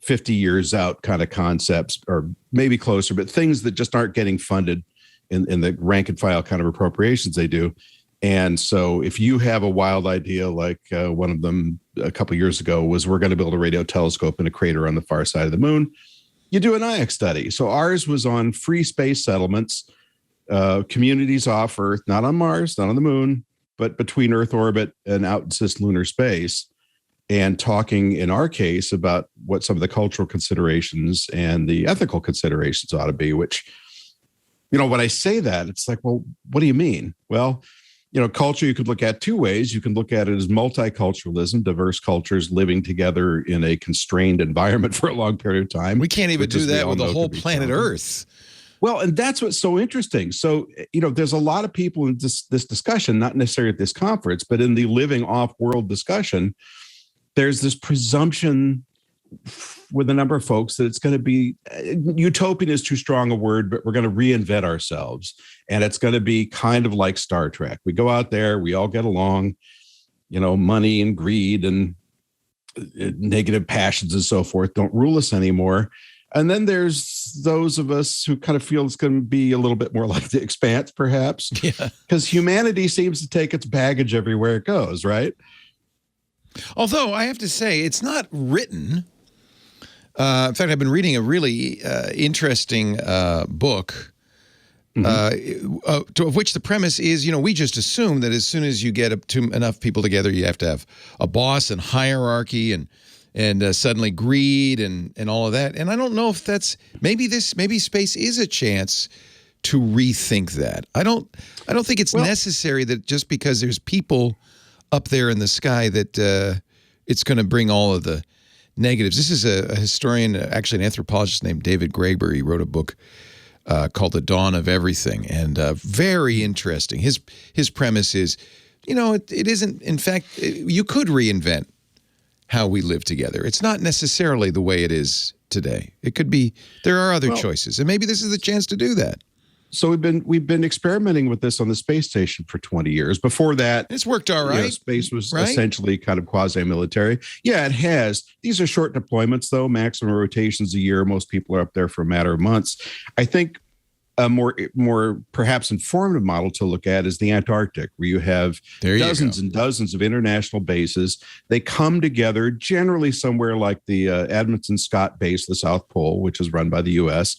50 years out kind of concepts, or maybe closer, but things that just aren't getting funded in the rank and file kind of appropriations they do. And so if you have a wild idea, like one of them a couple of years ago was, we're going to build a radio telescope in a crater on the far side of the moon, you do an NIAC study. So ours was on free space settlements, communities off Earth, not on Mars, not on the moon, but between Earth orbit and out in cislunar space, and talking in our case about what some of the cultural considerations and the ethical considerations ought to be, which, when I say that, it's like, well, what do you mean? Well, culture you could look at 2 ways. You can look at it as multiculturalism, diverse cultures living together in a constrained environment for a long period of time. We can't even do that with the whole planet Earth. Well, and that's what's so interesting. So, there's a lot of people in this discussion, not necessarily at this conference, but in the living off-world discussion, there's this presumption with a number of folks that it's going to be, utopian is too strong a word, but we're going to reinvent ourselves. And it's going to be kind of like Star Trek. We go out there, we all get along, money and greed and negative passions and so forth don't rule us anymore. And then there's those of us who kind of feel it's going to be a little bit more like The Expanse, perhaps. Yeah. Because humanity seems to take its baggage everywhere it goes, right? Although I have to say, it's not written. In fact, I've been reading a really interesting book, of which the premise is, we just assume that as soon as you get up to enough people together, you have to have a boss and hierarchy and suddenly greed and all of that. And I don't know if that's maybe space is a chance to rethink that. I don't think it's necessary that just because there's people up there in the sky that it's going to bring all of the negatives. This is a historian, actually an anthropologist named David Graeber. He wrote a book called The Dawn of Everything, and very interesting. His premise is, it isn't, in fact, you could reinvent how we live together. It's not necessarily the way it is today. It could be, there are other choices, and maybe this is the chance to do that. So we've been experimenting with this on the space station for 20 years. Before that, it's worked all right. Space was essentially kind of quasi-military. Yeah, it has. These are short deployments, though. Maximum rotations a year. Most people are up there for a matter of months. I think a more perhaps informative model to look at is the Antarctic, where you have dozens and dozens of international bases. They come together generally somewhere like the Edmonton Scott base, the South Pole, which is run by the U.S.,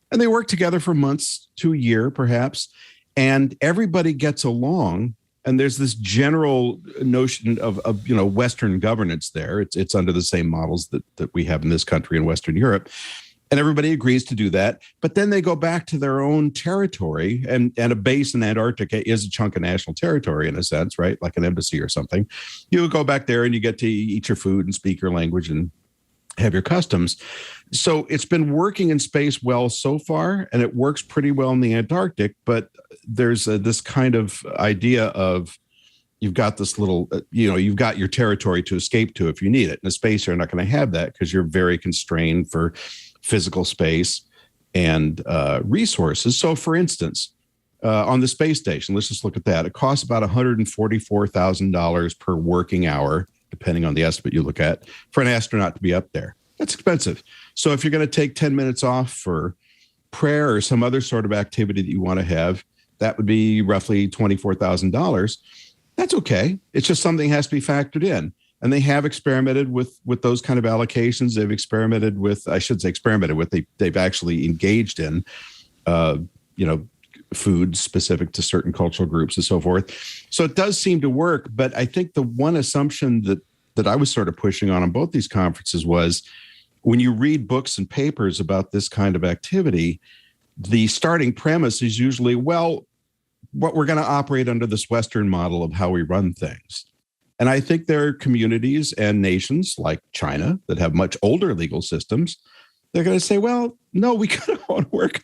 and they work together for months to a year, perhaps, and everybody gets along. And there's this general notion of Western governance there. It's under the same models that we have in this country in Western Europe. And everybody agrees to do that. But then they go back to their own territory, and a base in Antarctica is a chunk of national territory in a sense, right? Like an embassy or something. You go back there and you get to eat your food and speak your language and have your customs. So it's been working in space well so far, and it works pretty well in the Antarctic. But there's this kind of idea of you've got this little, you've got your territory to escape to if you need it. In space, you're not going to have that because you're very constrained for physical space and resources. So, for instance, on the space station, let's just look at that. It costs about $144,000 per working hour, depending on the estimate you look at, for an astronaut to be up there. That's expensive. So if you're going to take 10 minutes off for prayer or some other sort of activity that you want to have, that would be roughly $24,000. That's okay. It's just something has to be factored in. And they have experimented with those kind of allocations. They've experimented with, I should say experimented with, they've actually engaged in, food specific to certain cultural groups and so forth. So it does seem to work. But I think the one assumption that I was sort of pushing on both these conferences was when you read books and papers about this kind of activity, the starting premise is usually, well, what we're going to operate under this Western model of how we run things. And I think there are communities and nations like China that have much older legal systems. They're going to say, well, no, we kind of want to work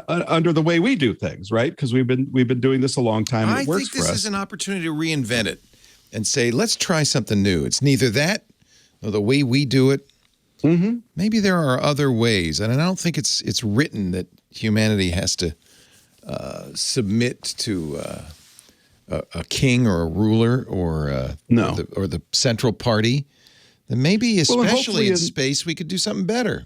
under the way we do things, right? Because we've been doing this a long time. And it works for us. I think this is an opportunity to reinvent it and say, let's try something new. It's neither that or the way we do it. Mm-hmm. Maybe there are other ways, and I don't think it's written that humanity has to submit to a king or a ruler or the central party. Then maybe, especially in space, we could do something better.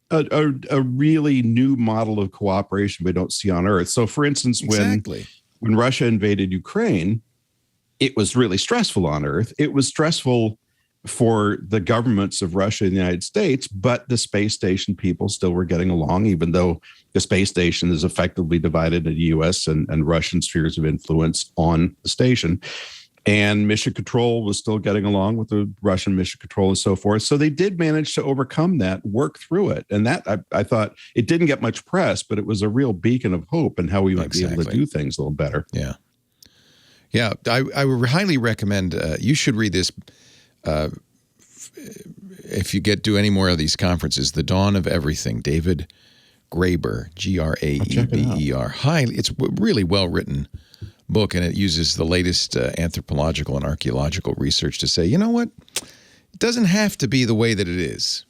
A really new model of cooperation we don't see on Earth. So, for instance, when Russia invaded Ukraine, it was really stressful on Earth. It was stressful for the governments of Russia and the United States, but the space station people still were getting along, even though the space station is effectively divided into U.S. and Russian spheres of influence on the station. And Mission Control was still getting along with the Russian Mission Control and so forth. So they did manage to overcome that, work through it. And that, I thought, it didn't get much press, but it was a real beacon of hope and how we might be able to do things a little better. Yeah. Yeah, I would highly recommend, you should read this if you do any more of these conferences, The Dawn of Everything, David Graeber, Graeber. It's really well-written book, and it uses the latest anthropological and archaeological research to say, you know what? It doesn't have to be the way that it is.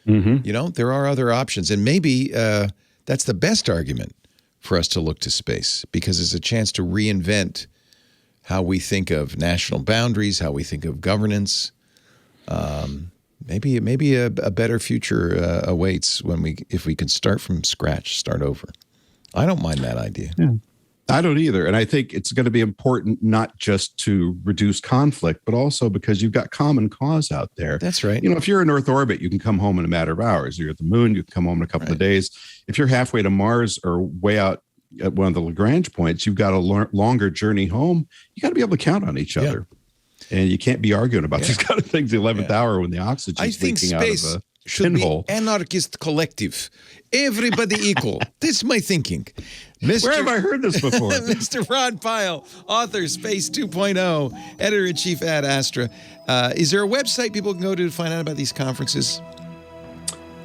Mm-hmm. There are other options, and maybe that's the best argument for us to look to space, because it's a chance to reinvent how we think of national boundaries, how we think of governance. Maybe a better future awaits if we could start from scratch, start over. I don't mind that idea. Yeah. I don't either. And I think it's going to be important not just to reduce conflict, but also because you've got common cause out there. That's right. If you're in Earth orbit, you can come home in a matter of hours. You're at the moon, you can come home in a couple of days. If you're halfway to Mars or way out at one of the Lagrange points, you've got a longer journey home. You got to be able to count on each other. And you can't be arguing about these kind of things the 11th hour when the oxygen's leaking out of a should be anarchist collective. Everybody equal. That's my thinking. Where have I heard this before? Mr. Rod Pyle, author, Space 2.0, editor-in-chief at Astra. Is there a website people can go to find out about these conferences?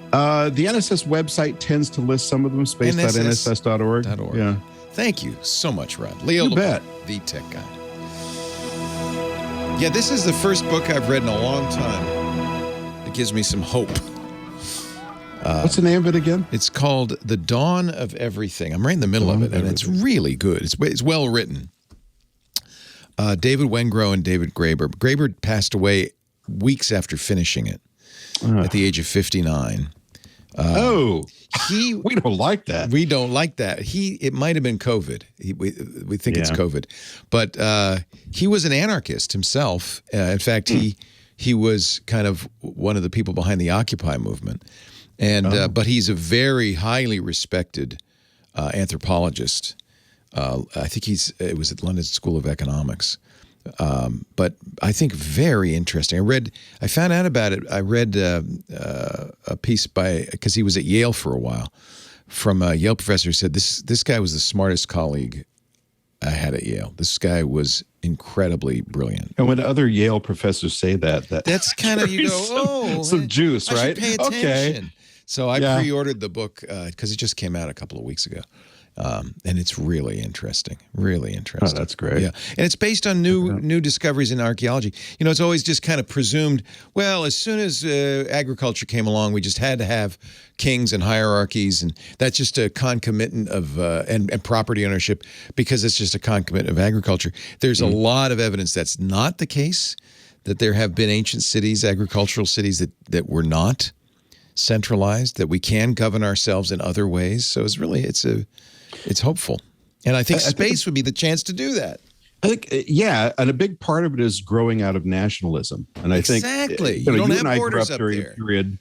The NSS website tends to list some of them, space.nss.org. Yeah. Thank you so much, Rod. Leo You bet. The tech guy. Yeah, this is the first book I've read in a long time. It gives me some hope. What's the name of it again? It's called The Dawn of Everything. I'm right in the middle of it, and it's really good. It's well written. David Wengrow and David Graeber. Graeber passed away weeks after finishing it at the age of 59. We don't like that. We don't like that. It might have been COVID. We think it's COVID. But he was an anarchist himself. In fact, he was kind of one of the people behind the Occupy movement. And but he's a very highly respected anthropologist. I think it was at London School of Economics. But I think very interesting. I found out about it. I read a piece because he was at Yale for a while, from a Yale professor who said this guy was the smartest colleague I had at Yale. This guy was incredibly brilliant. And when other Yale professors say that's kind of, you go, some juice, right? Pay attention. Okay. So I pre-ordered the book because it just came out a couple of weeks ago. And it's really interesting. Really interesting. Oh, that's great. Yeah. And it's based on new discoveries in archaeology. You know, it's always just kind of presumed, well, as soon as agriculture came along, we just had to have kings and hierarchies, and that's just a concomitant of and property ownership because it's just a concomitant of agriculture. There's a lot of evidence that's not the case, that there have been ancient cities, agricultural cities that were not centralized, that we can govern ourselves in other ways. So it's hopeful. And I think space would be the chance to do that. I think, and a big part of it is growing out of nationalism. And I think, exactly. You don't have and I grew up during a period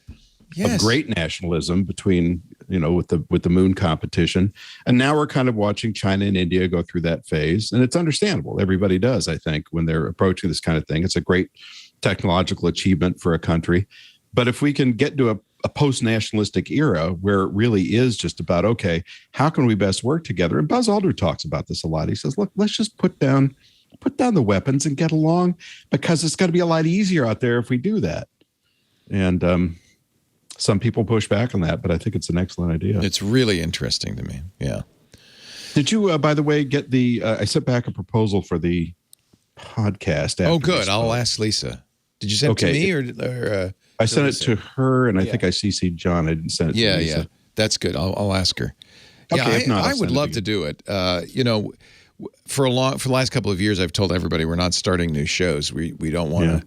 of great nationalism between, with the moon competition. And now we're kind of watching China and India go through that phase. And it's understandable. Everybody does, I think, when they're approaching this kind of thing. It's a great technological achievement for a country. But if we can get to a post-nationalistic era where it really is just about, okay, how can we best work together? And Buzz Aldrin talks about this a lot. He says, look, let's just put down the weapons and get along, because it's going to be a lot easier out there if we do that. And some people push back on that, but I think it's an excellent idea. It's really interesting to me. Yeah. Did you, by the way, get I sent back a proposal for the podcast. Oh, good. I'll ask Lisa. Did you send it to me or I sent it to her, and I think I CC'd John. I didn't send it to Lisa. Yeah. That's good. I'll ask her. Okay, yeah, I would love to do it. For the last couple of years, I've told everybody we're not starting new shows. We don't want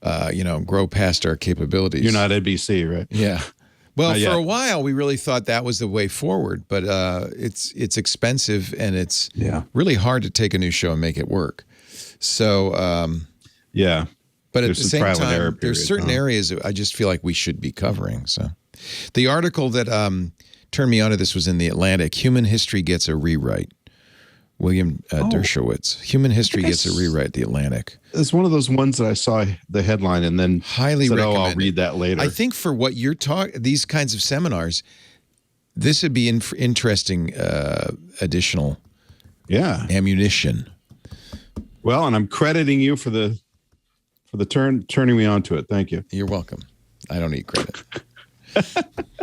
to, grow past our capabilities. You're not NBC, right? Yeah. Well, for a while, we really thought that was the way forward, but it's expensive, and it's really hard to take a new show and make it work. So, But at the same time, there's certain areas that I just feel like we should be covering. So the article that turned me onto this was in The Atlantic. Human History Gets a Rewrite. William Dershowitz. Human History Gets a Rewrite, The Atlantic. It's one of those ones that I saw the headline and then highly recommend. I'll read that later. I think for what you're these kinds of seminars, this would be interesting additional ammunition. Well, and I'm crediting you for the turning me on to it. Thank you. You're welcome. I don't need credit.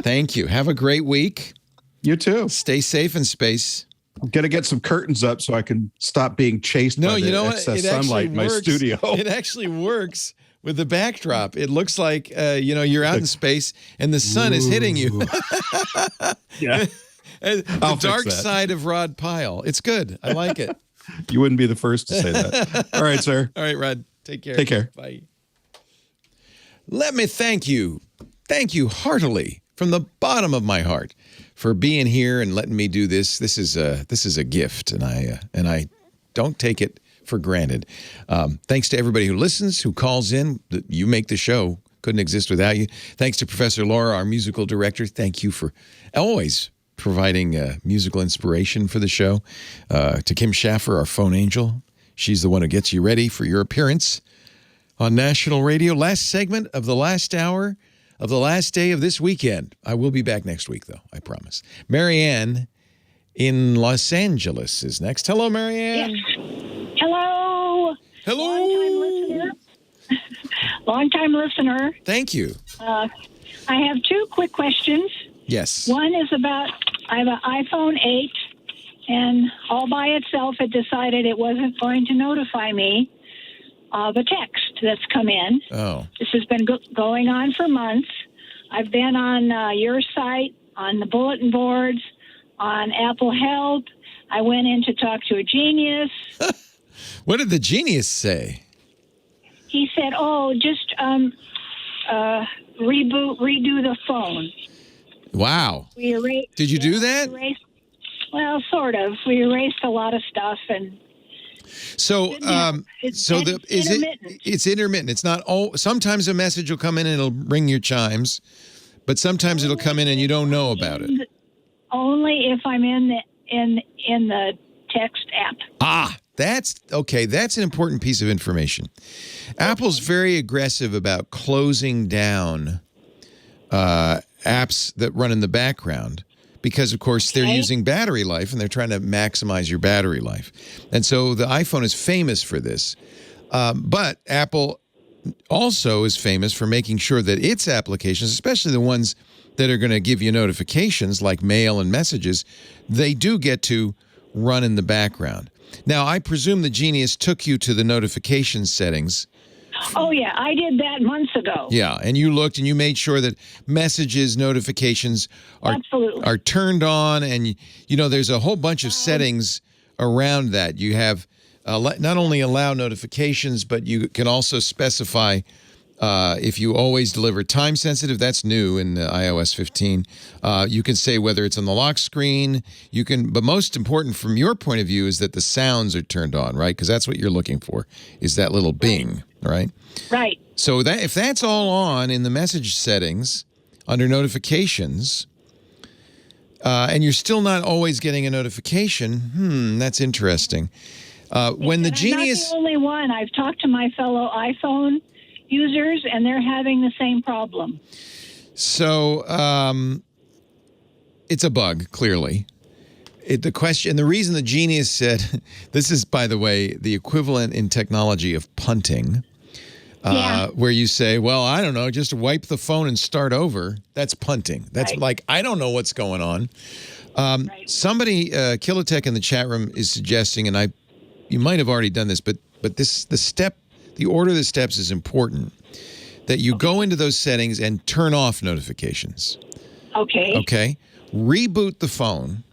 Thank you. Have a great week. You too. Stay safe in space. I'm going to get some curtains up so I can stop being chased by the excess sunlight in my studio. It actually works with the backdrop. It looks like, you're out in space and the sun is hitting you. Yeah. The dark side of Rod Pyle. It's good. I like it. You wouldn't be the first to say that. All right, sir. All right, Rod. Take care. Take care. Bye. Let me thank you heartily from the bottom of my heart for being here and letting me do this. This is a gift, and I don't take it for granted. Thanks to everybody who listens, who calls in. You make the show. Couldn't exist without you. Thanks to Professor Laura, our musical director. Thank you for always providing musical inspiration for the show. To Kim Schaffer, our phone angel. She's the one who gets you ready for your appearance on national radio. Last segment of the last hour of the last day of this weekend. I will be back next week, though, I promise. Marianne in Los Angeles is next. Hello, Marianne. Yes. Hello. Hello. Long-time listener. Thank you. I have two quick questions. Yes. One is about, I have an iPhone 8. And all by itself, it decided it wasn't going to notify me of a text that's come in. Oh. This has been going on for months. I've been on your site, on the bulletin boards, on Apple Help. I went in to talk to a genius. What did the genius say? He said, just redo the phone. Wow. Did you do that? Well, sort of. We erased a lot of stuff, and it's intermittent. It's not all. Sometimes a message will come in and it'll ring your chimes, but sometimes it'll come in and you don't know about it. Only if I'm in the text app. Ah, that's okay. That's an important piece of information. Apple's very aggressive about closing down apps that run in the background, because, of course, they're using battery life and they're trying to maximize your battery life. And so the iPhone is famous for this. But Apple also is famous for making sure that its applications, especially the ones that are going to give you notifications like mail and messages, they do get to run in the background. Now, I presume the Genius took you to the notification settings. Oh, yeah, I did that months ago. Yeah, and you looked and you made sure that messages, notifications are turned on. And, you know, there's a whole bunch of settings around that. You have not only allow notifications, but you can also specify if you always deliver time sensitive. That's new in iOS 15. You can say whether it's on the lock screen. You can, but most important from your point of view is that the sounds are turned on, right? Because that's what you're looking for, is that little bing, right? Right. So that if that's all on in the message settings under notifications, and you're still not always getting a notification, that's interesting. When the Genius, I'm not the only one. I've talked to my fellow iPhone users, and they're having the same problem. So it's a bug, clearly. The reason the Genius said, this is, by the way, the equivalent in technology of punting, where you say, well, I don't know, just wipe the phone and start over. That's punting. That's like, I don't know what's going on. Somebody, Kilotech in the chat room is suggesting, and you might have already done this, but the order of the steps is important, that you go into those settings and turn off notifications. Okay. Okay. Reboot the phone,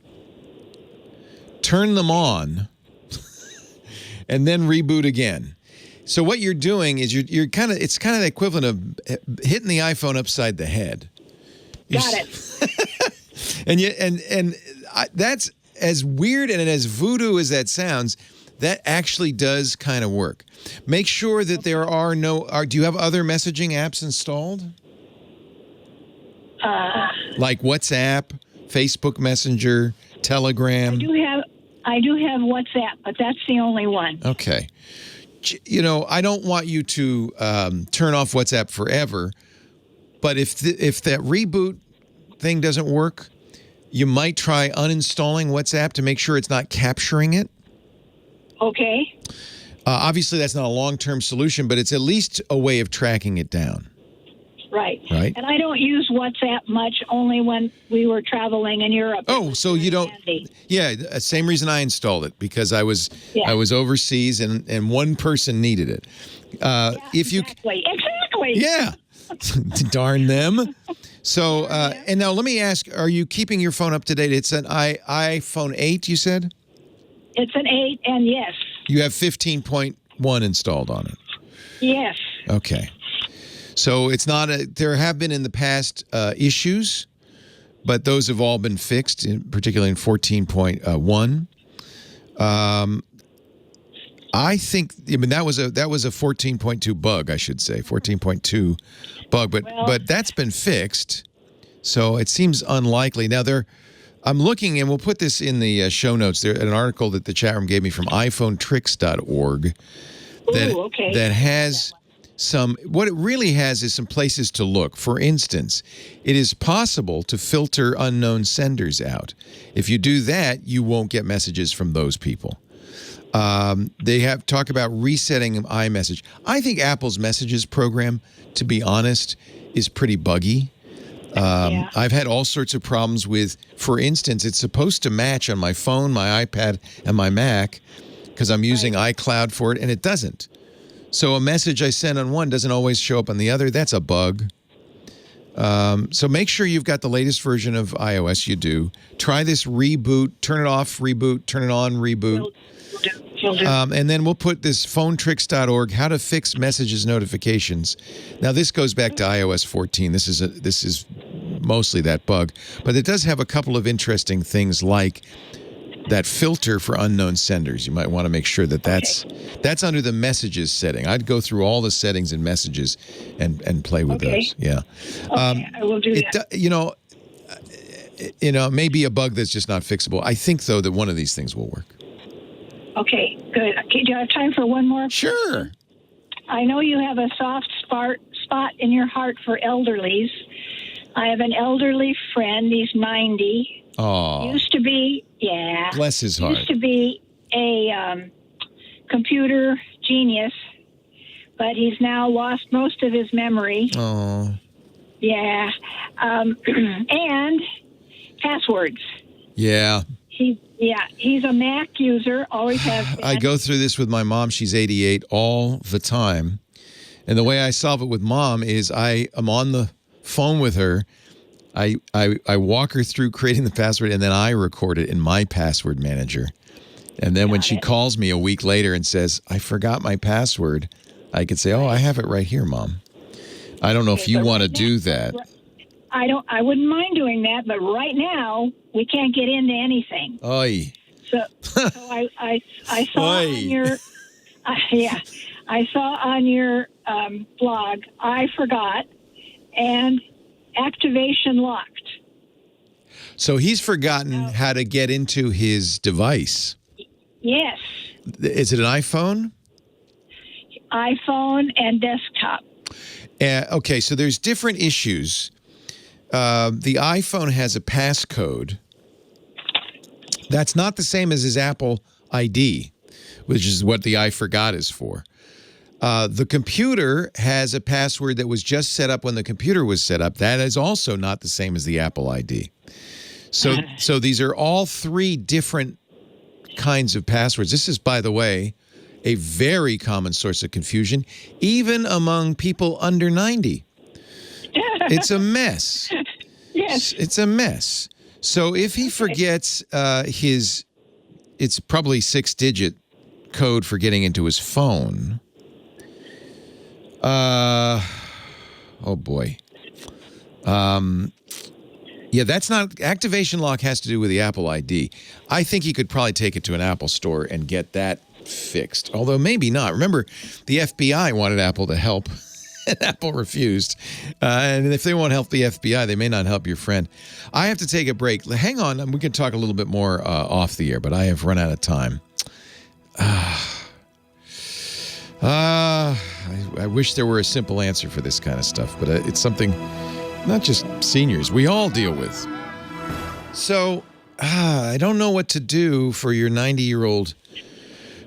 turn them on, and then reboot again. So what you're doing is it's kind of the equivalent of hitting the iPhone upside the head. Got it. and that's as weird and as voodoo as that sounds. That actually does kind of work. Make sure that there are do you have other messaging apps installed? Like WhatsApp, Facebook Messenger, Telegram? I do have WhatsApp, but that's the only one. Okay. You know, I don't want you to turn off WhatsApp forever, but if that reboot thing doesn't work, you might try uninstalling WhatsApp to make sure it's not capturing it. Okay. Obviously, that's not a long-term solution, but it's at least a way of tracking it down. Right. Right. And I don't use WhatsApp much, only when we were traveling in Europe. Oh, so you don't? Handy. Yeah, same reason I installed it, because I was overseas and one person needed it. Exactly. Yeah. Darn them. So, and now let me ask, are you keeping your phone up to date? It's an iPhone 8, you said? It's an 8, and yes. You have 15.1 installed on it? Yes. Okay. So it's not there have been in the past issues, but those have all been fixed, particularly in 14.1. I think, that was a 14.2 bug, I should say, 14.2 bug, but that's been fixed. So it seems unlikely. Now I'm looking, and we'll put this in the show notes. There's an article that the chat room gave me from iPhonetricks.org that has what it really has is some places to look. For instance, it is possible to filter unknown senders out. If you do that, you won't get messages from those people. They talk about resetting iMessage. I think Apple's messages program, to be honest, is pretty buggy. I've had all sorts of problems with, for instance, it's supposed to match on my phone, my iPad, and my Mac because I'm using iCloud for it, and it doesn't. So a message I send on one doesn't always show up on the other. That's a bug. So make sure you've got the latest version of iOS. You do. Try this reboot, turn it off, reboot, turn it on, reboot. And then we'll put this phonetricks.org, how to fix messages notifications. Now, this goes back to iOS 14. This is mostly that bug. But it does have a couple of interesting things like that filter for unknown senders. You might want to make sure that that's under the messages setting. I'd go through all the settings in messages and play with those. Yeah. I will do that. It may be a bug that's just not fixable. I think, though, that one of these things will work. Okay, good. Okay, do you have time for one more? Sure. I know you have a soft spot in your heart for elderlies. I have an elderly friend. He's 90. Oh. Used to be, yeah. Bless his heart. Used to be a computer genius, but he's now lost most of his memory. Oh. Yeah. And passwords. Yeah. He's a Mac user, always has been. I go through this with my mom. She's 88 all the time. And the way I solve it with Mom is I am on the phone with her. I walk her through creating the password, and then I record it in my password manager. And then when she calls me a week later and says, I forgot my password, I could say, oh, I have it right here, Mom. I don't know if you want to do that. I wouldn't mind doing that, but right now we can't get into anything. Oy. So I saw on your I saw on your blog, I forgot, and activation locked. So he's forgotten how to get into his device. Yes. Is it an iPhone? iPhone and desktop. Okay, so there's different issues. The iPhone has a passcode. That's not the same as his Apple ID, which is what the I forgot is for. The computer has a password that was just set up when the computer was set up. That is also not the same as the Apple ID. So these are all three different kinds of passwords. This is, by the way, a very common source of confusion, even among people under 90. It's a mess. Yes. It's a mess. So if he forgets it's probably 6-digit code for getting into his phone. Oh boy. Yeah, that's not, activation lock has to do with the Apple ID. I think he could probably take it to an Apple store and get that fixed. Although maybe not. Remember, the FBI wanted Apple to help, and Apple refused. And if they won't help the FBI, they may not help your friend. I have to take a break. Hang on. We can talk a little bit more off the air, but I have run out of time. I wish there were a simple answer for this kind of stuff, but it's something not just seniors, we all deal with. So, I don't know what to do for your 90-year-old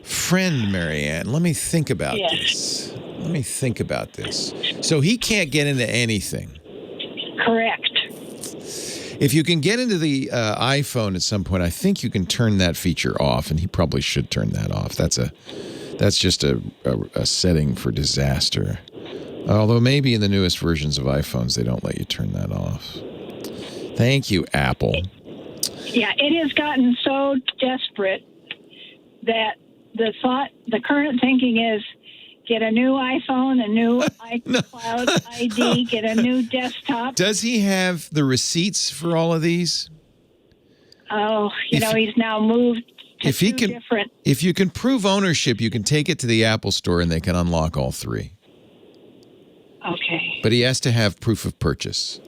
friend, Marianne. Let me think about this. Let me think about this. So he can't get into anything. Correct. If you can get into the iPhone at some point, I think you can turn that feature off, and he probably should turn that off. That's just a setting for disaster. Although maybe in the newest versions of iPhones, they don't let you turn that off. Thank you, Apple. Yeah, it has gotten so desperate that the current thinking is get a new iPhone, a new iCloud ID, get a new desktop. Does he have the receipts for all of these? Oh, he's now moved to different. If you can prove ownership, you can take it to the Apple Store and they can unlock all three. Okay. But he has to have proof of purchase.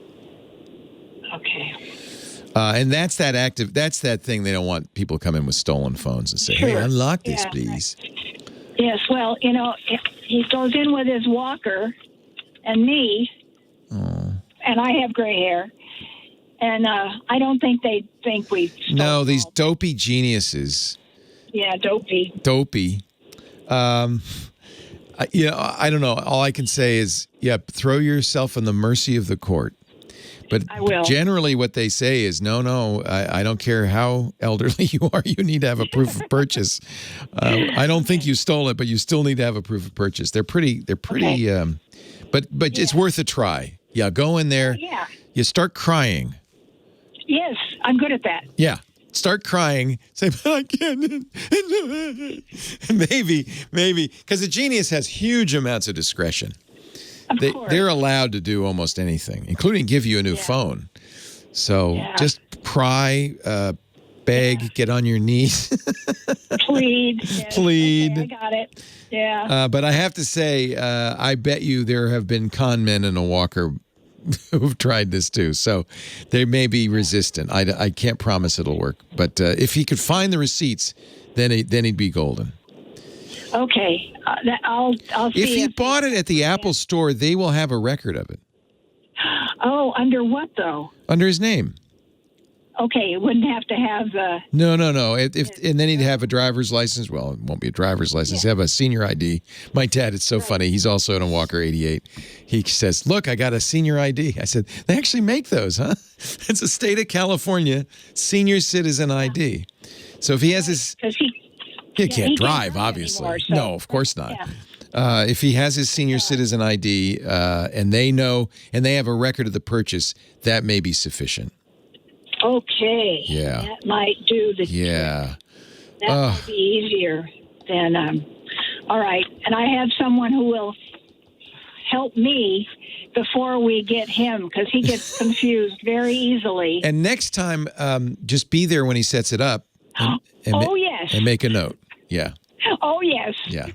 Okay. And that's that thing they don't want people to come in with stolen phones and say, hey, unlock this, please. Yes, well, if he goes in with his walker and me, and I have gray hair, and I don't think they think we stole. No, these dopey geniuses. Yeah, dopey. Dopey. I don't know. All I can say is, throw yourself on the mercy of the court. But I will. Generally what they say is, no, I don't care how elderly you are, you need to have a proof of purchase. I don't think you stole it, but you still need to have a proof of purchase. They're pretty, okay. But it's worth a try. Yeah, go in there. Yeah. You start crying. Yes, I'm good at that. Yeah. Start crying. Say, I can't. Maybe, because a genius has huge amounts of discretion. They're allowed to do almost anything, including give you a new phone. So just cry, beg, get on your knees. Plead. Yes. Plead. Okay, I got it. Yeah. But I have to say, I bet you there have been con men in a walker who've tried this too. So they may be resistant. I can't promise it'll work. But if he could find the receipts, then he'd be golden. Okay, I'll see. If he bought it at the Apple Store, they will have a record of it. Oh, under what though? Under his name. Okay, you wouldn't have to have the... No. And then he'd have a driver's license. Well, it won't be a driver's license. He'd have a senior ID. My dad, it's so funny. He's also in a Walker 88. He says, look, I got a senior ID. I said, they actually make those, huh? It's a state of California senior citizen ID. So if he has his... He can't drive, obviously. Anymore, so. No, of course not. Yeah. If he has his senior citizen ID and they know, and they have a record of the purchase, that may be sufficient. Okay. Yeah. That might do the trick. That might be easier than, all right. And I have someone who will help me before we get him, because he gets confused very easily. And next time, just be there when he sets it up. Yes. And make a note. Yeah. Oh, yes. Yeah.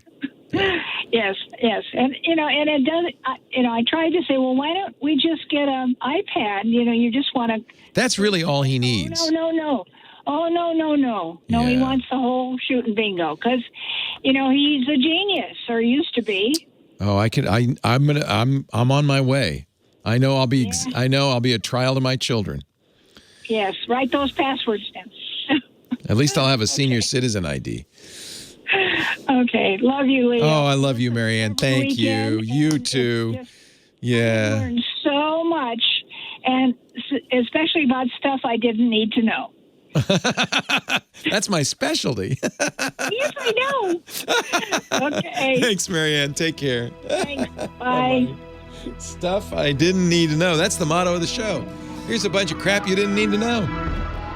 Yes. And, and it does, I tried to say, well, why don't we just get an iPad? You just want to. That's really all he needs. No. Oh, no. No, he wants the whole shooting bingo because, he's a genius or used to be. Oh, I'm on my way. I know I'll be a trial to my children. Yes. Write those passwords down. At least I'll have a senior citizen ID. Okay. Love you, Leo. Oh, I love you, Marianne. Thank you. You too. Yeah. I learned so much, and especially about stuff I didn't need to know. That's my specialty. Yes, I know. Okay. Thanks, Marianne. Take care. Thanks. Bye. Stuff I didn't need to know. That's the motto of the show. Here's a bunch of crap you didn't need to know.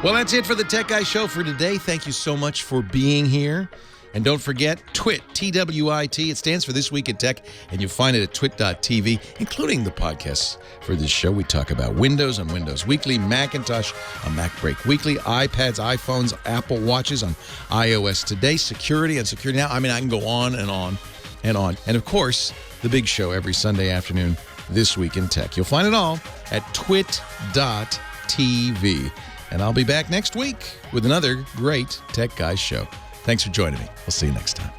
Well, that's it for the Tech Guy Show for today. Thank you so much for being here. And don't forget, TWIT, T-W-I-T. It stands for This Week in Tech, and you'll find it at twit.tv, including the podcasts for this show. We talk about Windows on Windows Weekly, Macintosh on Mac Break Weekly, iPads, iPhones, Apple Watches on iOS Today, security on Security Now. I mean, I can go on and on and on. And, of course, the big show every Sunday afternoon, This Week in Tech. You'll find it all at twit.tv. And I'll be back next week with another great Tech Guys show. Thanks for joining me. We'll see you next time.